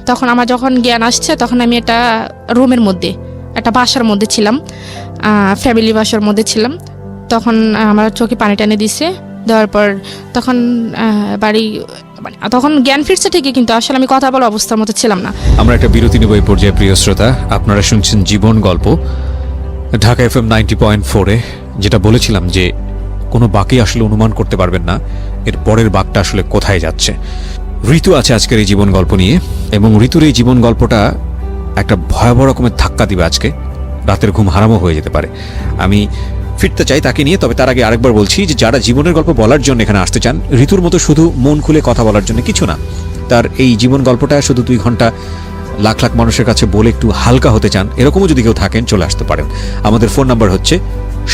তখন আমার যখন জ্ঞান আসছে, তখন আমি একটা রুমের মধ্যে, একটা বাসার মধ্যে ছিলাম, ফ্যামিলি বাসার মধ্যে ছিলাম। তখন আমার চোখে পানি টানে দিছে, দেওয়ার পর তখন তখন জ্ঞান ফিরছে ঠিকই, কিন্তু আসলে আমি কথা বলার অবস্থার মতো ছিলাম না। আমরা একটা বিরতি নেব এই পর্যায়ে। প্রিয় শ্রোতা, আপনারা শুনছেন জীবন গল্প ঢাকা FM 90.4-এ। যেটা বলেছিলাম যে কোনো বাকি আসলে অনুমান করতে পারবেন না এর পরের বাকটা আসলে কোথায় যাচ্ছে। ঋতু আছে আজকের এই জীবন গল্প নিয়ে, এবং ঋতুর এই জীবন গল্পটা একটা ভয়াবহ রকমের ধাক্কা দিবে আজকে, রাতের ঘুম হারামও হয়ে যেতে পারে। আমি ফিরতে চাই তাকে নিয়ে, তবে তার আগে আরেকবার বলছি যে যারা জীবনের গল্প বলার জন্য এখানে আসতে চান, ঋতুর মতো শুধু মন খুলে কথা বলার জন্য কিছু না, তার এই জীবন গল্পটা শুধু 2 ঘন্টা লাখ লাখ মানুষের কাছে বলে একটু হালকা হতে চান, এরকমও যদি কেউ থাকেন চলে আসতে পারেন। আমাদের ফোন নাম্বার হচ্ছে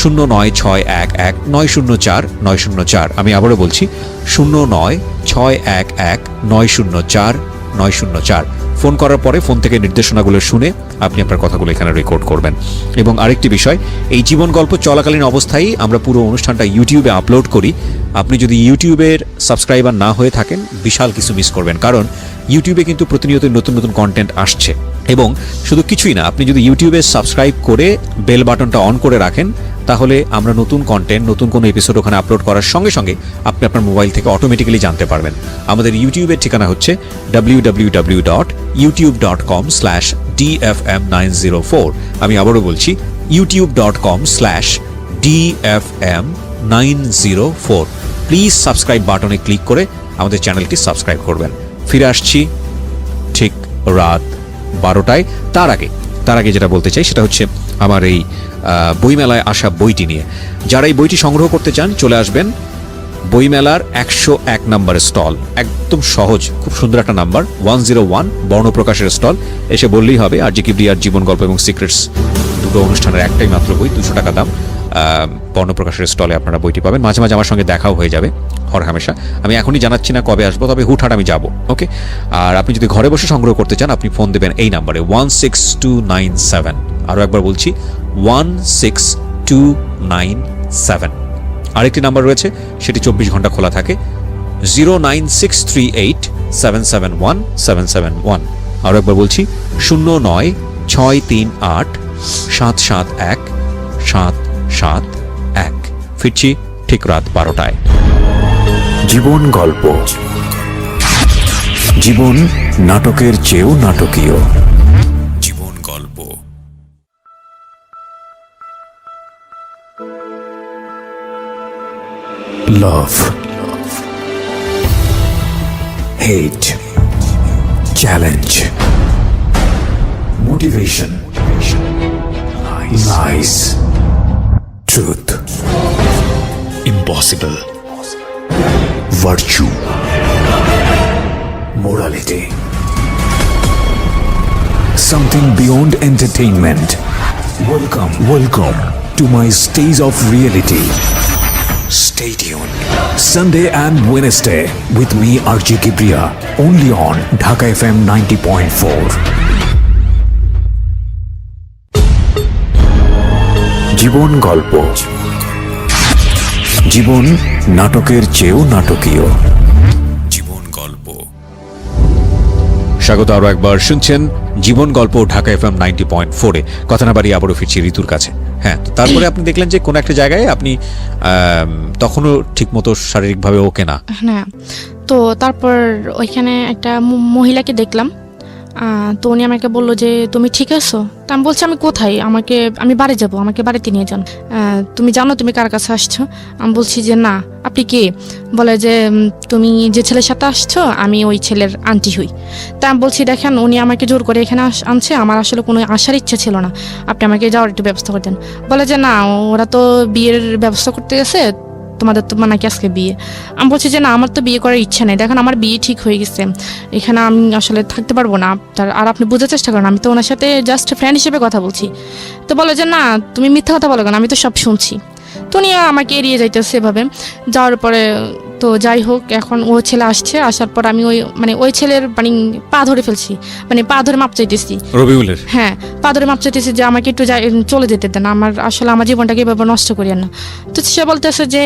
09611904904। আমি আবারও বলছি 09611904904। ফোন করার পরে ফোন থেকে নির্দেশনাগুলো শুনে আপনি আপনার কথাগুলো এখানে রেকর্ড করবেন। এবং আরেকটি বিষয়, এই জীবন গল্প চলাকালীন অবস্থায় আমরা পুরো অনুষ্ঠানটা ইউটিউবে আপলোড করি। আপনি যদি ইউটিউবের সাবস্ক্রাইবার না হয়ে থাকেন, বিশাল কিছু মিস করবেন, কারণ ইউটিউবে কিন্তু প্রতিনিয়ত নতুন নতুন কন্টেন্ট আসছে। এবং শুধু কিছুই না, আপনি যদি ইউটিউবে সাবস্ক্রাইব করে বেল বাটনটা অন করে রাখেন, তাহলে আমরা নতুন কন্টেন্ট, নতুন কোনো এপিসোড ওখানে আপলোড করার সঙ্গে সঙ্গে আপনি আপনার মোবাইল থেকে অটোমেটিক্যালি জানতে পারবেন। আমাদের ইউটিউবের ঠিকানা হচ্ছে www.youtube.com/dfm904। আমি আবারও বলছি, youtube.com/dfm904। প্লিজ সাবস্ক্রাইব বাটনে ক্লিক করে আমাদের চ্যানেলটি সাবস্ক্রাইব করবেন। ফিরে আসছি ঠিক রাত 12টায়। তার আগে যেটা বলতে চাই সেটা হচ্ছে আমার এই বইমেলায় আসা বইটি নিয়ে। যারা এই বইটি সংগ্রহ করতে চান, চলে আসবেন বইমেলার 101 নম্বর স্টল। একদম সহজ, খুব সুন্দর একটা নাম্বার, 101 বর্ণপ্রকাশের স্টল। এসে বললেই হবে আরজি কিবরিয়ার জীবন গল্প এবং সিক্রেটস দুটো অনুষ্ঠানের একটাই মাত্র বই, 200 টাকা দাম। বর্ণপ্রকাশের স্টলে আপনারা বইটি পাবেন। মাঝে মাঝে আমার সঙ্গে দেখাও হয়ে যাবে হরহামেশা। আমি এখনই জানাচ্ছি না কবে আসবো, তবে হুটহাট আমি যাবো। ওকে, আর আপনি যদি ঘরে বসে সংগ্রহ করতে চান, আপনি ফোন দেবেন এই নাম্বারে 16297। আরও একবার বলছি, 16297। আরেকটি নাম্বার রয়েছে, সেটি 24 ঘন্টা খোলা থাকে, 09638771771। আরও একবার বলছি, 09638771771। ফিরছি ঠিক রাত 12টায়। জীবন গল্প, জীবন নাটকের চেয়েও নাটকীয়। জীবন গল্প। Love, hate, challenge, motivation, lies, truth, impossible, virtue, morality, something beyond entertainment. Welcome to my stage of reality. Stay tuned. Sunday and Wednesday with me RJ Kibriya, only on Dhaka FM 90.4. জীবন গল্প, জীবন নাটকের চেয়েও নাটকীয়। জীবন গল্প। স্বাগত আরও একবার, শুনছেন জীবন গল্প ঢাকা FM 90.4-এ। কথা না বাড়িয়ে আবারও ফিরছি ঋতুর কাছে। হ্যাঁ, তো তারপরে আপনি দেখলেন যে কোনো একটা জায়গায় আপনি তখনও ঠিকমতো শারীরিকভাবে ওকে না। হ্যাঁ, তো তারপর ওইখানে একটা মহিলাকে দেখলাম। তো উনি আমাকে বললো যে তুমি ঠিক আছো? তা আমি বলছি আমি কোথায়, আমি বাড়ি যাব, আমাকে বাড়িতে নিয়ে যান। তুমি জানো তুমি কার কাছে আসছো? আমি বলছি যে না। আপনি কে? বলে যে তুমি যে ছেলের সাথে আসছো আমি ওই ছেলের আন্টি হই। তা আমি বলছি দেখেন, উনি আমাকে জোর করে এখানে আনছে, আমার আসলে কোনো আসার ইচ্ছা ছিল না, আপনি আমাকে যাওয়ার একটু ব্যবস্থা করে দেন। বলে যে না, ওরা তো বিয়ের ব্যবস্থা করতে গেছে, তোমাদের তো নাকি আজকে বিয়ে। আমি বলছি যে না, আমার তো বিয়ে করার ইচ্ছা নেই, দেখেন আমার বিয়ে ঠিক হয়ে গেছে, এখানে আমি আসলে থাকতে পারবো না। আর আপনি বোঝার চেষ্টা করেন, আমি তো ওনার সাথে জাস্ট ফ্রেন্ড হিসেবে কথা বলছি। তো বলে যে না, তুমি মিথ্যা কথা বলো কেন, আমি তো সব শুনছি। তো উনি আমাকে এড়িয়ে যাইতেছে এভাবে। যাওয়ার পরে তো যাই হোক, এখন ও ছেলে আসছে, আসার পর আমি ওই ছেলের পা ধরে ফেলছি, পা ধরে মাপ চাইতেছি রবিউলের। হ্যাঁ, পা ধরে মাপ চাইতেছি যে আমাকে একটু চলে যেতে দেন, আমার জীবনটাকে এভাবে নষ্ট করিয়েন না। তো সে বলতেছে যে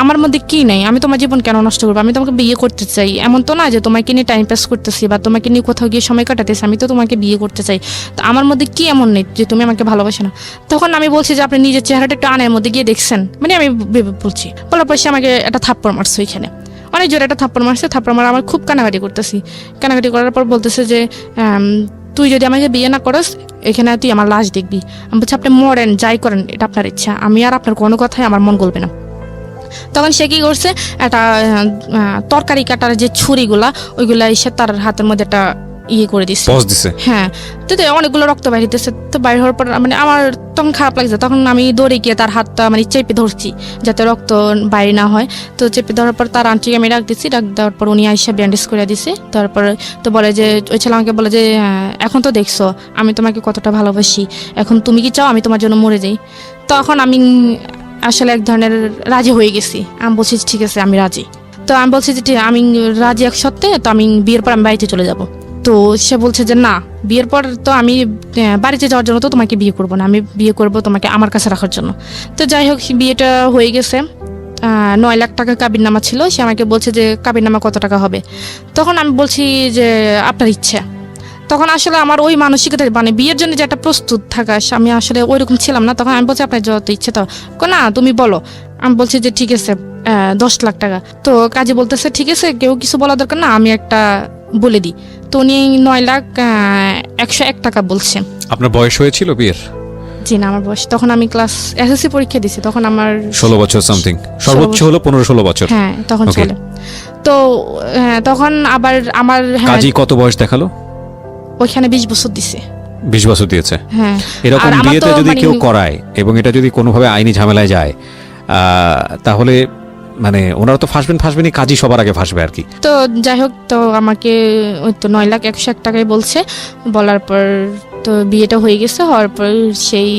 আমার মধ্যে কি নেই, আমি তোমার জীবন কেন নষ্ট করবো, আমি তোমাকে বিয়ে করতে চাই। এমন তো না যে তোমাকে নিয়ে টাইম পাস করতেছি বা তোমাকে নিয়ে কোথাও গিয়ে সময় কাটাতেছি, আমি তো তোমাকে বিয়ে করতে চাই। তো আমার মধ্যে কি এমন নেই যে তুমি আমাকে ভালোবাসো না? তখন আমি বলছি যে আপনি নিজের চেহারাটা একটু আয়নার মধ্যে গিয়ে দেখছেন, আমি বলছি। বলার পর সে আমাকে একটা থাপ্পড় মারছে, ওইখানে অনেক জোরে একটা থাপ্পড় মারছে। থাপ্পড় মারা আমার খুব কানাকাটি করতেছি। কানাকাটি করার পর বলতেছে যে তুই যদি আমাকে বিয়ে না করস, এখানে তুই আমার লাশ দেখবি। আমি বলছি আপনি মরেন, যাই করেন, এটা আপনার ইচ্ছা, আমি আর আপনার কোনো কথাই আমার মন গলবে না। তখন সে কি করছে, একটা তরকারি কাটার যে ছুরিগুলা, ওইগুলা এসে তার হাতের মধ্যে একটা করে দিচ্ছে। হ্যাঁ, তো অনেকগুলো রক্ত বাইরে দিতেছে। তো বাইরে হওয়ার পর আমার তখন খারাপ লাগছে। তখন আমি দৌড়ে গিয়ে তার হাতটা চেপে ধরছি যাতে রক্ত বাইরে না হয়। তো চেপে ধরার পর তার আন্টিকে আমি ডাক দিচ্ছি। ডাক দেওয়ার পর উনি আইসা ব্যান্ডেজ করে দিছে। তারপর তো বলে যে ওই ছেলে আমাকে বলে যে এখন তো দেখছো আমি তোমাকে কতটা ভালোবাসি, এখন তুমি কি চাও আমি তোমার জন্য মরে যাই? তখন আমি আসলে এক ধরনের রাজি হয়ে গেছি। আমি বলছি ঠিক আছে, আমি রাজি। তো আমি বলছি যে আমি রাজি এক সত্ত্বে, তো আমি বিয়ের পর আমি বাড়িতে চলে যাব। তো সে বলছে যে না, বিয়ের পর তো আমি বাড়িতে যাওয়ার জন্য তো তোমাকে বিয়ে করবো না, আমি বিয়ে করবো তোমাকে আমার কাছে রাখার জন্য। তো যাই হোক, বিয়েটা হয়ে গেছে। 9 লাখ টাকা কাবিননামা ছিল। সে আমাকে বলছে যে কাবিননামা কত টাকা হবে? তখন আমি বলছি যে আপনার ইচ্ছা। তখন আসলে আমার ওই মানসিকতা মানে বিয়ের জন্য যে একটা প্রস্তুত থাকা আমি আসলে ওইরকম ছিলাম না। তখন আমি বলছি আপনার যত ইচ্ছে তো না তুমি বলো। আমি বলছি যে ঠিক আছে 10 লাখ টাকা। তো কাজী বলতেছে ঠিক আছে কেউ কিছু বলা দরকার না, আমি একটা বলে দিই। তো উনি 9,01,01 টাকা বলছে। আপনার বয়স হয়েছিল বিয়ের? জি না, আমার বয়স তখন আমি ক্লাস এসএসসি পরীক্ষা দিছি, তখন আমার 16 বছর সামথিং, সর্বোচ্চ হলো 15-16 বছর। হ্যাঁ তখন Okay. চলে। তো তখন আবার আমার কাজী কত বয়স দেখালো? ওইখানে 20 বছর দিছে। 20 বছর দিয়েছে। হ্যাঁ এরকম আর আমার বিয়েতে তো যদি মানে- কেউ করায় এবং এটা যদি কোনোভাবে আইনি ঝামেলায় যায় তাহলে মানে ওনারা তো ফাঁসবেনই, কাজী সবার আগে ফাঁসবে আর কি। তো যাই হোক, তো আমাকে ওই তো 9,01,01 টাকায় বলছে। বলার পর তো বিয়েটা হয়ে গেছে। হওয়ার পর সেই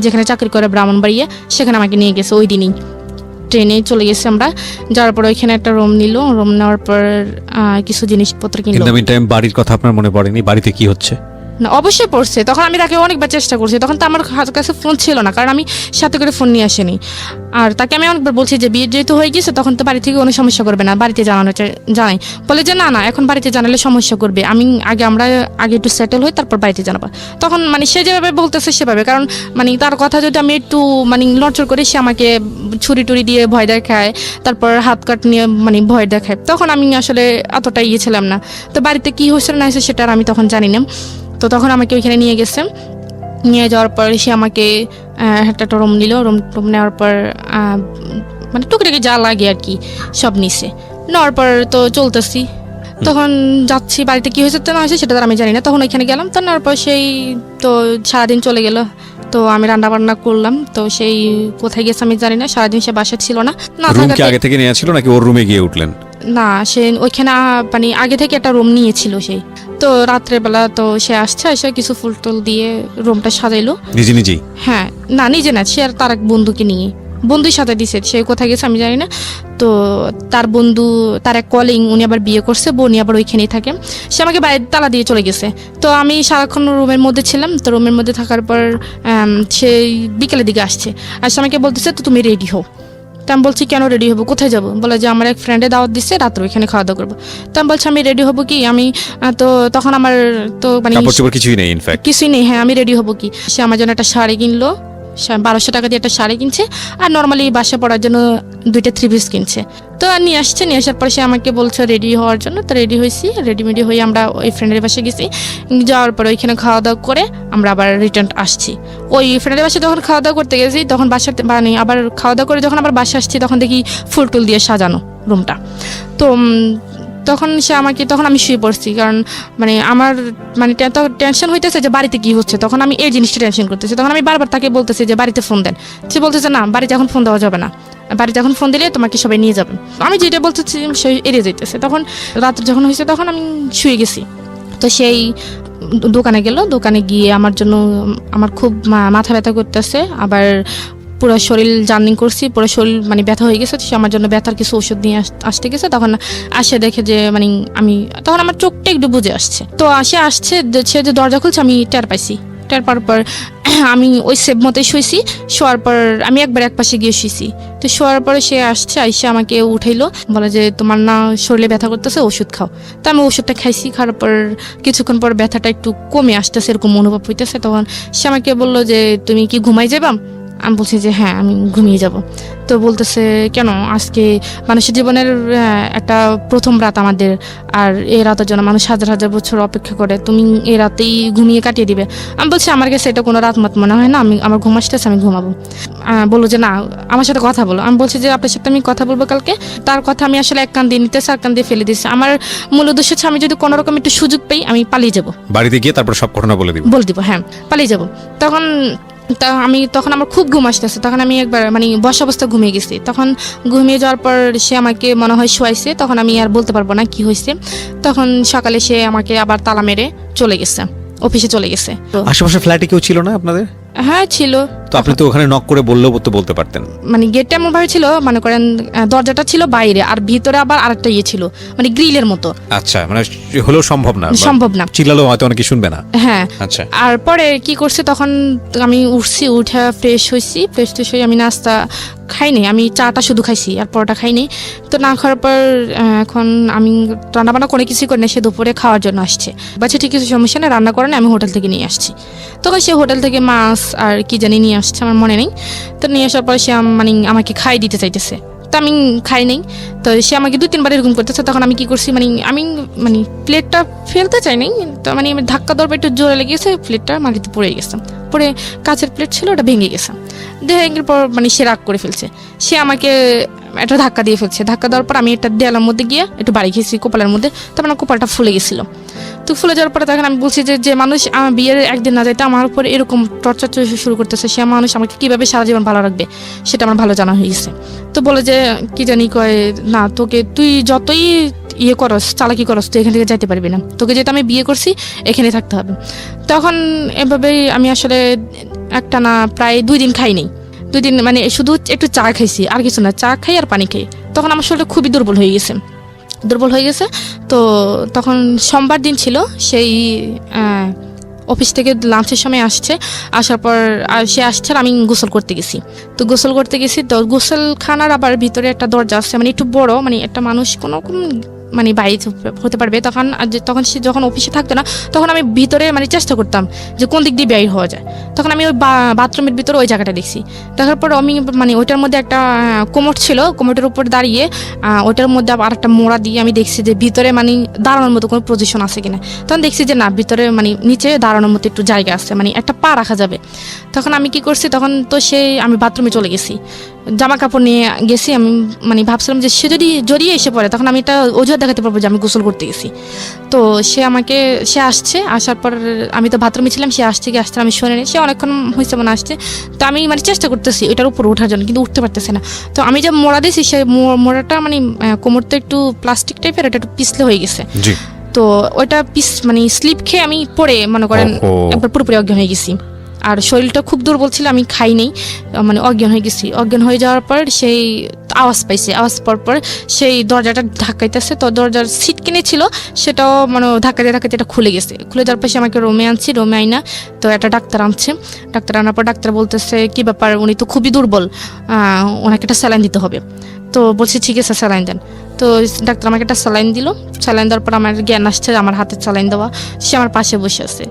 যেখানে চাকরি করে ব্রাহ্মণবাড়িয়া, সেখানে আমাকে নিয়ে গেছে ওই দিনই। ট্রেনে চলে গেছে আমরা। যাওয়ার পর ওইখানে একটা রুম নিল। রুম নেওয়ার পর কিছু জিনিসপত্র ইন কিনলো। দ্য মিন টাইম বাড়ির কথা আপনার মনে পড়েনি? বাড়িতে কি হচ্ছে? না অবশ্যই পড়ছে। তখন আমি তাকে অনেকবার চেষ্টা করছি, তখন তো আমার কাছে ফোন ছিল না, কারণ আমি সাথে করে ফোন নিয়ে আসিনি। আর তাকে আমি অনেকবার বলছি যে বিয়ে যেহেতু হয়ে গেছে তখন তো বাড়ি থেকে কোনো সমস্যা করবে না, বাড়িতে জানাই। বলে যে না এখন বাড়িতে জানালে সমস্যা করবে, আমরা আগে একটু সেটেল হই তারপর বাড়িতে জানাবো। তখন মানে সে যেভাবে বলতেছে সেভাবে, কারণ মানে তার কথা যদি আমি একটু মানে লড়চড় করি, সে আমাকে ছুরি টুরি দিয়ে ভয় দেখায়, তারপর হাত কাট নিয়ে মানে ভয় দেখায়। তখন আমি আসলে অতটা ছিলাম না। তো বাড়িতে কি হয়েছে না হয়েছে সেটা আর আমি তখন জানি না। তো তখন আমাকে ওইখানে নিয়ে গেছে। নিয়ে যাওয়ার পর সে আমাকে একটা রুম নিল। রুম নেওয়ার পর মানে টুকিটাকি যা লাগে আর কি সব নিছে। নেওয়ার পর তো চলতেছি। তখন যাচ্ছি, বাড়িতে কি হয়েছে না হয়েছে সেটা তো আমি জানি না। তখন ওইখানে গেলাম। তো নেওয়ার পর সেই তো সারাদিন চলে গেল। তো আমি রান্না বান্না করলাম। তো সেই কোথায় গেছে আমি জানি না। সারাদিন সে বাসা ছিল না। রুম কি আগে থেকে নিয়ে ছিল নাকি ওর রুমে গিয়ে উঠলেন? না, সে ওইখানে মানে আগে থেকে একটা রুম নিয়েছিল সেই। তো রাত্রেবেলা তো সে আসছে, এসে কিছু ফুল টুল দিয়ে রুমটা সাজাইলো নিজেই? হ্যাঁ না, নিজে না, সে আর তার এক বন্ধুকে নিয়ে, বন্ধুর সাথে দিছে। সে কোথায় গেছে আমি জানি না। তো তার বন্ধু, তার এক কলিং, উনি আবার বিয়ে করছে, উনি আবার ওইখানেই থাকে। সে আমাকে বাইরে তালা দিয়ে চলে গেছে। তো আমি সারাক্ষণ রুমের মধ্যে ছিলাম। তো রুমের মধ্যে থাকার পর সে বিকেলের দিকে আসছে। আর সে আমাকে বলতেছে তো তুমি রেডি হও। তো আমি বলছি কেন রেডি হবো, কোথায় যাবো? বলে যে আমার এক ফ্রেন্ডে দাওয়াত দিচ্ছে, রাত্রে ওইখানে খাওয়া দাওয়া করবো। তো আমি বলছি আমি রেডি হবো কি, আমি তো তখন আমার তো মানে কিছুই নেই, ইনফ্যাক্ট কিছুই নেই। হ্যাঁ আমি রেডি হবো কি? সে আমার জন্য একটা শাড়ি কিনলো, 1200 টাকা দিয়ে একটা শাড়ি কিনছে। আর নর্মালি বাসা পড়ার জন্য 2টা 3 পিস কিনছে। তো নিয়ে আসছে। নিয়ে আসার পর সে আমাকে বলছে রেডি হওয়ার জন্য। তো রেডি হয়েছি। রেডিমেডি হয়ে আমরা ওই ফ্রেন্ডের বাসায় গেছি। যাওয়ার পর ওইখানে খাওয়া দাওয়া করে আমরা আবার রিটার্ন আসছি। ওই ফ্রেন্ডের বাসায় যখন খাওয়া দাওয়া করতে গেছি, তখন বাসাতে মানে আবার খাওয়া দাওয়া করে যখন আবার বাসা আসছি, তখন দেখি ফুল টুল দিয়ে সাজানো রুমটা। তো তখন সে আমাকে, তখন আমি শুয়ে পড়ছি, কারণ মানে আমার মানে টেনশন হইতেছে যে বাড়িতে কি হচ্ছে। তখন আমি এই জিনিসটা টেনশন করতেছি। তখন আমি বারবার তাকে বলতেছি যে বাড়িতে ফোন দেন। সে বলতেছে না, বাড়িতে এখন ফোন দেওয়া যাবে না, বাড়িতে এখন ফোন দিলে তোমাকে সবাই নিয়ে যাবে। আমি যেটা বলতেছি সে এড়িয়ে যাইতেছে। তখন রাত যখন হয়েছে তখন আমি শুয়ে গেছি। তো সেই দোকানে গেল। দোকানে গিয়ে আমার জন্য, আমার খুব মাথা ব্যথা করতেছে, আবার পুরো শরীর জার্নিং করছি, পুরো শরীর মানে ব্যথা হয়ে গেছে। সে আমার জন্য ব্যথার কিছু ওষুধ নিয়ে আসতে গেছে। তখন আসে দেখে যে মানে আমি, তখন আমার চোখটা একটু বুঝে আসছে। তো আসছে সে যে দরজা খুলছে, আমি টের পাইছি। টের পাওয়ার পর আমি ওই সেভ মতোই শুয়েছি। শোয়ার পর আমি একবার এক পাশে গিয়ে শুয়েছি। তো শোয়ার পরে সে আসছে, আইসে আমাকে উঠাইলো, বলে যে তোমার না শরীরে ব্যথা করতেছে, ওষুধ খাও। তো আমি ওষুধটা খাইছি। খাওয়ার পর কিছুক্ষণ পর ব্যথাটা একটু কমে আসতেছে, এরকম অনুভব হইতেছে। তখন সে আমাকে বললো যে তুমি কি ঘুমাই যাবা? আমি বলছি যে হ্যাঁ আমি ঘুমিয়ে যাব। তো বলতেছে কেন, আজকে মানুষের জীবনের একটা প্রথম রাত আমাদের, আর এই রাতের জন্য মানুষ হাজার হাজার বছর অপেক্ষা করে, তুমি এই রাতেই ঘুমিয়ে কাটিয়ে দিবে? আমি বলছি আমার কাছে এটা কোনো রাত মত মনে হয় না, আমার ঘুম আসতেছে, আমি ঘুমাবো। বললো যে না আমার সাথে কথা বলো। আমি বলছি যে আপনার সাথে আমি কথা বলবো কালকে। তার কথা আমি আসলে এক কান দিয়ে নিতেছি, আর কান দিয়ে ফেলে দিচ্ছি। আমার মূল উদ্দেশ্য হচ্ছে আমি যদি কোনো রকম একটু সুযোগ পাই আমি পালিয়ে যাবো, বাড়িতে গিয়ে তারপর সব ঘটনা বলে দিব। হ্যাঁ পালিয়ে যাবো। তখন আমার খুব ঘুম আসতেছে। তখন আমি একবার মানে বসা অবস্থা ঘুমিয়ে গেছি। তখন ঘুমিয়ে যাওয়ার পর সে আমাকে মনে হয় শোয়াইছে। তখন আমি আর বলতে পারবো না কি হয়েছে। তখন সকালে সে আমাকে আবার তালা মেরে চলে গেছে, অফিসে চলে গেছে। তো আশেপাশে ফ্ল্যাটে কেউ ছিল না আপনাদের? হ্যাঁ ছিল। তো আপনি তো ওখানে নক করে বললেও তো বলতে পারতেন। মানে গেটটা এমন ভাবে ছিল, মনে করেন দরজাটা ছিল বাইরে আর ভিতরে আবার আরেকটা ইয়ে ছিল, মানে গ্রিলের মতো। আচ্ছা, মানে হলেও সম্ভব না, সম্ভব না, চিল্লালেও হয়তো অনেকে শুনবে না। হ্যাঁ। আচ্ছা, আর পরে কি করছে, তখন আমি উঠছি, উঠে ফ্রেশ হয়েছি, ফ্রেশ ট্রেশ হয়ে আমি নাস্তা খাইনি, আমি চাটা শুধু খাইছি আর পরোটা খাইনি। তো না খাওয়ার পর এখন আমি রান্নাবান্না করে কিছুই করি না, সে দুপুরে খাওয়ার জন্য আসছে। বাচ্চা ঠিক কিছু সমস্যা নেই, রান্না করে না, আমি হোটেল থেকে নিয়ে আসছি। তখন সে হোটেল থেকে মাছ আর কি জানি নিয়ে আসছে, আমার মনে নেই। তো নিয়ে আসার পর সে মানে আমাকে খাই দিতে চাইতেছে, তো আমি খাই নেই। তো সে আমাকে 2-3 বার এরকম করতেছে। তখন আমি কি করছি, আমি প্লেটটা ফেলতে চাই নাই, তো আমি ধাক্কা দেওয়ার একটু জোরে লেগেছে, প্লেটটা মাটিতে পড়ে গেছে। পরে কাঁচের প্লেট ছিল, ওটা ভেঙে গেছে। ভেঙে পর সে রাগ করে ফেলছে, সে আমাকে একটা ধাক্কা দিয়ে ফেলছে। ধাক্কা দেওয়ার পর আমি একটা দেয়ালের মধ্যে গিয়ে একটু বাড়ি খেয়েছি কপালের মধ্যে, তখন কপালটা ফুলে গেছিল। তো ফুলে যাওয়ার পরে তখন আমি বলছি যে মানুষ আমার বিয়ের একদিন না যাইতে আমার উপর এরকম টর্চার শুরু করতেছে, সে মানুষ আমাকে কিভাবে সারা জীবন ভালো রাখবে সেটা আমার ভালো জানা হয়ে গেছে। তো বলে যে কি জানি কয়, না তোকে তুই যতই ইয়ে করস, চালাকি করস, তুই এখান থেকে যাইতে পারবি না, তোকে যেহেতু আমি বিয়ে করছি এখানে থাকতে হবে। তখন এভাবেই আমি আসলে একটা না প্রায় 2 দিন খাইনি। 2 দিন মানে শুধু একটু চা খাইছি, আর কিছু না, চা খাই আর পানি খাই। তখন আমার শরীরটা খুবই দুর্বল হয়ে গেছে। তো তখন সোমবার দিন ছিল, সেই অফিস থেকে লাঞ্চের সময় আসার পর সে আসছে আর আমি গোসল করতে গেছি। তো গোসলখানার আবার ভিতরে একটা দরজা আছে, মানে একটু বড়, মানে একটা মানুষ কোনো বাইরে হতে পারবে। তখন সে যখন অফিসে থাকতো না, তখন আমি ভিতরে চেষ্টা করতাম যে কোন দিক দিয়ে বের হওয়া যায়। তখন আমি ওই বাথরুমের ভিতরে ওই জায়গাটা দেখছি। দেখার পর আমি ওইটার মধ্যে একটা কোমোড ছিল, কোমোডের উপর দাঁড়িয়ে ওইটার মধ্যে আবার একটা মোড়া দিয়ে আমি দেখছি যে ভিতরে দাঁড়ানোর মতো কোনো পজিশন আছে কিনা। তখন দেখছি যে না, ভিতরে নিচে দাঁড়ানোর মতো একটু জায়গা আছে, একটা পা রাখা যাবে। তখন আমি কি করছি, তখন তো আমি বাথরুমে চলে গেছি, জামা কাপড় নিয়ে গেছি। আমি ভাবছিলাম যে সে যদি জড়িয়ে এসে পড়ে, তখন আমি এটা অজুহাত দেখাতে পারবো যে আমি গোসল করতে গেছি। তো সে আসছে, আসার পর আমি তো বাথরুমে ছিলাম, সে আসছে আমি শুনিনি, সে অনেকক্ষণ হয়েছে আসছে। তো আমি চেষ্টা করতেছি ওইটার উপর ওঠার জন্য, কিন্তু উঠতে পারতেছে না। তো আমি যে মোড়া দিয়েছি, সেই মোড়াটা কোমরটা একটু প্লাস্টিক টাইপের, এটা একটু পিছলে হয়ে গেছে। তো ওইটা স্লিপ খেয়ে আমি পড়ে মনে করেন একবার পুরোপুরি অজ্ঞান হয়ে গেছি। আর শরীরটা খুব দুর্বল ছিল, আমি খাই নেই, অজ্ঞান হয়ে গেছি। অজ্ঞান হয়ে যাওয়ার পর সেই আওয়াজ পাইছে, আওয়াজ পাওয়ার পর সেই দরজাটা ধাক্কাইতেছে। তো দরজার সিট কিনে ছিল, সেটাও ধাক্কাতে এটা খুলে গেছে। খুলে যাওয়ার পর সে আমাকে রুমে আইনা তো একটা ডাক্তার আনার পর ডাক্তার বলতেছে কি ব্যাপার, উনি তো খুবই দুর্বল, ওনাকে একটা স্যালাইন দিতে হবে। তো বলছি ঠিক আছে স্যালাইন দেন। তো ডাক্তার আমাকে একটা স্যালাইন দিল। স্যালাইন দেওয়ার পর আমার জ্ঞান আসছে, আমার হাতে স্যালাইন দেওয়া। সে আমার পাশে বসে আছে,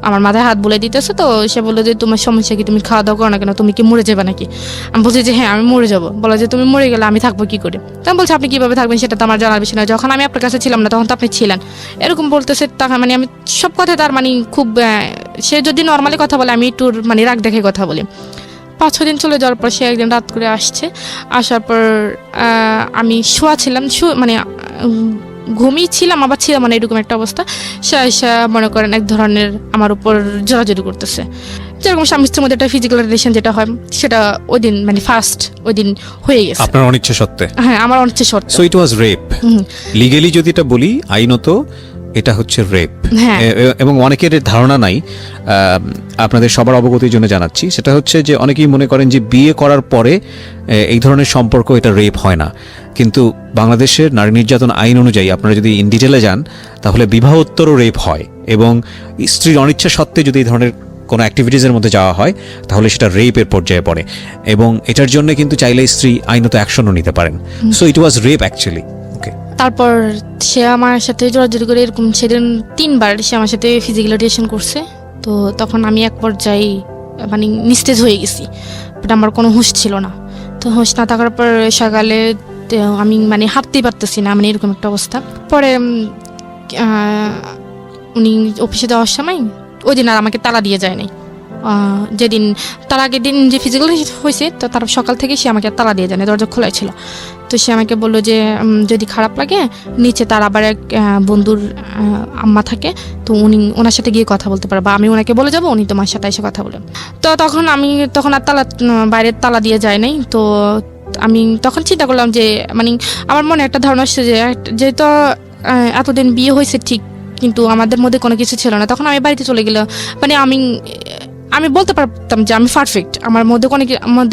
আমার মাথায় হাত বলে দিতেছে। তো সে বললো যে তোমার সমস্যা কি, তুমি খাওয়া দাওয়া করো না কেন, তুমি কি মরে যাবে নাকি? আমি বলছি যে হ্যাঁ আমি মরে যাবো। বলা যে তুমি মরে গেলে আমি থাকবো কি করে? তখন বলছে আপনি কিভাবে থাকবেন সেটা তো আমার জানার বিষয় না, যখন আমি আপনার কাছে ছিলাম না তখন তো আপনি ছিলেন, এরকম বলতেছে। তখন আমি সব কথা তার খুব সে যদি নর্মালি কথা বলে আমি একটু রাগ দেখে কথা বলি। 5-6 দিন চলে যাওয়ার পর সে একদিন রাত করে আসছে। আসার পর আমি শোয়া ছিলাম, ঘুমিয়েছিলাম আবার ছিলাম, এরকম একটা অবস্থা। সে মনে করেন এক ধরনের আমার উপর জোরাজোরি করতেছে, যেরকম স্বামী স্ত্রীর মধ্যে একটা ফিজিক্যাল রিলেশন যেটা হয়, সেটা ওই দিন ফার্স্ট ওই দিন হয়ে গেছে আপনার অনিচ্ছা সত্ত্বে। হ্যাঁ, আমার অনিচ্ছা সত্ত্বে। So it was rape. Legally যদি এটা বলি, আইনত এটা হচ্ছে রেপ। এবং অনেকের ধারণা নাই, আপনাদের সবার অবগতির জন্য জানাচ্ছি, সেটা হচ্ছে যে অনেকেই মনে করেন যে বিয়ে করার পরে এই ধরনের সম্পর্ক এটা রেপ হয় না। কিন্তু বাংলাদেশের নারী নির্যাতন আইন অনুযায়ী আপনারা যদি ইন ডিটেলে যান, তাহলে বিবাহোত্তরও রেপ হয়। এবং স্ত্রীর অনিচ্ছা সত্ত্বে যদি এই ধরনের কোনো অ্যাক্টিভিটিসের মধ্যে যাওয়া হয়, তাহলে সেটা রেপের পর্যায়ে পড়ে। এবং এটার জন্য কিন্তু চাইলে স্ত্রী আইনত অ্যাকশনও নিতে পারেন। So it was rape actually. তারপর সে আমার সাথে জোরাজোরি করে এরকম সেদিন 3 বার সে আমার সাথে ফিজিক্যাল রিলেশন করছে। তো তখন আমি এক পর্যায়ে নিস্তেজ হয়ে গেছি, বাট আমার কোনো হুঁশ ছিল না। তো হুঁশ না থাকার পর সকালে আমি হাঁটতেই পারতেছি না, এরকম একটা অবস্থা। পরে উনি অফিসে যাওয়ার সময় ওই দিন আর আমাকে তালা দিয়ে যায় নাই। যেদিন তার আগের দিন যে ফিজিক্যাল হয়েছে, তো তার সকাল থেকে সে আমাকে তালা দিয়ে যায় না, দরজা খোলাই ছিল। তো সে আমাকে বললো যে যদি খারাপ লাগে, নিচে তার আবার এক বন্ধুর আম্মা থাকে, তো ওনার সাথে গিয়ে কথা বলতে পারবে, আমি ওনাকে বলে যাবো, উনি তোমার সাথে এসে কথা বলে। তো তখন আর বাইরের তালা দিয়ে যায় নাই। তো আমি তখন চিন্তা করলাম যে আমার মনে একটা ধারণা আসছে যে যেহেতু এতদিন বিয়ে হয়েছে ঠিক, কিন্তু আমাদের মধ্যে কোনো কিছু ছিল না। তখন আমি বাড়িতে চলে গেলাম, আমি বলতে পারতাম যে আমি পারফেক্ট, আমার মধ্যে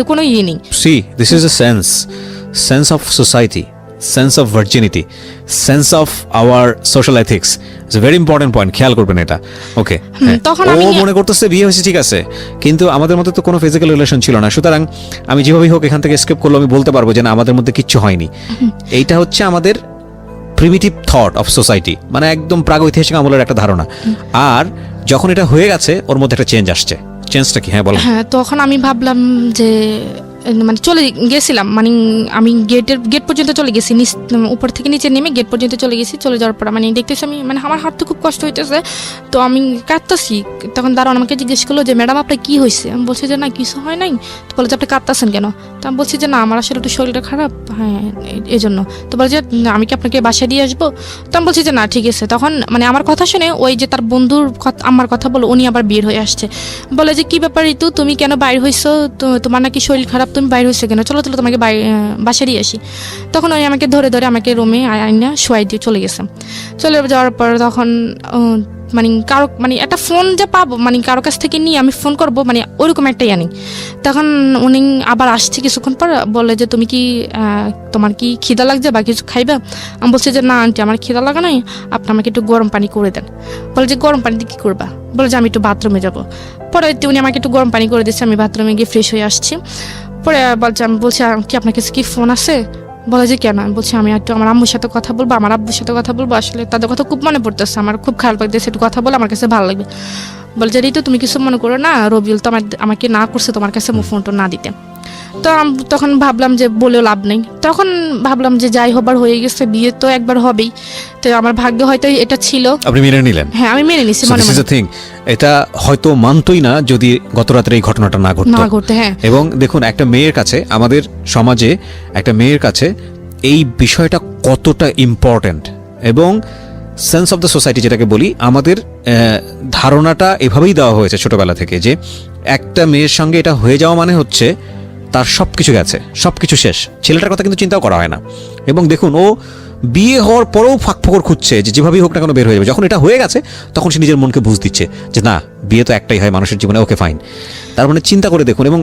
কোনো ইয়ে নেই। See, this is a sense of society, sense of virginity, sense of our social ethics. It's a very important point. খেয়াল করবেন এটা। ওকে, তখন ও আমি মনে করতেছে বিয়ে হয়েছে ঠিক আছে, কিন্তু আমাদের মধ্যে তো কোনো ফিজিক্যাল রিলেশন ছিল না, সুতরাং আমি যেভাবেই হোক এখান থেকে এসকেপ করলে আমি বলতে পারবো যে না আমাদের মধ্যে কিচ্ছু হয়নি। এইটা হচ্ছে আমাদের প্রিমিটিভ থট অফ সোসাইটি, মানে একদম প্রাগৈতিহাসিক আমলের একটা ধারণা। আর যখন এটা হয়ে গেছে ওর মধ্যে একটা চেঞ্জ আসছে। চেঞ্জটা কি? হ্যাঁ বলো। হ্যাঁ, তখন আমি ভাবলাম যে মানে চলে গেছিলাম, মানে আমি গেট পর্যন্ত চলে গেছি, উপর থেকে নিচে নেমে গেট পর্যন্ত চলে গেছি। চলে যাওয়ার পর মানে দেখতেছি আমি, মানে আমার হাঁটতে খুব কষ্ট হইতেছে, তো আমি কাঁদতেছি। তখন দাঁড়ান আমাকে জিজ্ঞেস করলো যে ম্যাডাম আপনার কি হয়েছে? আমি বলছি যে না কিছু হয় নাই। তো বলে যে আপনি কাঁদতেছেন কেন? তো আমি বলছি যে না আমার আসলে একটু শরীরটা খারাপ, হ্যাঁ এই জন্য। তো বলে যে আমি কি আপনাকে বাসায় দিয়ে আসবো? তো আমি বলছি যে না ঠিক আছে। তখন মানে আমার কথা শুনে ওই যে তার বন্ধুর আমার কথা বলো, উনি আবার বের হয়ে আসছে। বলে যে কি ব্যাপার ঋতু, তুমি কেন বাইর হয়েছো? তোমার নাকি শরীর খারাপ, তুমি বাইরে হয়েছো কেন? চলো চলো তোমাকে বাসায় দিয়ে আসি। তখন ওই আমাকে ধরে আমাকে রুমে আইনা শোয়াই দিয়ে চলে গেছে। চলে যাওয়ার পর তখন মানে কারো মানে একটা ফোন যে পাবো, মানে কারো কাছ থেকে নিয়ে আমি ফোন করবো, মানে ওইরকম একটা জানি। তখন উনি আবার আসছে কিছুক্ষণ পর, বলে যে তুমি কি তোমার কি খিদা লাগছে বা কিছু খাইবা? আমি বলছি যে না আন্টি আমার খিদা লাগা নাই, আপনি আমাকে একটু গরম পানি করে দেন। বলে যে গরম পানিতে কি করবা? বলে যে আমি একটু বাথরুমে যাবো। পরে উনি আমাকে একটু গরম পানি করে দিচ্ছে, আমি বাথরুমে গিয়ে ফ্রেশ হয়ে আসছি। পরে আমি বলছি কি আপনার কাছে কি ফোন আছে? বলে যে কেন? আমি বলছি আমি একটু আমার আম্মুর সাথে কথা বলবো, আমার আব্বুর সাথে কথা বলবো, আসলে তাদের কথা খুব মনে পড়তেছে, আমার খুব খারাপ লাগতেছে, একটু কথা বলে আমার কাছে ভালো লাগবে। বলে যে ঋতু তুমি কিছু মনে করো না, রবিউল তো আমাকে না করছে তোমার কাছে ফোনটা না দিতে। তো তখন ভাবলাম যে বলেও লাভ নেই। তখন ভাবলাম যে যাই হবার হয়ে গেছে, বিয়ে তো একবার হবেই, তো আমার ভাগ্য হয়তো এটা ছিল। আপনি মেনে নিলেন? হ্যাঁ আমি মেনে নিছি মনে মনে। এটা হয়তো মানতই না যদি গত রাতের এই ঘটনাটা না ঘটতো। হ্যাঁ। এবং দেখুন একটা মেয়ের কাছে, আমাদের সমাজে একটা মেয়ের কাছে এই বিষয়টা কতটা ইম্পর্ট্যান্ট, এবং সেন্স অফ দ্য সোসাইটি যেটাকে বলি, আমাদের ধারণাটা এভাবেই দেওয়া হয়েছে ছোটবেলা থেকে যে একটা মেয়ের সঙ্গে এটা হয়ে যাওয়া মানে হচ্ছে তার সবকিছু গেছে, সবকিছু শেষ। ছেলেটার কথা কিন্তু চিন্তাও করা হয় না। এবং দেখুন ও বিয়ে হওয়ার পরেও ফাঁকফোকর খুঁজছে যে যেভাবেই হোক না কেন বের হয়ে যাবে। যখন এটা হয়ে গেছে তখন সে নিজের মনকে বুঝ দিচ্ছে যে না বিয়ে তো একটাই হয় মানুষের জীবনে, ওকে ফাইন। তার মানে চিন্তা করে দেখুন, এবং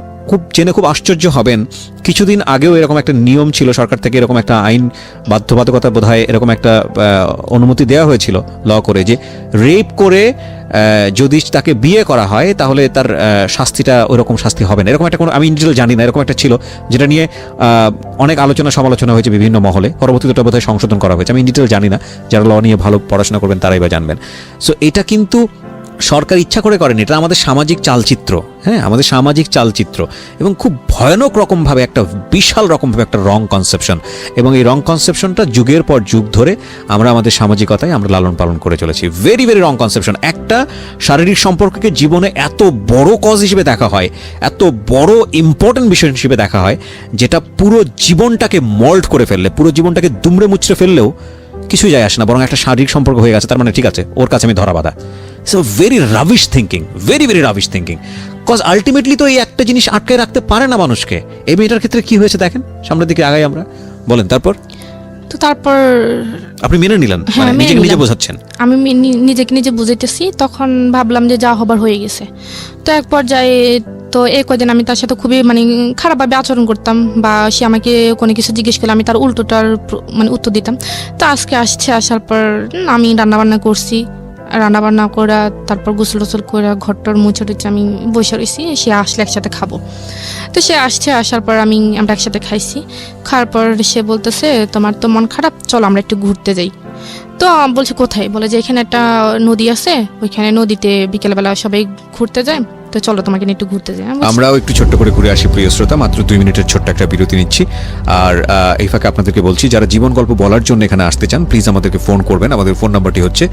জেনে খুব আশ্চর্য হবেন, কিছুদিন আগেও এরকম একটা নিয়ম ছিল সরকার থেকে, এরকম একটা আইন বাধ্যবাধকতা বোধহয় এরকম একটা অনুমতি দেওয়া হয়েছিল ল করে, যে রেপ করে যদি তাকে বিয়ে করা হয় তাহলে তার শাস্তিটা ওইরকম শাস্তি হবে না, এরকম একটা কোনো, আমি ডিটেল জানি না, এরকম একটা ছিল যেটা নিয়ে অনেক আলোচনা সমালোচনা হয়েছে বিভিন্ন মহলে। পরবর্তীতে ওটা বোধহয় সংশোধন করা হয়েছে, আমি ডিটেল জানি না, যারা ল নিয়ে ভালো পড়াশোনা করবেন তারাই বা জানবেন। সো এটা কিন্তু সরকার ইচ্ছা করে করেনি, এটা আমাদের সামাজিক চালচিত্র। হ্যাঁ, আমাদের সামাজিক চালচিত্র, এবং খুব ভয়ানক রকমভাবে একটা বিশাল রকমভাবে একটা রং কনসেপশন, এবং এই রং কনসেপশনটা যুগের পর যুগ ধরে আমরা আমাদের সামাজিকতায় আমরা লালন পালন করে চলেছি। Very very wrong conception. একটা শারীরিক সম্পর্ককে জীবনে এত বড় কজ হিসেবে দেখা হয়, এত বড় ইম্পর্টেন্ট বিষয় হিসেবে দেখা হয়, যেটা পুরো জীবনটাকে মল্ড করে ফেললে, পুরো জীবনটাকে দুমড়ে মুচড়ে ফেললেও কিছুই যায় আসে না, বরং একটা শারীরিক সম্পর্ক হয়ে গেছে, তার মানে ঠিক আছে ওর কাছে আমি ধরা বাঁধা। So very rubbish thinking, very very rubbish thinking. Cause ultimately তো এই একটা জিনিস আটকে রাখতে পারে না মানুষকে। এই মেয়েটার ক্ষেত্রে কি হয়েছে দেখেন, সামনের দিকে আগাই আমরা, বলেন তারপর। তো তারপর আপনি মেনে নিলেন, হ্যাঁ, মানে নিজেকে নিজে বোঝাচ্ছেন? আমি নিজেকে নিজে বুঝাইতেছি। তখন ভাবলাম যে যা হবার হয়ে গেছে। তো এক পর্যায়ে তো এই কদিন আমি তার সাথে খুবই মানে খারাপভাবে আচরণ করতাম, বা সে আমাকে কোনো কিছু জিজ্ঞেস করলে আমি তার উল্টোটার মানে উত্তর দিতাম। তো আজকে আসার পর আমি রান্নাবান্না করছি, রান্নাবান্না করা, তারপর গোসল টোসল করে ঘরটার মুছে টুছে আমি বসে রয়েছি, সে আসলে একসাথে খাবো। তো সে আসার পর আমরা একসাথে খাইছি। খাওয়ার পর সে বলতেছে তোমার তো মন খারাপ, চলো আমরা একটু ঘুরতে যাই। তো বলছে কোথায়? বলে যে এখানে একটা নদী আছে, ওইখানে নদীতে বিকেলবেলা সবাই ঘুরতে যায়, তো চলো তোমাকে নিয়ে একটু ঘুরতে যাই। আমরাও একটু ছোট্ট করে ঘুরে আসি প্রিয় শ্রোতা, মাত্র 2 মিনিটের ছোট্ট একটা বিরতি নিচ্ছি। আর এই ফাঁকে আপনাদেরকে বলছি, যারা জীবন গল্প বলার জন্য এখানে আসতে চান প্লিজ আমাদেরকে ফোন করবেন। আমাদের ফোন নাম্বারটি হচ্ছে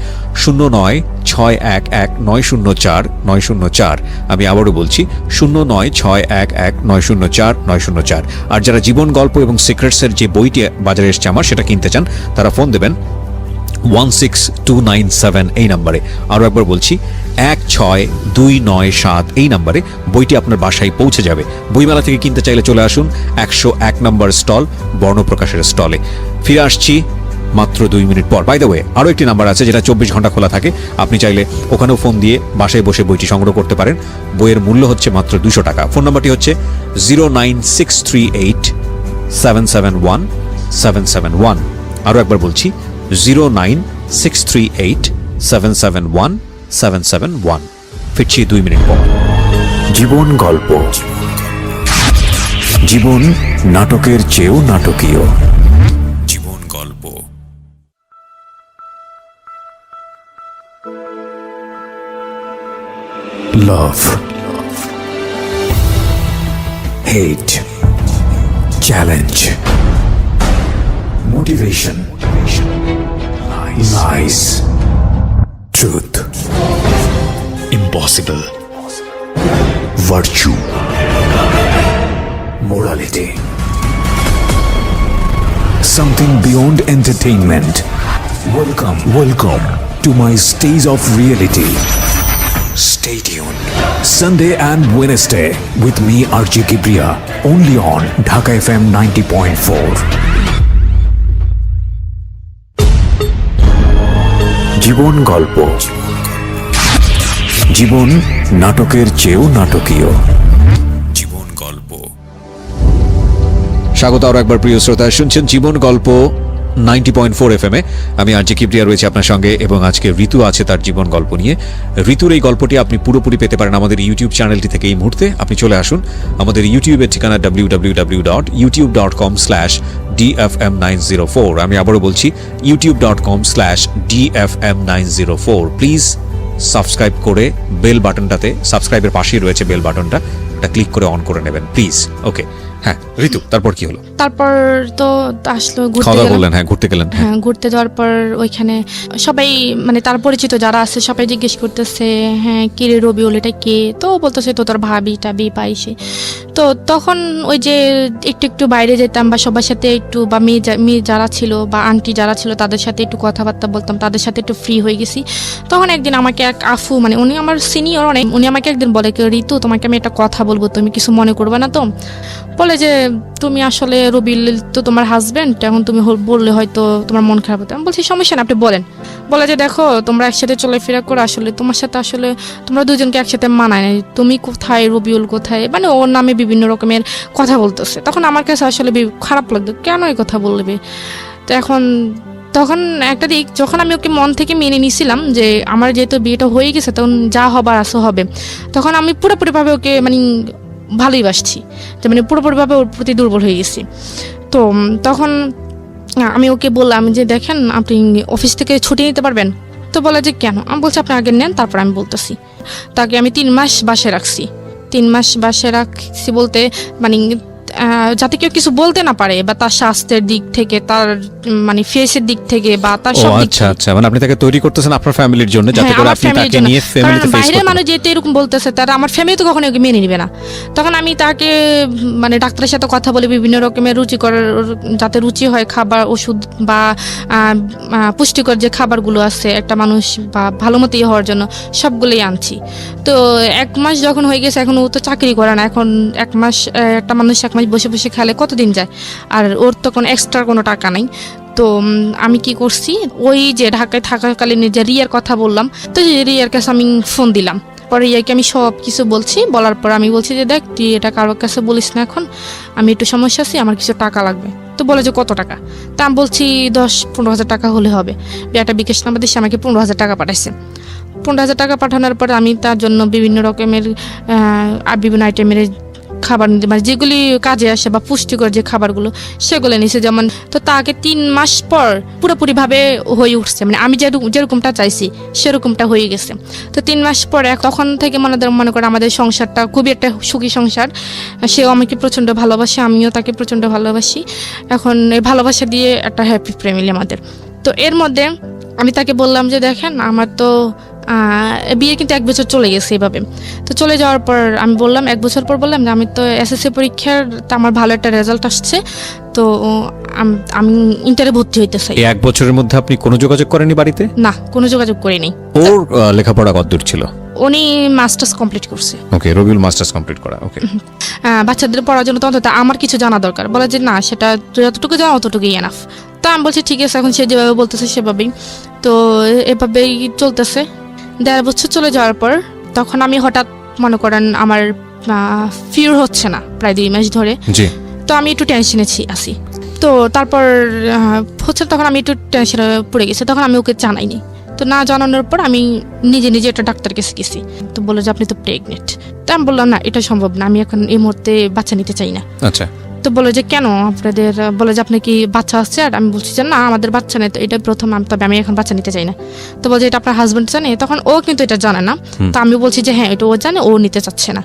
09611904 আমি আবারও বলছি 09611904 আর যারা জীবন গল্প এবং সিক্রেটসের যে বইটি বাজারে এসছে আমার, সেটা কিনতে চান, তারা ফোন দেবেন 16297 এই নাম্বারে। আরও একবার বলছি 16297 এই নাম্বারে বইটি আপনার বাসায় পৌঁছে যাবে। বইমেলা থেকে কিনতে চাইলে চলে আসুন 101 নম্বর স্টল, বর্ণপ্রকাশের স্টলে। ফিরে আসছি মাত্র 2 মিনিট পর। বাই দ্য ওয়ে, আরও একটি নাম্বার আছে যেটা 24 ঘন্টা খোলা থাকে, আপনি চাইলে ওখানেও ফোন দিয়ে বাসায় বসে বইটি সংগ্রহ করতে পারেন। বইয়ের মূল্য হচ্ছে মাত্র 200 টাকা। ফোন নাম্বারটি হচ্ছে 09638771771। আরও একবার বলছি, 09638771771। ফিরছি 2 মিনিট পর। জীবন গল্প, জীবন নাটকের চেয়েও নাটকীয়। জীবন গল্প। Love, hate, challenge, motivation, lies, truth, impossible, virtue, morality, something beyond entertainment. Welcome to my stage of reality. Stay tuned. Sunday and Wednesday with me RJ Kibriya, only on Dhaka FM 90.4. জীবন গল্প, জীবন নাটকের চেয়েও নাটকীয়। জীবন গল্প। স্বাগত আরও একবার প্রিয় শ্রোতা, শুনছেন জীবন গল্প 90.4 FM এ। আমি আরজে কিবরিয়া রয়েছে আপনার সঙ্গে, এবং আজকে ঋতু আছে তার জীবন গল্প নিয়ে। ঋতুর এই গল্পটি আপনি পুরোপুরি পেতে পারেন আমাদের ইউটিউব চ্যানেলটি থেকে। এই মুহূর্তে আপনি চলে আসুন আমাদের ইউটিউবের ঠিকানা www.youtube.com/dfm904। আমি আবারও বলছি, youtube.com/dfm904। প্লিজ সাবস্ক্রাইব করে বেল বাটনটাতে, সাবস্ক্রাইবের পাশেই রয়েছে বেল বাটনটা, এটা ক্লিক করে অন করে নেবেন প্লিজ। ওকে, হ্যাঁ ঋতু, তারপর কি হলো? তারপর তো আসলো ঘুরতে খাওয়া দাওয়া গেলাম। করলেন? হ্যাঁ, ঘুরতে গেলেন। হ্যাঁ, ঘুরতে যাওয়ার পর ওইখানে সবাই মানে তার পরিচিত যারা আছে সবাই জিজ্ঞেস করতেছে, হ্যাঁ কে রে রবিউল, এটা কে? তো বলতেছে তো তোর ভাবি টাবি পাইছে। তো তখন ওই যে একটু একটু বাইরে যেতাম বা সবার সাথে একটু, বা মেয়ে যারা ছিল বা আন্টি যারা ছিল তাদের সাথে একটু কথাবার্তা বলতাম, তাদের সাথে একটু ফ্রি হয়ে গেছি। তখন একদিন আমাকে এক আফু, মানে উনি আমার সিনিয়র অনেক, উনি আমাকে একদিন বলে, ঋতু তোমাকে আমি একটা কথা বলবো, তুমি কিছু মনে করবে না তো? বলে যে তুমি আসলে রবিউল তো তোমার হাজবেন্ড, এখন তুমি বললে হয়তো তোমার মন খারাপ হতো। আমি বলছি সমস্যা না, আপনি বলেন। বলে যে দেখো তোমরা একসাথে চলাফেরা করো, আসলে তোমার সাথে আসলে তোমরা দুজনকে একসাথে মানায় না, তুমি কোথায় রবিউল কোথায়, মানে ওর নামে বিভিন্ন রকমের কথা বলতেছে। তখন আমার কাছে আসলে খারাপ লাগতো, কেন এই কথা বলবে? তো তখন একটা দিক, যখন আমি ওকে মন থেকে মেনে নিয়েছিলাম যে আমার যেহেতু বিয়েটা হয়ে গেছে, তখন যা হবার আসো হবে, তখন আমি পুরোপুরিভাবে ওকে মানে ভালোই বাসছি, যে মানে পুরোপুরিভাবে ওর প্রতি দুর্বল হয়ে গেছি। তো তখন আমি ওকে বললাম যে দেখেন আপনি অফিস থেকে ছুটি নিতে পারবেন? তো বলে যে কেন? আমি বলছি আপনি আগে নেন, তারপর আমি বলতেছি। তাকে আমি 3 মাস বাসায় রাখছি। 3 মাস বাসায় রাখছি বলতে মানে যাতে কেউ কিছু বলতে না পারে, বা তার স্বাস্থ্যের দিক থেকে, তার মানে ফেসের দিক থেকে, বা তার সব দিক আচ্ছা আচ্ছা, মানে আপনি তাকে তৈরি করতেছেন আপনার ফ্যামিলির জন্য, যাতে করে আপনি তাকে নিয়ে ফ্যামিলিতে ফেস করতে বাইরের মানুষ যেতে এরকম বলতেছে, তারা আমার ফ্যামিলি তো কখনো ওকে মেনে নিবে না। তখন আমি তাকে মানে ডাক্তারের সাথে কথা বলে বিভিন্ন রকমের রুচিকর, যাতে রুচি হয় খাবার, ওষুধ বা পুষ্টিকর যে খাবারগুলো আছে একটা মানুষ বা ভালো মতোই হওয়ার জন্য, সবগুলোই আনছি। তো 1 মাস যখন হয়ে গেছে, এখন ও তো চাকরি করে না, এখন 1 মাস একটা মানুষ 1 মাস বসে বসে খেলে কতদিন যায়? আর ওর তো কোনো এক্সট্রা কোনো টাকা নাই। তো আমি কি করছি, ওই যে ঢাকায় থাকাকালীন যে রিয়ার কথা বললাম, তো রিয়ার কাছে আমি ফোন দিলাম। পরে রিয়াকে আমি সব কিছু বলছি, বলার পর আমি বলছি যে দেখ তুই এটা কারোর কাছে বলিস না, এখন আমি একটু সমস্যা আছি, আমার কিছু টাকা লাগবে। তো বলে যে কত টাকা? তা আমি বলছি 10-15 হাজার টাকা হলে হবে। একটা বিকাশ নাম্বার দিয়ে আমাকে 15 হাজার টাকা পাঠাইছে। 15 হাজার টাকা পাঠানোর পর আমি তার জন্য বিভিন্ন রকমের বিভিন্ন আইটেমের খাবার নিতে, মানে যেগুলি কাজে আসে বা পুষ্টিকর যে খাবারগুলো, সেগুলো নিছে। যেমন তো তাকে 3 মাস পর পুরোপুরিভাবে হয়ে উঠছে, মানে আমি যেরকমটা চাইছি সেরকমটা হয়ে গেছে। তো 3 মাস পরে তখন থেকে মনে করে আমাদের সংসারটা খুবই একটা সুখী সংসার। সেও আমাকে প্রচণ্ড ভালোবাসে, আমিও তাকে প্রচণ্ড ভালোবাসি। এখন এই ভালোবাসা দিয়ে একটা হ্যাপি ফ্যামিলি আমাদের। তো এর মধ্যে আমি তাকে বললাম যে দেখেন আমার তো বিয়ে কিন্তু 1 বছর চলে গেছে এভাবে। তো চলে যাওয়ার পর আমি বললাম, 1 বছর পর বললাম যে আমি তো এসএসসি পরীক্ষার আমার ভালো একটা রেজাল্ট আসছে, তো আমি ইন্টারে ভর্তি হইতে চাই। 1 বছরের মধ্যে আপনি কোনো যোগাযোগ করেননি বাড়িতে? না, কোনো যোগাযোগ করিনি। ওর লেখাপড়া কতদূর ছিল? উনি মাস্টার্স কমপ্লিট করছে। ওকে, রবিউল মাস্টার্স কমপ্লিট করা। ওকে, বাচ্চাদের পড়ার জন্য তো অন্তত আমার কিছু জানা দরকার। বলে যে না, সেটা যতটুকু জানা অতটুকুই এনাফ। তো আমি বলছি ঠিক আছে, এখন সে যেভাবে বলতেছে সেভাবেই। তো এভাবেই চলতেছে। 1.5 বছর চলে যাওয়ার পর তখন আমি হঠাৎ মনে করেন আমার ফিউর হচ্ছে না প্রায় 2 মাস ধরে। জি। তো আমি একটু টেনশনে আছি। তো তারপর হচ্ছে তখন আমি একটু টেনশনে পড়ে গেছি, তখন আমি ওকে জানাইনি। তো না জানানোর পর আমি নিজে নিজে একটা ডাক্তার কাছে গেছি। তো বলে যে আপনি তো প্রেগনেন্ট। তো আমি বললাম না, এটা সম্ভব না, আমি এখন এই মুহূর্তে বাচ্চা নিতে চাই না। আচ্ছা। তো বলে যে কেন আপনাদের, বলে যে আপনি কি বাচ্চা আসছে? আর আমি বলছি যে না, আমাদের বাচ্চা নেই, তো এটা প্রথম, তবে আমি এখন বাচ্চা নিতে চাই না। তো বলছে এটা আপনার হাজবেন্ড জানে? তখন ও কিন্তু এটা জানে না। তো আমি বলছি যে হ্যাঁ, এটা ও জানে, ও নিতে চাচ্ছে না।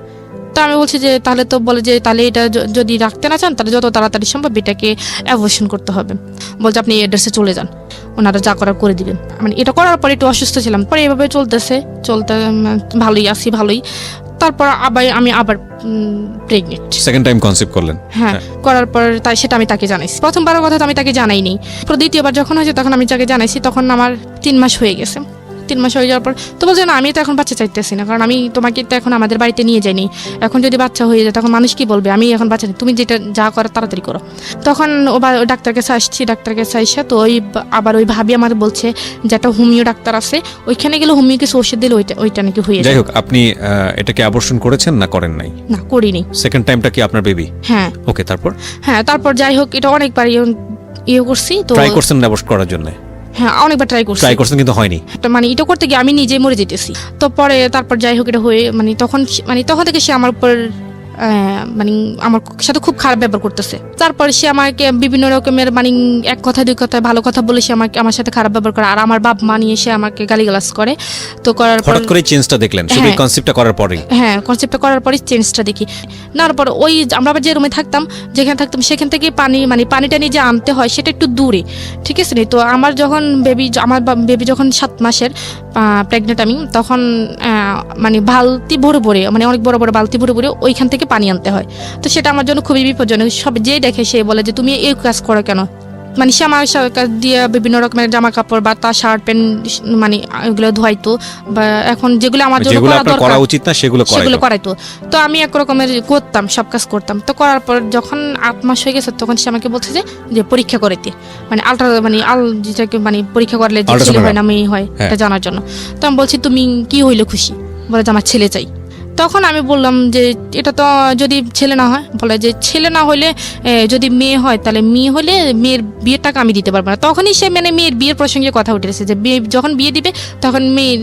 তো আমি বলছি যে তাহলে, তো বলে যে তাহলে এটা যদি রাখতে না চান তাহলে যত তাড়াতাড়ি সম্ভব এটাকে অ্যাবর্শন করতে হবে। বলছে আপনি এড্রেসে চলে যান, ওনারা যা করার করে দিবেন। মানে এটা করার পরে একটু অসুস্থ ছিলাম, পরে এভাবে চলতে ভালোই আছি, ভালোই। তারপর আমি আবার প্রেগনেন্ট। সেকেন্ড টাইম কনসেপ্ট করলেন? হ্যাঁ, করার পর তাই সেটা আমি তাকে জানাইছি। প্রথমবারের কথা তো আমি তাকে জানাইনি, দ্বিতীয়বার যখন হয়েছে তখন আমি তাকে জানাইছি। তখন আমার 3 মাস হয়ে গেছে। 3 মাস হয়ে যাওয়ার পর তো বলছে না, আমি তো এখন বাচ্চা চাইতেছি না, কারণ আমি তোমাকে তো এখন আমাদের বাড়িতে নিয়ে যাইনি। এখন যদি বাচ্চা হয়ে যায় তখন মানুষ কি বলবে? আমি এখন বাচ্চা নেই, তুমি যেটা যা করো তাড়াতাড়ি করো। তখন ডাক্তার কাছে আসছি, ডাক্তার কাছে আইসা তো আবার ওই ভাবি আমার বলছে যে একটা হোমিও ডাক্তার আছে, ওইখানে গেলে হোমিও কিছু ওষুধ দিলে ওইটা নাকি হয়ে যায়। যাই হোক, আপনি এটাকে অ্যাবর্শন করেছেন না করেন নাই? না, করিনি। সেকেন্ড টাইমটা কি আপনার বেবি? হ্যাঁ। ওকে, তারপর? হ্যাঁ, তারপর যাই হোক, এটা অনেকবার ইয়ে করছি। তো ট্রাই করছেন অ্যাবর্শন করার জন্য? হ্যাঁ, অনেকবার ট্রাই করছেন কিন্তু হয়নি। মানে এটা করতে গিয়ে আমি নিজে মরে যেতেছি। তো পরে তারপর যাই হোক এটা হয়ে তখন থেকে সে আমার উপর মানে আমার সাথে খুব খারাপ ব্যবহার করতেছে। তারপর সে আমাকে বিভিন্ন রকমের এক কথা 2 কথা ভালো কথা বলে সে আমার সাথে খারাপ ব্যবহার করে, আর আমার বাপ মা নিয়ে সে আমাকে গালিগালাজ করে। তো করার পর হঠাৎ করে চেঞ্জটা দেখলেন শুধু এই কনসেপ্টটা করার পরেই? হ্যাঁ, কনসেপ্টটা করার পরই চেঞ্জটা দেখি। নেওয়ার পর আমরা আবার যে রুমে থাকতাম, যেখানে থাকতাম সেখান থেকে পানিটা নিয়ে যে আনতে হয় সেটা একটু দূরে, ঠিক আছে? তো আমার বেবি যখন 7 মাসের প্রেগনেন্ট আমি, তখন বালতি ভরে ভরে, অনেক বড় বড় বালতি ভরে ভরে ওইখান থেকে পানি আনতে হয়। তো সেটা আমার জন্য খুবই বিপজ্জনক। সব যে দেখে সে বলে যে তুমি এই কাজ করো কেন? সে আমার দিয়ে বিভিন্ন রকমের জামা কাপড় বা তার শার্ট প্যান্ট এগুলো ধোয়াইতো, বা এখন যেগুলো আমার জন্য করা উচিত না সেগুলো করাইতো। তো আমি এক রকমের করতাম, সব কাজ করতাম। তো করার পর যখন 8 মাস হয়ে গেছে তখন সে আমাকে বলছে যে পরীক্ষা করাইতে, যেটাকে পরীক্ষা করলে যে ছেলে হয় না মেয়ে হয় এটা জানার জন্য। তো আমি বলছি তুমি কি হইলে খুশি? বলে যে আমার ছেলে চাই। তখন আমি বললাম যে এটা তো যদি ছেলে না হয়, বলে যে ছেলে না হলে যদি মেয়ে হয় তাহলে মেয়ে হলে মেয়ের বিয়ের টাকা আমি দিতে পারবো না। তখনই সে মেয়ের বিয়ের প্রসঙ্গে কথা উঠেছে যে যখন বিয়ে দিবে তখন মেয়ের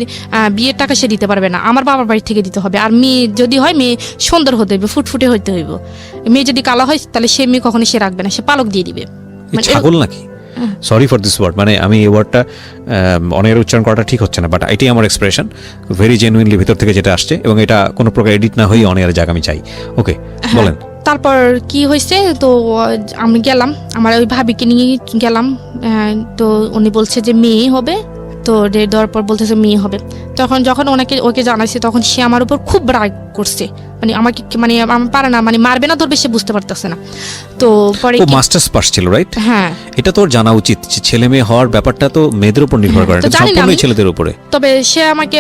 বিয়ের টাকা সে দিতে পারবে না, আমার বাবার বাড়ি থেকে দিতে হবে। আর মেয়ে যদি হয়, মেয়ে সুন্দর হতে হইবে, ফুটফুটে হইতে হইব। মেয়ে যদি কালো হয় তাহলে সে মেয়ে কখনই সে রাখবে না, সে পালক দিয়ে দিবে। ছাগল নাকি? সরি ফর দিস ওয়ার্ড, আমি এই ওয়ার্ডটা অনেক উচ্চারণ করাটা ঠিক হচ্ছে না, বাট এটাই আমার এক্সপ্রেশন, ভেরি জেনুইনলি ভিতর থেকে যেটা আসছে, এবং এটা কোনো প্রকার এডিট না হয়ে অনেক জায়গা আমি চাই। ওকে, বলেন। তারপর কি হয়েছে, তো আমি গেলাম, আমার ওই ভাবিকে নিয়ে গেলাম। তো উনি বলছে যে মেয়ে হবে। তো ডেট দেওয়ার পর বলতেছে মেয়ে হবে। তখন যখন ওকে জানাইছে তখন সে আমার উপর খুব রাগ করছে, আমাকে আমার পারে না, মারবে না ধরবে, সে বুঝতে পারতেছে না। তো পরে মাস্টার্স পাস ছিল, রাইট? হ্যাঁ, এটা তো জানা উচিত, ছেলে মেয়ে হওয়ার ব্যাপারটা তো মেয়েদের উপর নির্ভর করে, সম্পূর্ণই ছেলেদের উপরে। তবে সে আমাকে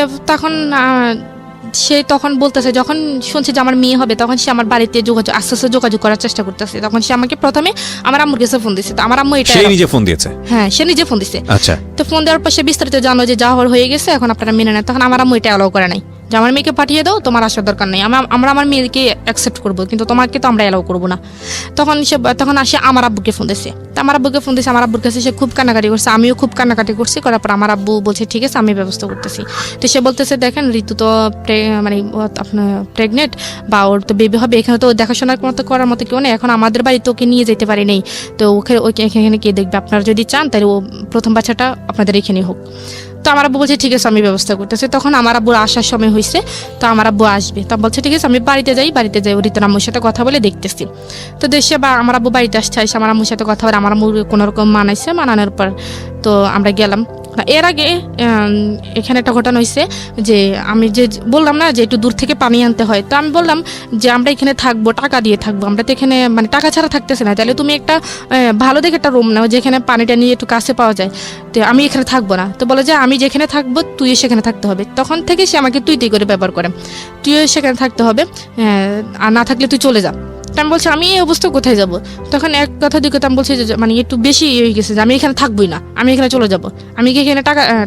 তখন বলতেছে, যখন শুনছে যে আমার মেয়ে হবে তখন সে আমার বাড়িতে আস্তে আস্তে যোগাযোগ করার চেষ্টা করতেছে। তখন সে আমাকে প্রথমে আমার আম্মুর কাছে ফোন দিচ্ছে। তো আমার আম্মু নিজে ফোন দিয়েছে? হ্যাঁ, সে নিজে ফোন দিচ্ছে। আচ্ছা। তো ফোন দেওয়ার পর সে বিস্তারিত জানো যে যা হয়ে গেছে, এখন আপনারা মেনে নেন। তখন আমার আম্মু এটা অ্যালাউ করে নাই যে আমার মেয়েকে পাঠিয়ে দাও, তোমার আসার দরকার নেই, আমরা আমার মেয়েকে অ্যাকসেপ্ট করবো, কিন্তু তোমাকে তো আমরা অ্যালাউ করবো না। তখন আসে আমার আব্বুকে ফোন দিচ্ছে। তো আমার আব্বুকে ফোন দিচ্ছে, আমার আব্বুর কাছে সে খুব কান্নাকাটি করছে, আমিও খুব কান্নাকাটি করছি। করার পর আমার আব্বু বলছে ঠিক আছে আমি ব্যবস্থা করতেছি। তো সে বলতেছে দেখেন ঋতু তো আপনার প্রেগনেন্ট, বা ওর তো বেবি হবে, এখানে তো দেখাশোনার মতো করার মতো কেউ নেই, এখন আমাদের বাড়িতে ওকে নিয়ে যেতে পারি নেই, তো এখানে কে দেখবে? আপনারা যদি চান তাহলে ও প্রথম বাচ্চাটা আপনাদের এখানেই হোক। তো আমার আব্বু বলছে ঠিক আছে আমি ব্যবস্থা করতেছি। তখন আমার আব্বুর আসার সময় হয়েছে, তো আমার আব্বু আসবে। তা বলছে ঠিক আছে আমি বাড়িতে যাই ঋতুর আম্মুর সাথে কথা বলে দেখতেছি। তো দেশে আমার আব্বু বাড়িতে আসছে, আমার আম্মুর সাথে কথা বলে আমার আম্মু কোনো রকম মানানোর পর তো আমরা গেলাম। এর আগে এখানে একটা ঘটনা হয়েছে যে আমি যে বললাম না যে একটু দূর থেকে পানি আনতে হয়, তো আমি বললাম যে আমরা এখানে থাকবো, টাকা দিয়ে থাকবো, আমরা তো এখানে টাকা ছাড়া থাকতেছি না, তাহলে তুমি একটা ভালো দেখে একটা রুম নাও যেখানে পানিটা নিয়ে একটু কাছে পাওয়া যায়, তো আমি এখানে থাকবো না। তো বলে যে আমি যেখানে থাকবো তুইও সেখানে থাকতে হবে। তখন থেকে সে আমাকে তুই করে ব্যবহার করে, তুইও সেখানে থাকতে হবে, আর না থাকলে তুই চলে যা। তো আমি বলছি আমি এই অবস্থা কোথায় যাব। তখন এক কথা দুই কথা আমি বলছি যে মানে একটু বেশি হয়ে গেছে যে আমি এখানে থাকবোই না, আমি এখানে চলে যাব, আমি কি এখানে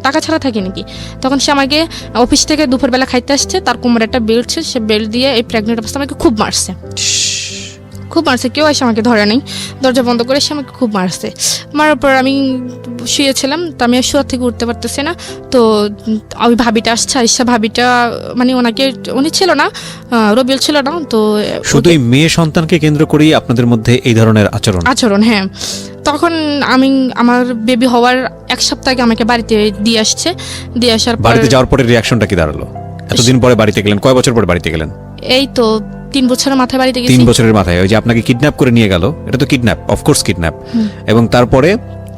টাকা ছাড়া থাকি নাকি। তখন সে আমাকে অফিস থেকে দুপুরবেলা খাইতে আসছে, তার কোমরে একটা বেল্ট ছিল, সে বেল্ট দিয়ে এই প্রেগনেন্ট অবস্থা আমাকে খুব মারছে, কেউ এসে আমাকে ধরে নেই, দরজা বন্ধ করে সে আমাকে খুব মারছে। মারার পর আমি শুয়েছিলাম, তো আমি আর শোয়া থেকে উঠতে পারতেছি না। তো ওই ভাবিটা আসছে, আইসা ভাবিটা মানে উনি ছিল না, রবিউল ছিল না, তো শুধু এই মেয়ে সন্তানকে কেন্দ্র করেই আপনাদের মধ্যে এই ধরনের আচরণ। হ্যাঁ। তখন আমার বেবি হওয়ার এক সপ্তাহ আগে আমাকে বাড়িতে দিয়ে আসছে, দিয়ে আসার পর বাড়িতে যাওয়ার পরে রিয়াকশনটা কি দাঁড়ালো? এতদিন পরে বাড়িতে গেলেন, কয় বছর পরে বাড়িতে গেলেন? এই তো 3 বছরের মাথায় বাড়িতে গেছি। 3 বছরের মাথায় ওই যে আপনাকে কিডন্যাপ করে নিয়ে গেল, এটা তো কিডন্যাপ, অফকোর্স কিডন্যাপ। এবং তারপরে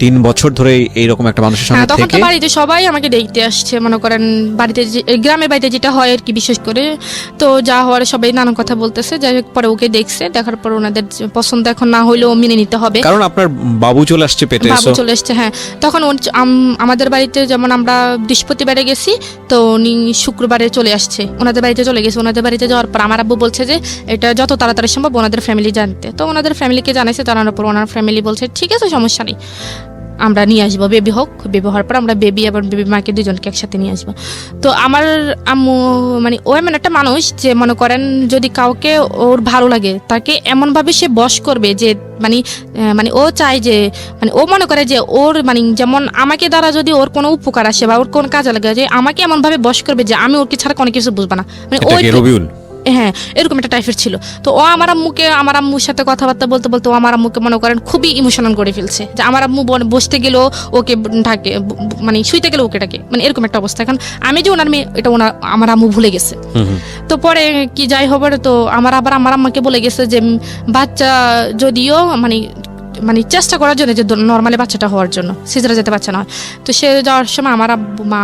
3 বছর ধরে এইরকম একটা মানুষের সঙ্গে তখন তো থেকে বাড়িতে সবাই আমাকে দেখতে আসছে, মনে করেন বাড়িতে গ্রামের বাড়িতে যেটা হয় আর কি, বিশেষ করে তো যা হওয়ার সবাই নানান কথা বলতেছে। যাই হোক, পরে ওকে দেখছে, দেখার পর ওনাদের পছন্দ এখন না হইলেও মেনে নিতে হবে, কারণ আপনার বাবু চলে আসছে পেটে। বাবু চলে আসছে। হ্যাঁ, তখন আমাদের বাড়িতে যেমন আমরা বৃহস্পতিবারে গেছি, তো উনি শুক্রবারে চলে আসছে, ওনাদের বাড়িতে চলে গেছে। ওনাদের বাড়িতে যাওয়ার পর আমার আব্বু বলছে যে এটা যত তাড়াতাড়ি সম্ভব ওনাদের ফ্যামিলি জানতে। তো ওনাদের ফ্যামিলিকে জানাইছে, জানানোর পর ওনার ফ্যামিলি বলছে ঠিক আছে, সমস্যা নেই, আমরা নিয়ে আসবো, বেবি হোক। বেবি হওয়ার পর আমরা বেবি এবং বেবি মাকে দুজনকে একসাথে নিয়ে আসবো। তো আমার আম্মু মানে ও এমন একটা মানুষ যে মনে করেন যদি কাউকে ওর ভালো লাগে তাকে এমনভাবে সে বশ করবে যে মানে ও চায় যে মানে ও মনে করে যে ওর মানে যেমন আমাকে দ্বারা যদি ওর কোনো উপকার আসে বা ওর কোনো কাজে লাগে, যে আমাকে এমনভাবে বশ করবে যে আমি ওর কি ছাড়া কোনো কিছু বুঝবো না, মানে ওই রবিউল। হ্যাঁ, এরকম একটা টাইপের ছিল। তো ও আমার আম্মুর সাথে কথাবার্তা বলতে বলতে ও আমার আম্মুকে মনে করেন খুবই ইমোশনাল করে ফেলছে, যে আমার আম্মু বসতে গেলেও ওকে ঢাকে, মানে শুইতে গেলেও ওকে ডাকে, মানে এরকম একটা অবস্থা। এখন আমি যে ওনার মেয়ে এটা আমার আম্মু ভুলে গেছে। তো পরে কি যাই হবে, তো আমার আম্মাকে বলে গেছে যে বাচ্চা যদিও মানে চেষ্টা করার জন্য যে নর্মালি বাচ্চাটা হওয়ার জন্য, সিজারে যেতে বাচ্চা না হয়। তো সে যাওয়ার সময়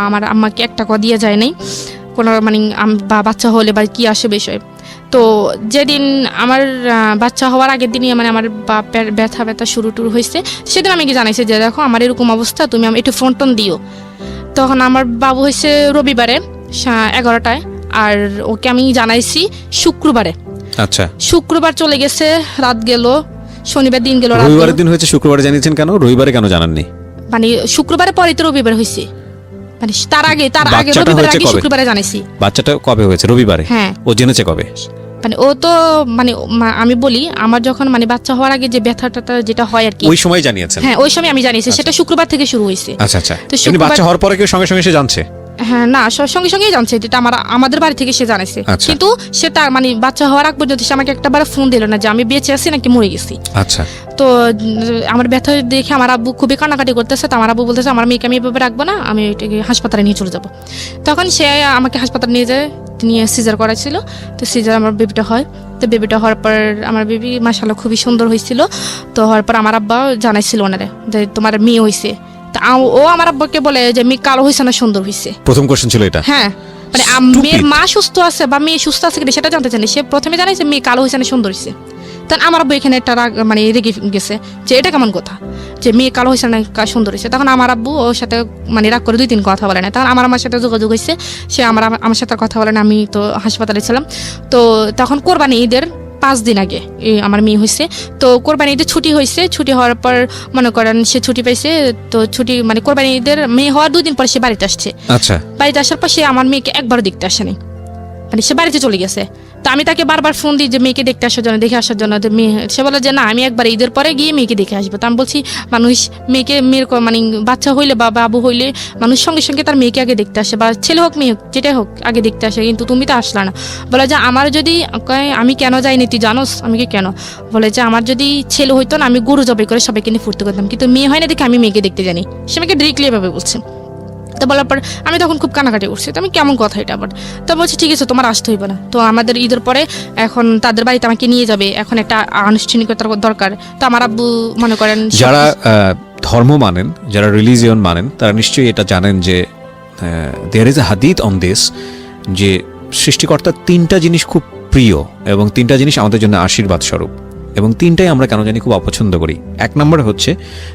আমার আম্মাকে 1 টাকা দিয়ে যায় নাই কোনো মানে বা বাচ্চা হলে বা কি আসে বিষয়। তো যেদিন আমার বাচ্চা হওয়ার আগের দিনই মানে আমার বাপের ব্যথা শুরু হয়েছে, সেদিন আমি কি জানাইছি যে দেখো আমার এরকম অবস্থা, তুমি একটু ফোন দিও। তখন আমার বাবু হয়েছে রবিবারে 11টায়, আর ওকে আমি জানাইছি শুক্রবারে। আচ্ছা, শুক্রবার চলে গেছে, রাত গেল, শনিবার দিন গেল, রবিবারের দিন হয়েছে, শুক্রবারে জানিয়েছেন কেন? রবিবারে কেন জানাননি? মানে শুক্রবারে পরে তো রবিবার হয়েছে, মানে তার আগে রবিবার আগে শুক্রবারে জানাইছি। বাচ্চাটা কবে হয়েছে? রবিবারে। হ্যাঁ। ও জেনেছে কবে? মানে ও তো মানে আমি বলি আমার যখন মানে বাচ্চা হওয়ার আগে যে ব্যথাটা যেটা হয় আর কি, ওই সময় জানিয়েছেন? হ্যাঁ, ওই সময় আমি জানিয়েছি, সেটা শুক্রবার থেকে শুরু হয়েছে। আচ্ছা আচ্ছা। এমনি বাচ্চা হওয়ার পরে কি সঙ্গে সঙ্গে সে জানছে? হ্যাঁ, না, সঙ্গে সঙ্গেই জানছে, যেটা আমাদের বাড়ি থেকে সে জানাইছে। কিন্তু সে তার মানে বাচ্চা হওয়ার আগ পর্যন্ত সে আমাকে একটাবার ফোন দিল না যে আমি বেঁচে আছি নাকি মরে গেছি। আচ্ছা। তো আমার ব্যথা দেখে আমার আব্বু খুবই কান্নাকাটি করতেছে, তো আমার আব্বু বলতেছে আমার মেয়েকে আমি এভাবে রাখবো না, আমি এটাকে হাসপাতালে নিয়ে চলে যাব। তখন সে আমাকে হাসপাতালে নিয়ে সিজার করাছিল। তো সিজার আমার বেবিটা হয়। তো বেবিটা হওয়ার পর আমার বেবি মাশাআল্লাহ খুবই সুন্দর হয়েছিল। তো হওয়ার পর আমার আব্বা জানাইছিল ওনারে যে তোমার মেয়ে হয়েছে। ও আমার আব্বাকে বলে যে মেয়ে কালো হয়েছে না সুন্দর হয়েছে। প্রথম কোশ্চেন ছিল এটা? হ্যাঁ, মানে মেয়ের মা সুস্থ আছে বা মেয়ে সুস্থ আছে কিনা সেটা জানতে চাইনি, সে প্রথমে জানাই যে মেয়ে কালো হয়েছে না সুন্দর হয়েছে। তখন আমার আব্বু এখানে একটা মানে রেগে গেছে যে এটা কেমন কথা যে মেয়ে কালো হয়েছে না সুন্দর হয়েছে। তখন আমার আব্বু ওর সাথে মানে রাগ করে 2-3 কথা বলে না। তখন আমার সাথে যোগাযোগ হয়েছে, সে আমার সাথে কথা বলে না। আমি তো হাসপাতালে ছিলাম। তো তখন কোরবানি ঈদের 5 দিন আগে আমার মেয়ে হয়েছে। তো কোরবানি ঈদের ছুটি হয়েছে, ছুটি হওয়ার পর মনে করেন সে ছুটি পাইছে। তো ছুটি মানে কোরবানি ঈদের মেয়ে হওয়ার 2 দিন পর সে বাড়িতে আসছে। আচ্ছা। বাড়িতে আসার পর সে আমার মেয়েকে একবারও দেখতে আসেনি, মানে সে বাড়িতে চলে গেছে। তো আমি তাকে বারবার ফোন দিই যে মেয়েকে দেখতে আসার জন্য, দেখে আসার জন্য। সে বলে যে না, আমি একবার ঈদের পরে গিয়ে মেয়েকে দেখে আসবো। তো আমি বলছি মানুষ মেয়ের মানে বাচ্চা হইলে বা বাবু হইলে মানুষ সঙ্গে সঙ্গে তার মেয়েকে আগে দেখতে আসে, বা ছেলে হোক মেয়ে হোক যেটাই হোক আগে দেখতে আসে, কিন্তু তুমি তো আসলা না। বলে যে আমার যদি আমি কেন যাইনি তুই জানোস? আমি কি কেন? বলে যে আমার যদি ছেলে হইতো না আমি গরু জবাই করে সবাইকে নিয়ে ফুর্তি করতাম, কিন্তু মেয়ে হয় না দেখে আমি মেয়েকে দেখতে জানি। সে আমাকে ডিরেক্টলি এভাবে বলছে। তো বলার পর আমি তখন খুব কানাকাটি করছি। তো আমি কেমন কথা এটা আবার? তো বলছি ঠিক আছে তোমার আসতে হইবে না। তো আমাদের ঈদের পরে এখন তাদের বাড়িতে আমাকে নিয়ে যাবে, এখন একটা আনুষ্ঠানিকতার দরকার। তো আমার আব্বু মনে করেন যারা ধর্ম মানেন, যারা রিলিজিয়ন মানেন, তারা নিশ্চয়ই এটা জানেন যে দেয়ার ইজ এ হাদিস অন দিস, যে সৃষ্টিকর্তার 3টা জিনিস খুব প্রিয় এবং 3টা জিনিস আমাদের জন্য আশীর্বাদ স্বরূপ, এবং 3টাই আমরা কেন জানি খুব অপছন্দ করি। 1 নম্বর হচ্ছে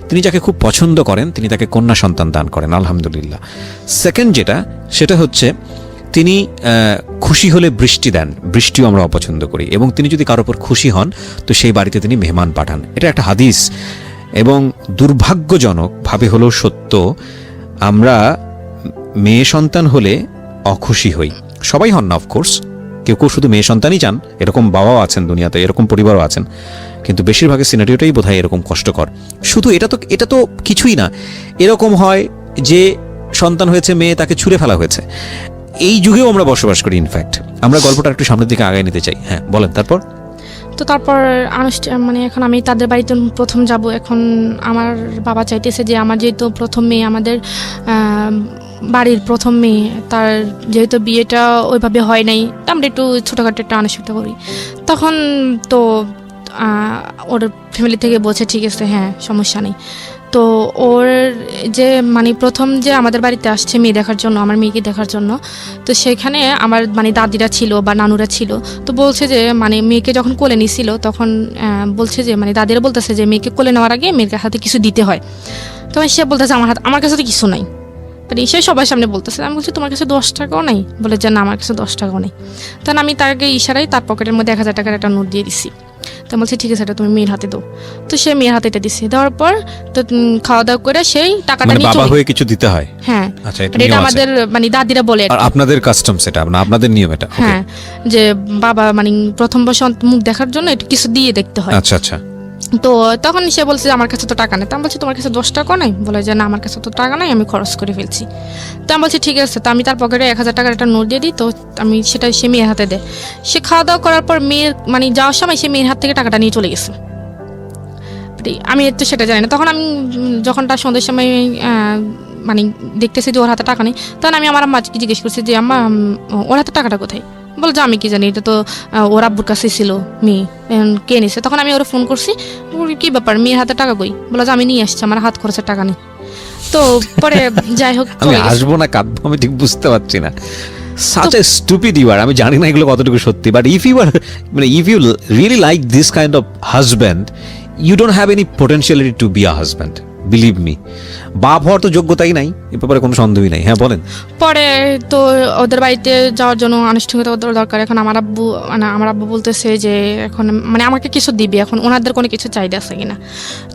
তিনি যাকে খুব পছন্দ করেন তিনি তাকে কন্যা সন্তান দান করেন, আলহামদুলিল্লাহ। সেকেন্ড যেটা, সেটা হচ্ছে তিনি খুশি হলে বৃষ্টি দেন, বৃষ্টিও আমরা অপছন্দ করি, এবং তিনি যদি কারোর উপর খুশি হন তো সেই বাড়িতে তিনি মেহমান পাঠান। এটা একটা হাদিস। এবং দুর্ভাগ্যজনকভাবে হলেও সত্য, আমরা মেয়ে সন্তান হলে অখুশি হই। সবাই হন না অফকোর্স, কেউ কেউ শুধু মেয়ে সন্তানই চান, এরকম বাবাও আছেন দুনিয়াতে, এরকম পরিবারও আছেন, কিন্তু বেশিরভাগের সিনারিওটাই বোধহয় এরকম কষ্টকর। শুধু এটা তো কিছুই না, এরকম হয় যে সন্তান হয়েছে মেয়ে, তাকে ছুঁড়ে ফেলা হয়েছে। এই যুগেও আমরা বসবাস করি। ইনফ্যাক্ট আমরা গল্পটা একটু সামনের দিকে আগায় নিতে চাই। হ্যাঁ বলেন, তারপর? তো তারপর মানে এখন আমি তাদের বাড়িতে প্রথম যাব। এখন আমার বাবা চাইতেছে যে আমার যেহেতু প্রথম মেয়ে, আমাদের বাড়ির প্রথম মেয়ে, তার যেহেতু বিয়েটা ওইভাবে হয় নাই, আমরা একটু ছোটোখাটো একটা আনুষ্ঠানিকতা করি। তখন তো ওর ফ্যামিলি থেকে বলছে ঠিক আছে, হ্যাঁ সমস্যা নেই। তো ওর যে মানে প্রথম যে আমাদের বাড়িতে আসছে মেয়ে দেখার জন্য, আমার মেয়েকে দেখার জন্য, তো সেখানে আমার মানে দাদিরা ছিল বা নানুরা ছিল। তো বলছে যে মানে মেয়েকে যখন কোলে নিছিল তখন বলছে যে মানে দাদিরা বলতেছে যে মেয়েকে কোলে নেওয়ার আগে মেয়ের হাতে কিছু দিতে হয়। তখন সে বলতেছে আমার কাছে তো কিছু নাই, মানে সে সবার সামনে বলতেছে। আমি বলছি তোমার কাছে 10 টাকাও নাই? বলে যে না, আমার কাছে 10 টাকাও নেই। তখন আমি তাকে ইশারায় তার পকেটের মধ্যে 1000 টাকার একটা নোট দিয়ে দিছি। তো বলছে ঠিক আছে, এটা তুমি মেয়ের হাতে দাও। তো সে মেয়ের হাতে এটা দিছে। দেওয়ার পর তো খাওয়া দাওয়া করে সেই টাকাটা নিয়ে বাবা হয়ে কিছু দিতে হয়? হ্যাঁ, আচ্ছা, এটা আমাদের মানে দাদিরা বলে, আর আপনাদের কাস্টম সেটা, আপনাদের নিয়ম এটা? হ্যাঁ, যে বাবা মানে প্রথম বছর মুখ দেখার জন্য একটু কিছু দিয়ে দেখতে হয়। আচ্ছা আচ্ছা। তো তখন সে বলছে যে আমার কাছে তো টাকা নেই। তো আমি বলছি তোমার কাছে 10 টাকা নাই? বলে যে না, আমার কাছে তো টাকা নাই, আমি খরচ করে ফেলছি। তো আমি বলছি ঠিক আছে। তো আমি তার পকেটে 1000 টাকার একটা নোট দিয়ে দিই। তো আমি সেটা সে মেয়ের হাতে দেয়। সে খাওয়া দাওয়া করার পর মেয়ের মানে যাওয়ার সময় সে মেয়ের হাত থেকে টাকাটা নিয়ে চলে গেছে। আমি তো সেটা জানি না। তখন আমি যখন তার সন্ধ্যের সময় মানে দেখতেছি যে ওর হাতে টাকা নেই, তখন আমি আমার আম্মাকে জিজ্ঞেস করছি যে আম্মা, ওর হাতে টাকাটা কোথায়? বলে যে আমি কি জানি, এটা তো ওর আব্বুর কাছে ছিল, মেয়ে কে নিছে। তখন আমি ওরা ফোন করছি, কি ব্যাপার, মেয়ের হাতে টাকা কই? বলে যে আমি নিয়ে আসছি, আমার হাত খরচের টাকা নেই। তো পরে যাই হোক, আমি আসবো না কাঁদবো আমি ঠিক বুঝতে পারছি না। such a stupid you are. আমি জানি না এগুলো কতটুকু সত্যি, but if you really like this kind of husband, you don't have any potentiality to be a husband, believe me. বাপ হওয়ার তো যোগ্যতাই নাই, এ ব্যাপারে কোনো সন্দেহই নাই। হ্যাঁ বলেন। পরে তো ওদের বাড়িতে যাওয়ার জন্য আনুষ্ঠানিকতা দরকার। এখন আমার আব্বু বলতেছে যে এখন মানে আমাকে কিছু দিবে, এখন ওনাদের কোনো কিছু চাহিদা আছে কিনা।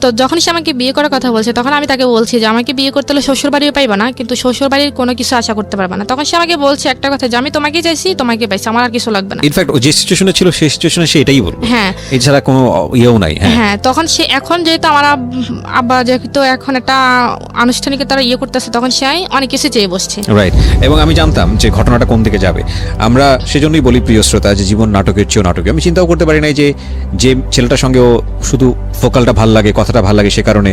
তো যখন সে আমাকে বিয়ে করার কথা বলছে, তখন আমি তাকে বলছি যে আমাকে বিয়ে করতে হলে শ্বশুর বাড়িও পাইবা না, কিন্তু শ্বশুর বাড়ির কোনো কিছু আশা করতে পারবা না। তখন সে আমাকে বলছে একটা কথা যে আমি তোমাকে চাইছি, তোমাকে পাইছি, আমার আর কিছু লাগবে না। ইনফ্যাক্ট ও যে সিচুয়েশনে ছিল সেই সিচুয়েশনে সে এটাই বলবে। হ্যাঁ, এছাড়া কোনো ইয়েও নাই। হ্যাঁ, তখন সে এখন যেহেতু আমার আব্বা যেহেতু এখন একটা আনুষ্ঠানিকতা ইয়ে করতেছে, তখন সে অনেক কিছু চেয়ে বসছে। রাইট। এবং আমি জানতাম যে ঘটনাটা কোন দিকে যাবে। আমরা সেজন্যই বলি প্রিয় শ্রোতা যে জীবন নাটকের চেয়েও নাটকীয়। আমি চিন্তাও করতে পারি নাই যে ছেলেটার সঙ্গে ও শুধু ফোকালটা ভাল লাগে, কথাটা ভাল লাগে, সে কারণে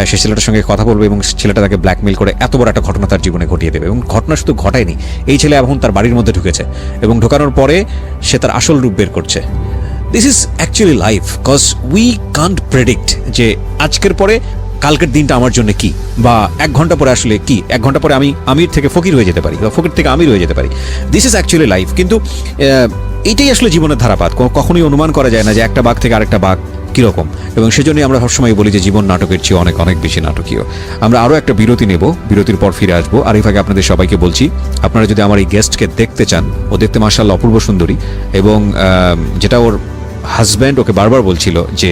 সে ছেলেটার সঙ্গে কথা বলবে এবং ছেলেটা তাকে ব্ল্যাকমেল করে এত বড় একটা ঘটনা তার জীবনে ঘটিয়ে দেবে। এবং ঘটনা শুধু ঘটায়নি, এই ছেলে এখন তার বাড়ির মধ্যে ঢুকেছে এবং ঢোকানোর পরে সে তার আসল রূপ বের করছে। This is actually life, cause we can't predict যে আজকের পরে কালকের দিনটা আমার জন্য কি, বা 1 ঘন্টা পরে আসলে কি, 1 ঘন্টা পরে আমি আমির থেকে ফকির হয়ে যেতে পারি, বা ফকির থেকে আমির হয়ে যেতে পারি। This is actually life. কিন্তু এইটাই আসলে জীবনের ধারাপাত। কখনোই অনুমান করা যায় না যে একটা বাঘ থেকে আরেকটা বাঘ কীরকম। এবং সেজন্যই আমরা সবসময় বলি যে জীবন নাটকের চেয়ে অনেক অনেক বেশি নাটকীয়। আমরা আরও একটা বিরতি নেব, বিরতির পর ফিরে আসবো। আর এই ফাঁকে আপনাদের সবাইকে বলছি, আপনারা যদি আমার এই গেস্টকে দেখতে চান, ও দেখতে মাশাআল্লাহ অপূর্ব সুন্দরী, এবং যেটা ওর হাজব্যান্ড ওকে বারবার বলছিল যে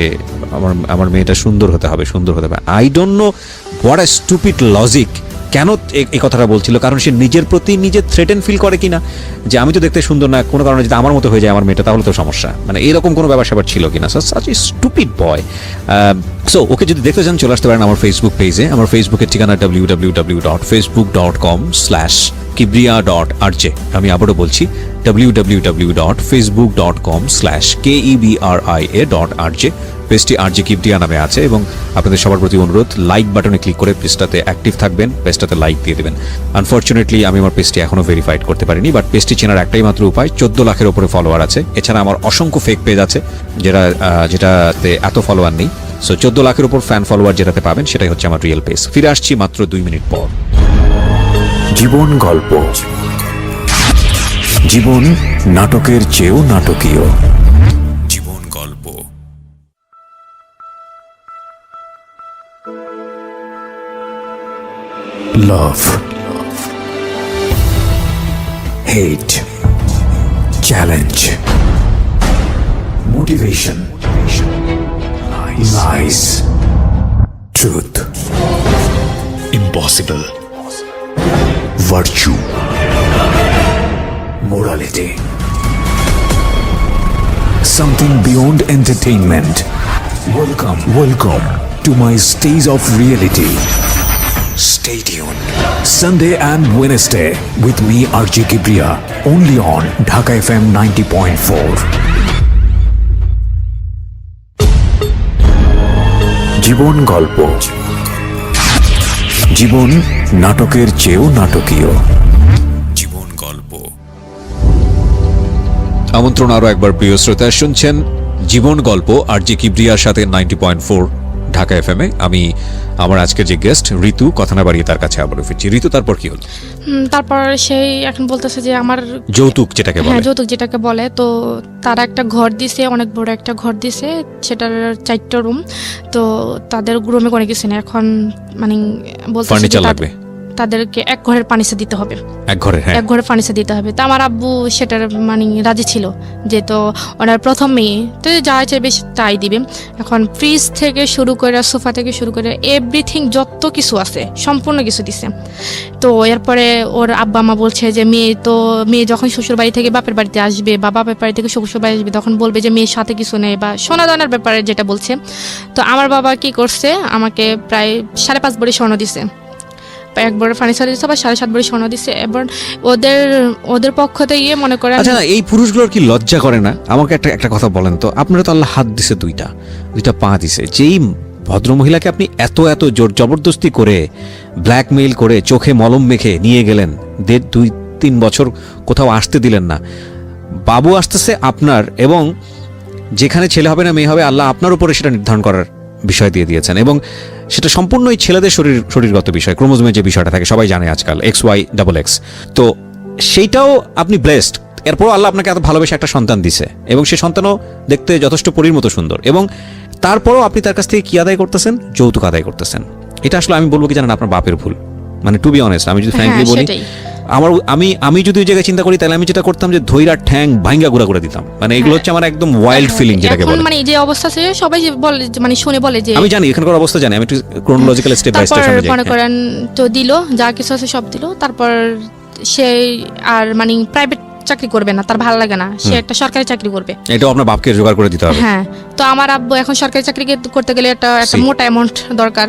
আমার মেয়েটা সুন্দর হতে হবে, সুন্দর হতে হবে। I don't know what a stupid logic. কেন এই কথাটা বলছিল? কারণ সে নিজের প্রতি নিজে থ্রেটেন ফিল করে কিনা, যে আমি তো দেখতে সুন্দর না, কোনো কারণে যদি আমার মতো হয়ে যায় আমার মেয়েটা, তাহলে তো সমস্যা, মানে এরকম কোনো ব্যাপার স্যাপার ছিল কিনা। Such a stupid boy. So okay যদি দেখতে চান চলে আসতে পারেন আমার ফেসবুক পেজে। আমার ফেসবুকের ঠিকানা www.facebook.com/kibria.rj। আমি আবারও বলছি www.facebook.com/kebria.rj। পেজটি RJ কিবরিয়া নামে আছে এবং আপনাদের সবার প্রতি অনুরোধ, লাইক বাটনে ক্লিক করে পেজটাতে অ্যাক্টিভ থাকবেন, পেজটাতে লাইক দিয়ে দেবেন। আনফর্চুনেটলি আমি আমার পেজটি এখনও ভেরিফাইড করতে পারিনি, বাট পেজটি চেনার একটাই মাত্র উপায়, 14 লাখের ওপরে ফলোয়ার আছে। এছাড়া আমার অসংখ্য ফেক পেজ আছে যেটাতে এত ফলোয়ার নেই। সো 14 লাখের উপর ফ্যান ফলোয়ার যেটাতে পাবেন সেটাই হচ্ছে আমার রিয়েল পেজ। ফিরে আসছি মাত্র 2 মিনিট পর। জীবন গল্প, জীবন নাটকের চেয়েও নাটকীয়। জীবন গল্প। লাভ, hate, challenge, motivation, lies, truth, impossible, virtue, morality, something beyond entertainment. Welcome to my stage of reality. Stay tuned. Sunday and Wednesday with me RJ Kibriya only on Dhaka FM 90.4. জীবন গল্প, জীবন নাটকের চেয়েও নাটকীয়। জীবন গল্প। আমন্ত্রণ আরো একবার প্রিয় শ্রোতা, শুনছেন জীবন গল্প আরজি কিবরিয়ার সাথে 90.4 ঢাকা এফএমে। আমি আমার আজকের যে গেস্ট ঋতু, কথা না বাড়িয়ে তার কাছে আবার ফিরছি। ঋতু, তারপর কি হলো? তারপর সেই এখন বলতেছে যে আমার যৌতুক যেটাকে বলে। হ্যাঁ, যৌতুক যেটাকে বলে। তো তারা একটা ঘর দিছে, অনেক বড় একটা ঘর দিছে, সেটার 4টা রুম। তো তাদের রুমে কোনো কিছু নেই এখন, মানে বলতেছে ফার্নিচার লাগবে, তাদেরকে এক ঘরের ফার্নিচার দিতে হবে, এক ঘরে। হ্যাঁ, এক ঘরের ফার্নিচার দিতে হবে। তো আমার আব্বু সেটার মানে রাজি ছিল, যে তো ওনার প্রথম মেয়ে, তো যা চাইবে তাই দিবে। এখন ফ্রিজ থেকে শুরু করে, সোফা থেকে শুরু করে এভরিথিং যত কিছু আছে সম্পূর্ণ কিছু দিছে। তো এরপরে ওর আব্বা মা বলছে যে মেয়ে যখন শ্বশুর বাড়ি থেকে বাপের বাড়িতে আসবে বা বাপের বাড়ি থেকে শ্বশুর বাড়ি আসবে, তখন বলবে যে মেয়ের সাথে কিছু নেই, বা সোনা দানার ব্যাপারে যেটা বলছে। তো আমার বাবা কি করছে, আমাকে প্রায় 5.5 ভরি স্বর্ণ দিছে, এক বড় ফার্নিচার দিচ্ছে, বা 7.5 ভরি স্বর্ণ দিচ্ছে। এবার ওদের পক্ষ থেকে মনে করেন। আচ্ছা, এই পুরুষগুলোর কি লজ্জা করে না? আমাকে একটা কথা বলেন তো, আপনারা তো আল্লাহ হাত দিছে, দুইটা পা দিছে, যেই ভদ্রমহিলাকে আপনি এত জোর জবরদস্তি করে ব্ল্যাকমেইল করে চোখে মলম মেখে নিয়ে গেলেন, 2-3 বছর কোথাও আসতে দিলেন না, বাবু আসতেছে আপনার, এবং যেখানে ছেলে হবে না মেয়ে হবে আল্লাহ আপনার উপরে সেটা নির্ধারণ করার বিষয় দিয়ে দিয়েছেন, এবং সেটা সম্পূর্ণই ছেলেদের শরীরগত বিষয়, ক্রোমোজোমের যে বিষয়টা থাকে সবাই জানে আজকাল, XY XX। তো সেইটাও আপনি ব্লেসড, এরপরও আল্লাহ আপনাকে এত ভালোবেসে একটা সন্তান দিছে, এবং সেই সন্তানও দেখতে যথেষ্ট পরীর মতো সুন্দর, এবং তারপরও আপনি তার কাছ থেকে কি আদায় করতেছেন? যৌতুক আদায় করতেছেন। এটা আসলে আমি বলবো কি জানেন, আপনার বাপের ভুল। মানে টু বি অনেস্ট, আমি যদি ফ্র্যাঙ্কলি বলি, আমি যদি ওই জায়গায় চিন্তা করি, তাহলে আমি যেটা করতাম যে ধৈরা ঠ্যাং ভাঙ্গা গুড়া করে দিতাম। মানে এগুলো হচ্ছে আমার একদম ওয়াইল্ড ফিলিং যেটাকে বলে। মানে যে অবস্থা আছে সবাই বলে, মানে শুনে বলে যে আমি জানি এখানকার অবস্থা জানি, আমি একটু ক্রোনোলজিক্যাল স্টেপ বাই স্টেপ তারপর মনে করেন তো দিল, যা কিছু আছে সব দিল। তারপর সে আর মানে প্রাইভেট চাকরি করবে না, তার ভালো লাগে না, সে একটা সরকারি চাকরি করবে। এটাও আপনার বাপকে জোগাড় করে দিতে হবে। হ্যাঁ, তো আমার আব্বু এখন সরকারি চাকরি করতে গেলে একটা মোটা অ্যামাউন্ট দরকার।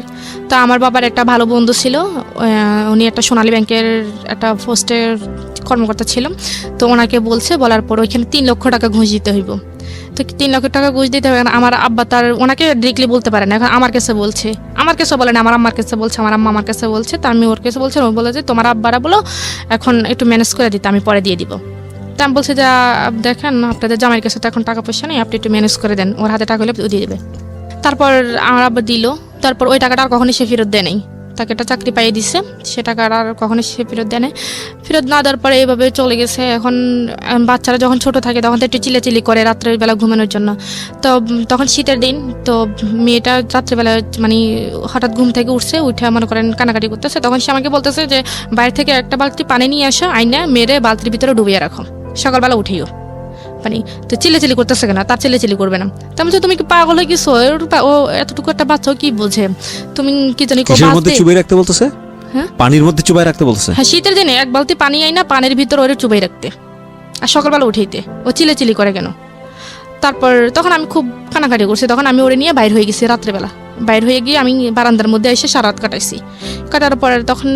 তো আমার বাবার একটা ভালো বন্ধু ছিল, উনি একটা সোনালী ব্যাংকের একটা পোস্টের কর্মকর্তা ছিল। তো ওনাকে বলার পর ওইখানে 3 লক্ষ টাকা ঘুষ দিতে হইব। তো 3 লক্ষ টাকা ঘুষ দিতে হবে। আমার আব্বা ওনাকে ডিরেক্টলি বলতে পারে না, এখন আমার কাছে বলছে, আমার কাছে বলে না, আমার আম্মার কাছে বলছে, আমার আম্মা আমার কাছে বলছে। তো আমি ওর কাছে বলছি, ও বলে যে তোমার আব্বারা বলো এখন একটু ম্যানেজ করে দিতে, আমি পরে দিয়ে দিব। তা আমি বলছি যে দেখেন আপনাদের জামাইয়ের কাছে তো এখন টাকা পয়সা নেই, আপনি একটু ম্যানেজ করে দেন, ওর হাতে টাকা হলে ও দিয়ে দেবে। তারপর আমার আব্বা দিল। তারপর ওই টাকাটা আর কখনোই সে ফেরত দেয় নাই, তাকে একটা চাকরি পাইয়ে দিচ্ছে, সে টাকা আর কখনোই সে ফেরত দেয় নাই। ফেরত না দেওয়ার পরে এইভাবে চলে গেছে। এখন বাচ্চারা যখন ছোট থাকে তখন তো একটু চিল্লাচিল্লি করে রাত্রের বেলা ঘুমানোর জন্য। তো তখন শীতের দিন, তো মেয়েটা রাত্রেবেলা মানে হঠাৎ ঘুম থেকে উঠছে, উঠে মনে করেন কানাকাটি করতেছে। তখন সে আমাকে বলতেছে যে বাইরে থেকে একটা বালতি পানি নিয়ে আসো, আইনা মেরে বালতির ভিতরে ডুবিয়ে রাখো, সকালবেলা উঠেও পানি। তো চিল্লাচিল্লি করতেছে কেন? তার চিল্লাচিল্লি করবে না। তো আমি বলছি তুমি কি পাগল হয়ে গেছো? ও এতটুকু একটা বাচ্চা কি বোঝে? তুমি কি জানি চুবাই রাখতে বলতেছে, পানির মধ্যে চুবাই রাখতে বলতেছে। হ্যাঁ, শীতের দিনে এক বালতি পানি আইনা পানির ভিতর ওরে চুবাই রাখতে, আর সকালবেলা উঠেইতে। ও চিল্লাচিল্লি করে কেন? তারপর তখন আমি খুব কানাকাটি করছি। তখন আমি ওরে নিয়ে বাইর হয়ে গেছি রাত্রেবেলা। বাইর হয়ে গিয়ে আমি বারান্দার মধ্যে এসে সারা রাত কাটাইছি। কাটার পরে তখন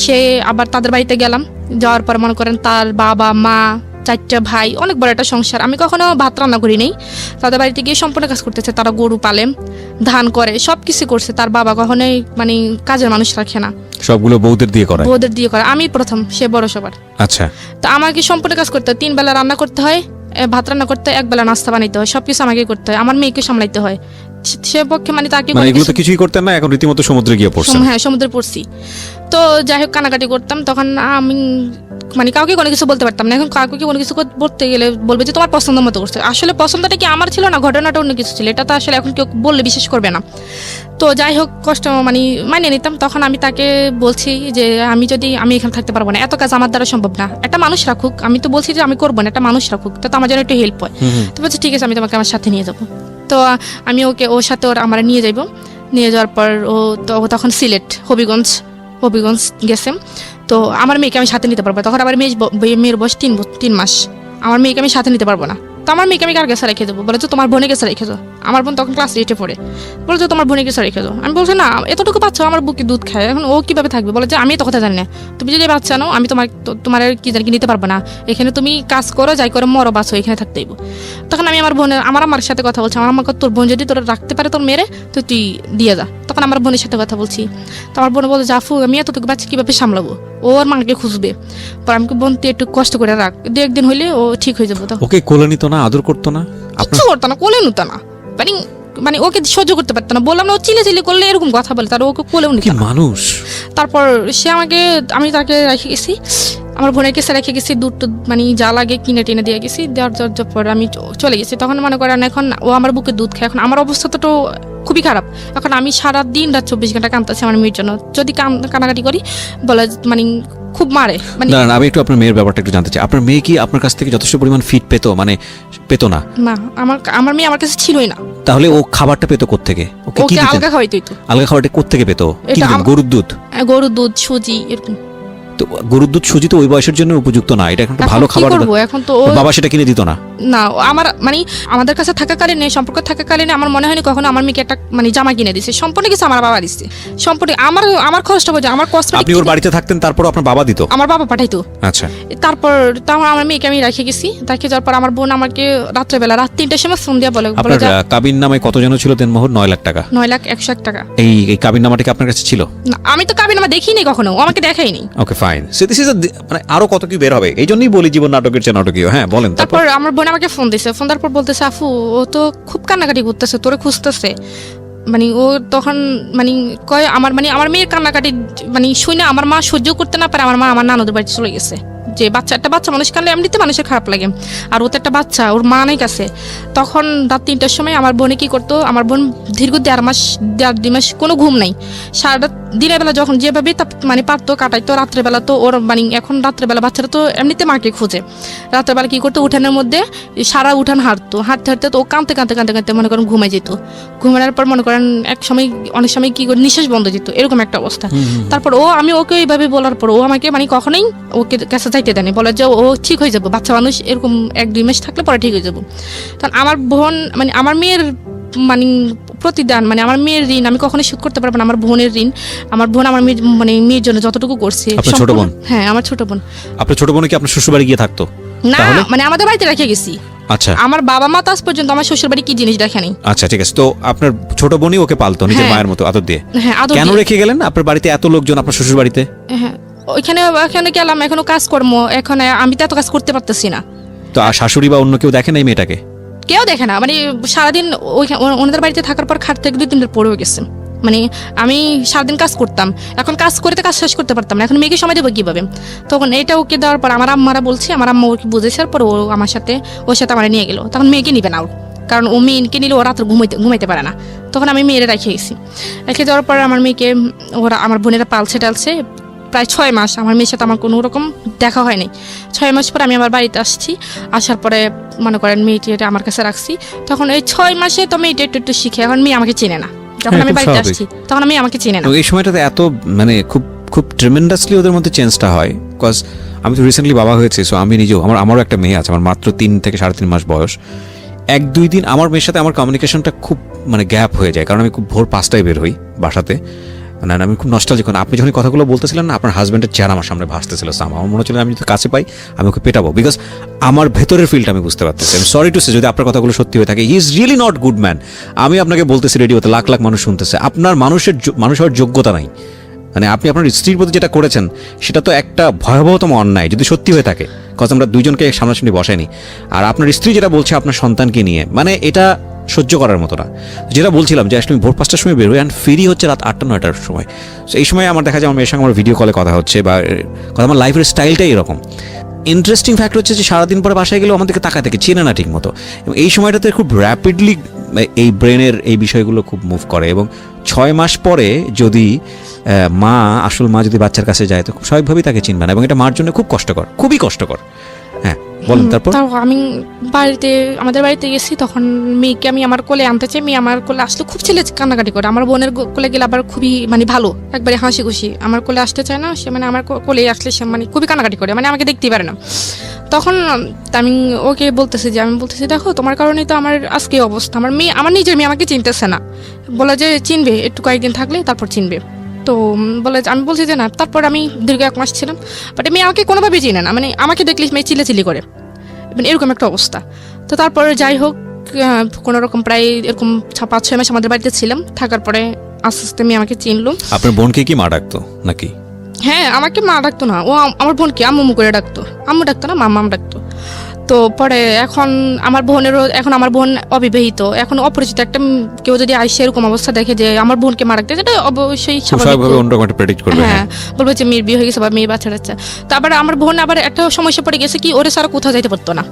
সে আবার তাদের বাড়িতে গেলাম। যাওয়ার পর মনে করেন তার বাবা মা 4টা ভাই, অনেক বড় একটা সংসার। আমি কখনো ভাত রান্না করি নাই, তাদের বাড়িতে গিয়ে সম্পূর্ণ কাজ করতেছে। তারা গরু পালে, ধান করে, সব কিছু করছে। তার বাবা কখনোই মানে কাজের মানুষ রাখে না, সবগুলো বউদের দিয়ে করে। আমি প্রথম, সে বড় সবার। আচ্ছা, তো আমাকে সম্পূর্ণ কাজ করতে হয়। 3 বেলা রান্না করতে হয়, ভাত রান্না করতে হয়, 1 বেলা নাস্তা বানাইতে হয়, সবকিছু আমাকে করতে হয়। আমার মেয়েকে সামলাইতে হয়। সে পক্ষে মানে তাকে মানে কোনো এগুলো তো কিছু- কিছুই করতেন না, এখন রীতিমতো সমুদ্রে গিয়ে পড়ছেন। হ্যাঁ সমুদ্রে পড়ছি। তো যাই হোক কানাকাটি করতাম, তখন আমি মানে কাউকে কোনো কিছু বলতে পারতাম না। এখন কাউকে কোনো কিছু বলতে গেলে বলবে যে তোমার পছন্দ মতো করছে। আসলে পছন্দটা কি আমার ছিল না, ঘটনাটা অন্য কিছু ছিল, এটা তো আসলে এখন কেউ বললে বিশ্বাস করবে না। তো যাই হোক কষ্ট মানে মানিয়ে নিতাম। তখন আমি তাকে বলছি যে আমি এখানে থাকতে পারবো না, এত কাজ আমার দ্বারা সম্ভব না, একটা মানুষ রাখুক। আমি তো বলছি যে আমি করবো না, একটা মানুষ রাখুক, তো আমার যেন একটু হেল্প হয়। তো বলছে ঠিক আছে, আমি তোমাকে আমার সাথে নিয়ে যাবো। তো আমি ওর সাথে আমার নিয়ে যাইবো। নিয়ে যাওয়ার পর ও তখন সিলেট হবিগঞ্জ গেছে। তো আমার মেয়েকে আমি সাথে নিতে পারবো, তখন আমার মেয়ের বয়স 3 মাস। আমার মেয়েকে আমি সাথে নিতে পারবো না। তো আমার মেয়েকে আমি কার কাছে রেখে দেবো? বলে যে তোমার বোনের কাছে রেখে দাও। আমার বোন তখন ক্লাস 8-এ পড়ে। বলে যে তোমার বোনের কাছে রেখে দাও। আমি বলছি না, এতটুকু বাচ্চা আমার বুকে দুধ খায়, এখন ও কিভাবে থাকবে? বলে যে আমি তো কথা জানি না, তুমি যদি বাচ্চা নাও আমি তোমার কি জানি কি নিতে পারবো না, এখানে তুমি কাজ করো, যাই করো, মরো বাঁচো, এখানে থাকতেইব। তখন আমি আমার আমার সাথে কথা বলছি। আমার আমাকে তোর বোন যদি তোরা রাখতে পারে তোর মেরে, তো তুই দিয়ে যা। তখন আমার বোনের সাথে কথা বলছি। তো আমার বোন বলে জাফু আমি এতটুকু বাচ্চা কিভাবে সামলাবো, ওর মাকে খুঁজবে। পর আমি বোন তুই একটু কষ্ট করে রাখ, 2-1 দিন হইলে ও ঠিক হয়ে যাবো। তখন ওকে কোলে নিত না, আদর করতো না? কিচ্ছু করতো না, কোলে নিত না, মানে ওকে সহ্য করতে পারতো না। বললাম না, ও চিলে করলে এরকম কথা বলে, তার ওকে কোলেও নিত কি না। মানুষ! তারপর আমি তাকে রেখে গেছি, আমার বোনের কাছে রেখে গেছি, দুধ মানে যা লাগে কিনে টিনে দিয়ে গেছি। দেওয়ার পর আমি চলে গেছি। তখন মনে করেন এখন ও আমার বুকে দুধ খায়, এখন আমার অবস্থা তো খুবই খারাপ। এখন আমি সারা দিন রাত 24 ঘন্টা কাঁদতেছি আমার মেয়ের জন্য। যদি কানাকাটি করি বলে মানে খুব মারে। মানে দাঁড়ান, আমি একটু আপনার মেয়ের ব্যাপারটা একটু জানতে চাই। আপনার মেয়ে কি আপনার কাছ থেকে যথেষ্ট পরিমাণ ফিড পেতো? মানে পেতো না? না, আমার মেয়ে আমার কাছে ছিলই না। তাহলে ও খাবারটা পেতো কোত্থেকে? ওকে কি ওকে দিতেন? আলগা খাওয়াইতোই তো। আলগা খাবারটা কোত্থেকে পেতো? কি এটা দিতেন? গরুর দুধ? গরুর দুধ, সুজি, এরকম। তো গরুর দুধ সুজি তো ওই বয়সের জন্য উপযুক্ত না, এটা একটা ভালো এখন কি খাবার। করবো? এখন তো ওর বাবা সেটা কিনে দিত না? না, আমার মানে আমাদের কাছে থাকাকালীন, সম্পর্ক থাকাকালীন আমার মনে হয়নি কখনো আমার মেয়েকে একটা মানে জামা কিনে দিছে। সম্পূর্ণ কিছু আমার বাবা দিচ্ছে, সম্পূর্ণ আমার খরচটা বোঝা, আমার কসমেটিক। আপনি ওর বাড়িতে থাকতেন, তারপর আপনার বাবা দিত? আমার বাবা পাঠাইতো। আচ্ছা। তারপর আমার মেয়েকে আমি রেখে গেছি। রেখে যাওয়ার পর আমার বোন আমাকে রাত 3টার সময় ফোন দিয়ে বলে আপনার কাবিন নামায় কত জন ছিল দেনমোহর? 9 লাখ টাকা? 9,01,000 টাকা। এই কাবিন নামাটা কি আপনার কাছে ছিল? না, আমি তো কাবিন নামা দেখিনি কখনো, ও আমাকে দেখাইনি। Okay fine. So this is মানে আরো কত কি বের হবে, এই জন্যই বলি জীবন নাটকের চেয়ে নাটকীয়। হ্যাঁ বলেন। তারপর আমার বোন আমাকে ফোন দিছে। ফোন দেওয়ার পর বলতেছে আফু ও তো খুব কান্নাকাটি করতেছে, তোরে খুঁজতেছে। মানে ও তখন মানে কয় আমার মেয়ের কান্নাকাটি মানে শুনে আমার মা সহ্য করতে না পারে, আমার মা আমার নানুদের বাড়িতে চলে গেছে। যে একটা বাচ্চা মানুষ কানলে এমনিতে মানুষের খারাপ লাগে, আর ও তো একটা বাচ্চা, ওর মা নেই কাছে। তখন রাত 3টার সময় আমার বোনে কি করতো, আমার বোন দীর্ঘ 1.5 মাস কোনো ঘুম নাই। সারাটা দিনের বেলা যখন যেভাবে মানে পারতো কাটাইতো, রাত্রেবেলা তো ওর মানে এখন রাত্রেবেলা বাচ্চারা তো এমনিতে মাকে খোঁজে। রাত্রেবেলা কি করতো, উঠানের মধ্যে সারা উঠান হাঁটতে তো ও কাঁদতে মনে করেন ঘুমাই যেত। ঘুমানোর পর মনে করেন অনেক সময় কি করে নিঃশ্বাস বন্ধ যেত, এরকম একটা অবস্থা। তারপর আমি ওকে এইভাবে বলার পর ও আমাকে মানে কখনোই ওকে কাছে যাইতে দেয়নি, বলে যে ও ঠিক হয়ে যাবো, বাচ্চা মানুষ এরকম 1-2 মাস থাকলে পরে ঠিক হয়ে যাবো। কারণ আমার বোন মানে আমার মেয়ের মানে প্রতিদান মানে আমার মেয়ের ঋণ আমি কখনোই শোধ করতে পারবো না। আমার বোনের ঋণ, আমার বোন আমার মেয়ের জন্য যতটুকু করছে। আপনার ছোট বোন? হ্যাঁ, আমার ছোট বোন। আপনার ছোট বোন কি আপনার শ্বশুর বাড়ি গিয়ে থাকতো? না, মানে আমাদের বাড়িতে রেখে গেছি। আচ্ছা। আমার বাবা মা তো আজ পর্যন্ত আমার শ্বশুর বাড়ি কি জিনিস দেখেনি। আচ্ছা ঠিক আছে। তো আপনার ছোট বোনই ওকে পালতো নিজের মায়ের মতো আদর দিয়ে? হ্যাঁ, আদর কেন দিয়ে। রেখে গেলেন আপনার বাড়িতে এত লোকজন আপনার শ্বশুর বাড়িতে? হ্যাঁ, ওইখানে গেলাম, এখনো কাজকর্ম, এখন আমি তো এত কাজ করতে পারতেছি না। তো আর শাশুড়ি বা অন্য কেউ দেখে না এই মেয়েটাকে? কেউ দেখে না, মানে সারাদিন ওনাদের বাড়িতে থাকার পর খাট থেকে 2-3 দিন পড়েও গেছে। মানে আমি সারাদিন কাজ করতাম, এখন কাজ করতে কাজ শেষ করতে পারতাম না, এখন মেয়েকে সময় দেবো কিভাবে? তখন এটা ওকে দেওয়ার পর আমার আম্মারা বলছি, আমার আম্মা ওকে বুঝেছে, পর ও ওর সাথে আমার নিয়ে গেল। তখন মেয়েকে নিবে না ওর, কারণ ও মেয়েকে নিলে ও রাত্রে ঘুমাইতে পারে না। তখন আমি মেয়েরা রেখে গেছি। রেখে যাওয়ার পর আমার মেয়েকে আমার বোনেরা পালছে প্রায় 6 মাস আমার মেয়ের সাথে আমার কোনো রকম দেখা হয়নি। 6 মাস পর আমি আমার বাড়িতে আসছি। আসার পরে মনে করেন মেয়েটি আমার কাছে রাখছি। তখন এই 6 মাসে তো মেয়েটা একটু শিখে, এখন মেয়ে আমাকে চেনে না। যখন আমি বাড়িতে আসছি তখন আমি আমাকে চেনে না। এই সময়টাতে এত মানে খুব ট্রেমেন্ডাসলি ওদের মধ্যে চেঞ্জটা হয়। বিকজ আমি তো রিসেন্টলি বাবা হয়েছে, সো আমি নিজেও আমারও একটা মেয়ে আছে, আমার মাত্র 3 থেকে 3.5 মাস বয়স। 1-2 দিন আমার মেয়ের সাথে আমার কমিউনিকেশনটা খুব মানে গ্যাপ হয়ে যায়, কারণ আমি খুব ভোর 5টায় বের হই বাসাতে। মানে আমি খুব নস্টালজিক। আপনি যখন কথাগুলো বলতেছিলেন না, আপনার হাজব্যান্ডের চেহারা আমার সামনে ভাসতেছিল। আমার মনে হচ্ছিল আমি যদি কাছে পাই আমি ওকে পেটাবো, বিকজ আমার ভেতরের ফিলটা আমি বুঝতে পারতেছি। আমি সরি টু সে যদি আপনার কথাগুলো সত্যি হয়ে থাকে, he is really not good man. আমি আপনাকে বলতেছি, রেডিওতে লাখ লাখ মানুষ শুনতেছে, আপনার মানুষ হওয়ার যোগ্যতা নাই। মানে আপনি আপনার স্ত্রীর প্রতি যেটা করেছেন সেটা তো একটা ভয়াবহতম অন্যায় যদি সত্যি হয়ে থাকে। কজ আমরা দুইজনকে সামনাসামনি বসাইনি। আর আপনার স্ত্রী যেটা বলছে আপনার সন্তানকে নিয়ে, মানে এটা সহ্য করার মতো না। যেটা বলছিলাম যে আসলে আমি ভোর 5টার সময় বের হই অ্যান্ড ফিরি হচ্ছে রাত 8টা 9টার সময়। তো এই সময় আমার দেখা যায় আমার মেয়ের সঙ্গে আমার ভিডিও কলে কথা হচ্ছে বা কথা, আমার লাইফের স্টাইলটাই এরকম। ইন্টারেস্টিং ফ্যাক্ট হচ্ছে যে সারাদিন পরে বাসায় গেলেও আমাদেরকে তাকায় থেকে চেনে না ঠিক মতো, এবং এই সময়টাতে খুব র্যাপিডলি এই ব্রেনের এই বিষয়গুলো খুব মুভ করে। এবং 6 মাস পরে যদি মা, আসল মা যদি বাচ্চার কাছে যায় তো খুব স্বাভাবিকভাবেই তাকে চিনবে না, এবং এটা মার জন্য খুব কষ্টকর, খুবই কষ্টকর। হ্যাঁ বলেন তারপর। আমি আমাদের বাড়িতে গেছি, তখন মেয়েকে আমি আমার কোলে আনতে চাই। মেয়ে আমার কোলে আসলে খুব ছেলে কান্নাকাটি করে। আমার বোনের কোলে গেলে আবার খুবই মানে ভালো, একবারে হাসি খুশি। আমার কোলে আসতে চায় না সে, মানে আমার কোলে আসলে সে মানে খুবই কান্নাকাটি করে, মানে আমাকে দেখতেই পারে না। তখন আমি ওকে বলতেছি যে, আমি বলতেছি দেখো তোমার কারণেই তো আমার আজকে এই অবস্থা। আমার মেয়ে, আমার নিজের মেয়ে আমাকে চিনতেছে না, বলে যে চিনবে একটু কয়েকদিন থাকলে তারপর চিনবে। তো বলে, আমি বলছি যে না। তারপর আমি দীর্ঘ 1 মাস ছিলাম, বাট মেয়ে আমাকে কোনোভাবেই চিনে না, মানে আমাকে দেখলে মেয়ে চিল্লাচিল্লি করে, মানে এরকম একটা অবস্থা। তো তারপরে যাই হোক, কোনো রকম প্রায় এরকম 5-6 মাস আমাদের বাড়িতে ছিলাম। থাকার পরে আস্তে আস্তে মেয়ে আমাকে চিনলো। আপনার বোনকে কি মা ডাকতো নাকি? হ্যাঁ, আমাকে মা ডাকতো না, ও আমার বোনকে আম্মু করে ডাকতো। আম্মু ডাকতো না, মাম্মা ডাকতো। তো পরে এখন আমার বোন অবিবাহিত, এখন অপরিচিত একটা কেউ যদি আইসে এরকম অবস্থা দেখে যে আমার বোনকে মা ডাকতে, সেটা অবশ্যই স্বাভাবিকভাবে অন্যরকম একটা প্রেডিক্ট করবে। হ্যাঁ, বলবো যে মেয়ের বিয়ে হয়ে গেছে বা মেয়ে বাচ্চা টাচ্চা। তারপরে আমার বোন আবার একটা সমস্যা পড়ে গেছে কি, ওরে সারা কোথাও যাইতে পারতো না,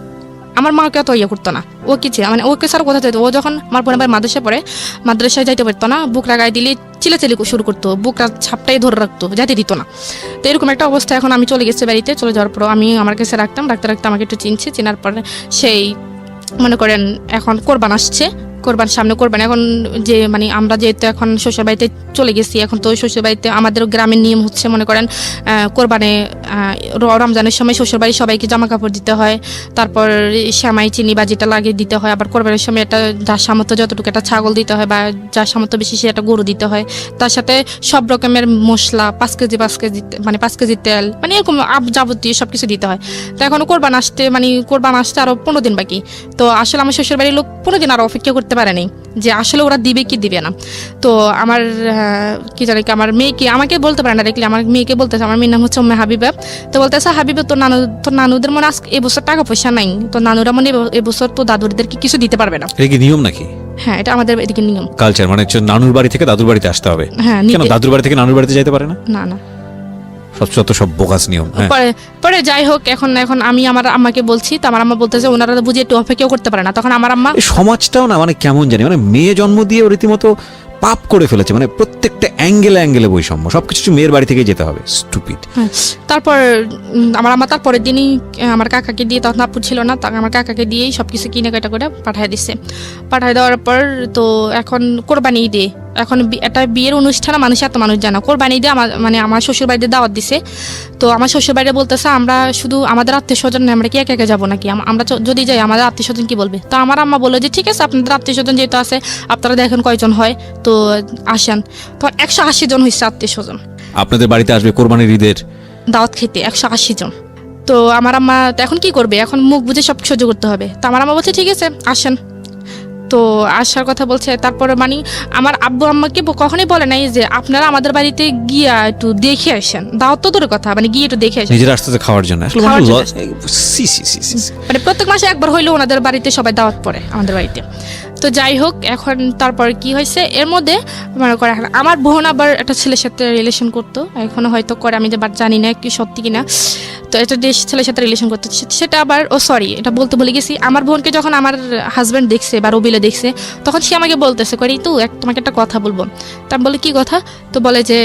আমার মাকে অত ইয়ে করতো না। ও কি মানে ওকে সারা কোথাও যাইতো, ও যখন আমার বোন আবার মাদ্রাসায় পড়ে, মাদ্রাসায় যাইতে পারতো না, বুকরা গায়ে দিলে চিলাচিলি শুরু করতো, বুকরা ছাপটাই ধরে রাখতো, যাইতে দিত না। তো এরকম একটা অবস্থা। এখন আমি চলে গেছি বাড়িতে, চলে যাওয়ার পর আমি আমার কাছে রাখতে রাখতে আমাকে একটু চিনছে। চেনার পরে সেই মনে করেন এখন কোরবান আসছে, সামনে কোরবান। এখন যে মানে আমরা যেহেতু এখন শ্বশুর বাড়িতে চলে গেছি, এখন তো শ্বশুর বাড়িতে আমাদের গ্রামের নিয়ম হচ্ছে মনে করেন কোরবানে রমজানের সময় শ্বশুর বাড়ি সবাইকে জামা কাপড় দিতে হয়, তারপর সেমাই চিনি বা যেটা লাগে দিতে হয়। আবার কোরবানের সময় একটা যার সামর্থ্য যতটুকু একটা ছাগল দিতে হয়, বা যার সামর্থ্য বেশি সে একটা গরু দিতে হয়। তার সাথে সব রকমের মশলা 5 কেজি মানে 5 কেজি তেল, মানে এরকম যাবতীয় সব কিছু দিতে হয়। তো এখন কোরবান আসতে আরো 15 দিন বাকি। তো আসলে আমার শ্বশুর বাড়ির লোক 15 দিন আরো অপেক্ষা করতে পারে নাই যে আসলে ওরা দিবে কি দিবে না। তো আমার কি জানি কি, আমার মেয়েকে আমাকে বলতে পারে না, দেখলে আমার মেয়েকে বলতেছে, আমার মেয়ের নাম হচ্ছে উম্মে হাবিবা। তো বলতেছে, হাবিবা তোর নানুদের মনে আজকে এবছর টাকা পয়সা নাই, তো নানুরা মনে এবছর তো দাদুদেরকে কিছু দিতে পারবে না। এটা কি নিয়ম নাকি? হ্যাঁ, এটা আমাদের এদিকে নিয়ম, কালচার। মানে হচ্ছে নানুর বাড়ি থেকে দাদুর বাড়িতে আসতে হবে। হ্যাঁ, কেন দাদুর বাড়ি থেকে নানুর বাড়িতে যেতে পারে না? না না, সব বোগাস নিয়ম। পরে যাই হোক, এখন আমি আমার আম্মাকে বলছি, তো আমার আম্মা বলতেছে ওনারা বুঝে একটু অপেক্ষাও করতে পারে না। তখন আমার আম্মা, সমাজটাও না মানে কেমন জানি, মানে মেয়ে জন্ম দিয়ে রীতিমতো পাপ করে ফেলেছে, মানে প্রত্যেকটা অ্যাঙ্গেলে বৈষম্য, সবকিছু মেয়ের বাড়ি থেকে যেতে হবে। স্টুপিড। তারপর আমার আম্মা তারপরের দিনই আমার কাকাকে দিয়ে, তখন আপু ছিল না, আমার কাকাকে দিয়েই সবকিছু কিনে কাটা করে পাঠিয়ে দিচ্ছে। পাঠিয়ে দেওয়ার পর তো এখন কোরবানি ঈদে, এখন একটা বিয়ের অনুষ্ঠানে মানুষ এত মানুষ জানা, কোরবানি ঈদে আমার শ্বশুর বাড়িতে দাওয়াত দিছে। তো আমার শ্বশুর বাড়িতে বলতেছে আমরা শুধু আমাদের আত্মীয় স্বজন, আমরা কি একে যাবো নাকি, আমরা যদি যাই আমাদের আত্মীয় স্বজন কি বলবে। তো আমার আম্মা বললো যে ঠিক আছে, আপনাদের আত্মীয় স্বজন যেহেতু আছে, আপনারা দেখেন কয়জন হয়, তো আসেন। তো 180 জন হয়েছে আত্মীয় স্বজন আপনাদের বাড়িতে আসবে কোরবানির ঈদের দাওয়াত খেতে, 180 জন। তো আমার আম্মা এখন কি করবে, এখন মুখ বুঝে সব সহ্য করতে হবে। তো আমার আম্মা বলছে ঠিক আছে আসেন। তো আসার কথা বলছে। তারপরে মানে আমার আব্বু আম্মাকে কখনোই বলে নাই যে আপনারা আমাদের বাড়িতে গিয়া একটু দেখে আসেন, দাওয়াত তো দূরের কথা, মানে গিয়ে একটু দেখে আসেন নিজের আসতে খাওয়ার জন্য। মানে প্রত্যেক মাসে একবার হইলেও ওনাদের বাড়িতে সবাই দাওয়াত পড়ে আমাদের বাড়িতে। তো যাই হোক, এখন তারপর কি হয়েছে এর মধ্যে মনে করে, এখন আমার বোন আবার একটা ছেলের সাথে রিলেশন করতো, এখনো হয়তো করে, আমি যে জানি না কি সত্যি কিনা। তো এটা ছেলের সাথে রিলেশন করতো, সেটা আবার এটা বলতে ভুলে গেছি। আমার বোনকে যখন আমার হাজব্যান্ড দেখছে বা রবিলে দেখছে, তখন সে আমাকে বলতেছে করি তো তোমাকে একটা কথা বলবো। তা আমি বলি কি কথা? তো বলে যে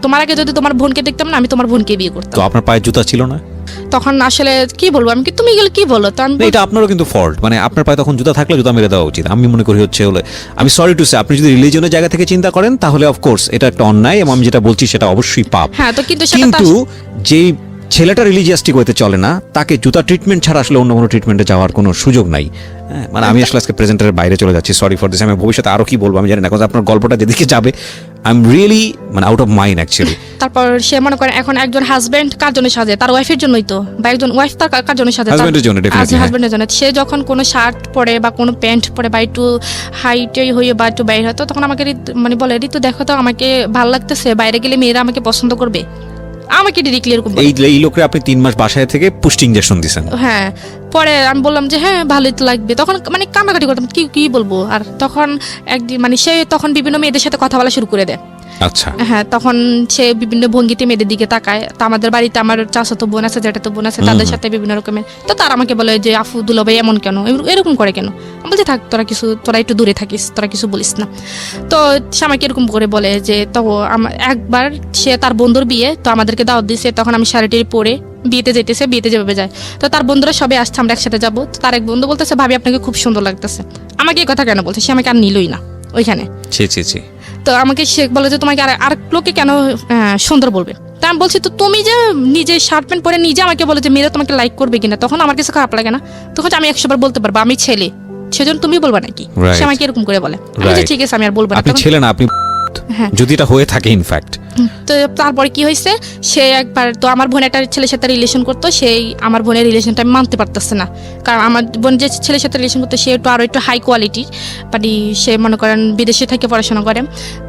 তোমার আগে যদি তোমার বোনকে দেখতাম না, আমি তোমার বোনকে বিয়ে করতাম। তো আপনার পায়ে জুতা ছিল না? তখন আসলে কি বলবো আমি, তুমি গেলে কি বলো? তো আমি এটা আপনারও কিন্তু ফল্ট, মানে আপনার পায়ে তখন জুতা থাকলে জুতা মেরে দেওয়া উচিত। আমি মনে করি হচ্ছে আমি সরি টু সে, আপনি যদি রিলিজিয়নের জায়গা থেকে চিন্তা করেন তাহলে অফকোর্স এটা একটা অন্যায়, এবং আমি যেটা বলছি সেটা অবশ্যই পাপ। হ্যাঁ, তো কিন্তু যেই ছেলেটা রিলিজিয়াসটিক হতে চলে না, তাকে জুতা ট্রিটমেন্ট ছাড়া আসলে অন্য কোনো ট্রিটমেন্টে যাওয়ার কোনো সুযোগ নাই। মানে আমি আসলে আজকে প্রেজেন্টারের বাইরে চলে যাচ্ছি, সরি ফর দিস। আমি ভবিষ্যতে আরো কি বলবো আমি জানি না, কারণ আপনার গল্পটা যেদিকে যাবে আই এম রিয়েলি মানে আউট অফ মাইন্ড অ্যাকচুয়ালি। তারপর সে মনে করে এখন একজন হাজবেন্ড কার জন্য সাজে, তার ওয়াইফের জন্যই তো, বা একজন ওয়াইফ তার কার জন্য সাজে, হাজবেন্ডের জন্য। হাজবেন্ডের জন্য। সে যখন কোনো শার্ট পরে বা কোনো প্যান্ট পরে বা একটু হাইটই হয়ে বা একটু বাইরে হতো, তখন আমাকে মানে বলে ঋতু দেখো তো আমাকে ভালো লাগতেছে, বাইরে গেলে মেয়েরা আমাকে পছন্দ করবে, আমাকে ডিরেক্টলি এরকম। এই লোকরে আপনি 3 মাস বাসায় থেকে পুষ্টি ইনজেকশন দিয়েছেন? হ্যাঁ, পরে আমি বললাম যে হ্যাঁ ভালোই তো লাগবে, তখন মানে কান্নাকাটি করতাম, কি কি বলবো। আর তখন একদিন মানে সে তখন বিভিন্ন মেয়েদের সাথে কথা বলা শুরু করে দেয়। আচ্ছা, হ্যাঁ, তখন সে বিভিন্ন ভঙ্গিতে মেয়েদের দিকে তাকায়। তো আমাদের বাড়িতে আমার চাচাতো বোন আছে, জ্যাঠাতো বোন আছে, তাদের সাথে বিভিন্ন রকমের। তো তারা আমাকে বলে যে আফু দুলাভাই এমন কেন, এরকম করে কেন। আমি বলছি থাক তোরা একটু দূরে থাকিস, তোরা কিছু বলিস না। তো সে আমাকে এরকম করে বলে যে তো একবার সে তার বন্ধুর বিয়ে, তো আমাদেরকে দাওয়াত দিয়েছে, তখন আমি শাড়িটি পরে বিয়েতে যেভাবে যায়। তো তার বন্ধুরা সবাই আসছে, আমরা একসাথে যাবো। তো তার এক বন্ধু বলতেছে ভাবি আপনাকে খুব সুন্দর লাগতেছে। আমাকে এই কথা কেন বলছে, সে আমাকে আর নিলই না ওইখানে। ছি। তো আমাকে সে বলে যে তোমাকে আর লোকে কেন সুন্দর বলবে। তা আমি বলছি তো তুমি যে নিজে শার্ট প্যান্ট পরে নিজে আমাকে বলে যে মেয়েরা তোমাকে লাইক করবে কিনা, তখন আমার কাছে খারাপ লাগে না? তখন আমি 100 বার বলতে পারবো আমি ছেলে, সেজন্য তুমি বলবা নাকি? Right. সে আমাকে এরকম করে বলে। আমি বলছি Right. ঠিক আছে, আমি আর বলবো না। আপনি তখন- ছেলে না, আপনি হ্যাঁ। যদি এটা হয়ে থাকে ইনফ্যাক্ট। তো তারপরে কি হয়েছে, সে একবার তো আমার বোন একটা ছেলের সাথে রিলেশন করতো, সেই আমার বোনের রিলেশনটা আমি মানতে পারতেছে না। কারণ আমার বোন যে ছেলের সাথে রিলেশন করতো সে একটু হাই কোয়ালিটির, মানে সে মনে করেন বিদেশে থেকে পড়াশোনা করে।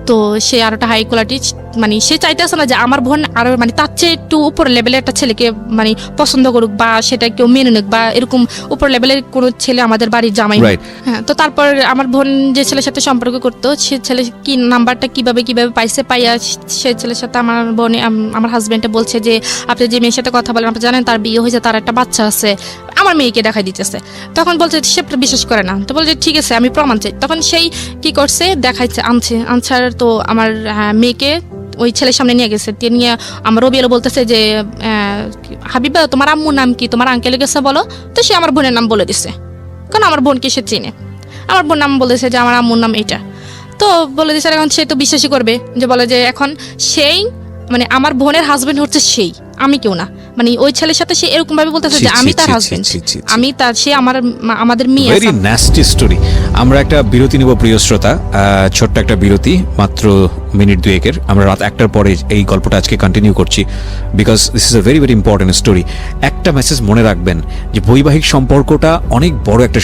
তো সে আরো একটা হাই কোয়ালিটি, মানে সে চাইতেছে না যে আমার বোন আরো মানে তার চেয়ে একটু উপর লেভেলের একটা ছেলেকে মানে পছন্দ করুক, বা সেটা কেউ মেনে নিক, বা এরকম উপর লেভেলের কোনো ছেলে আমাদের বাড়ির জামাই। Right. হ্যাঁ, তো তারপর আমার বোন যে ছেলের সাথে সম্পর্ক করতো, সে ছেলে কি নাম্বারটা কিভাবে পাইয়া সে ছেলের সাথে আমার হাজবেন্ডে বলছে যে আপনি যে মেয়ের সাথে কথা বলেন আপনি জানেন তার বিয়ে হয়েছে, তার একটা বাচ্চা আছে, আমার মেয়েকে দেখাই দিতেছে। তখন বলছে সে বিশ্বাস করে না। তো বলছে ঠিক আছে আমি প্রমাণ চাই। তখন সেই কি করছে, দেখাইছে, আনসার তো আমার মেয়েকে ওই ছেলের সামনে নিয়ে গেছে। নিয়ে আমার রবিএলও বলতেছে যে হাবিবা তোমার আম্মুর নাম কি, তোমার আঙ্কেলের কাছে বলো। তো সে আমার বোনের নাম বলে দিছে, কারণ আমার বোনকে সে চিনে। আমার বোন নাম বলেছে যে আমার আম্মুর নাম এটা। তো বলে দিচ্ছে, এখন সে তো বিশ্বাসই করবে, যে বলে যে এখন সেই মানে আমার বোনের হাজবেন্ড হচ্ছে সেই, আমি কেউ না। মানে ওই ছেলের সাথে সে এরকম ভাবে বলতেছে যে আমি তার হাজবেন্ড, আমি তার, সে আমাদের মেয়ে। Very nasty story. আমরা একটা বিরতি নিব প্রিয় শ্রোতা, ছোট্ট একটা বিরতি, মাত্র মিনিট 2-এর। আমরা রাত 1টার পরে এই গল্পটা আজকে কন্টিনিউ করছি, because this is a very very important story. একটা মেসেজ মনে রাখবেন যে বৈবাহিক সম্পর্কটা অনেক বড় একটা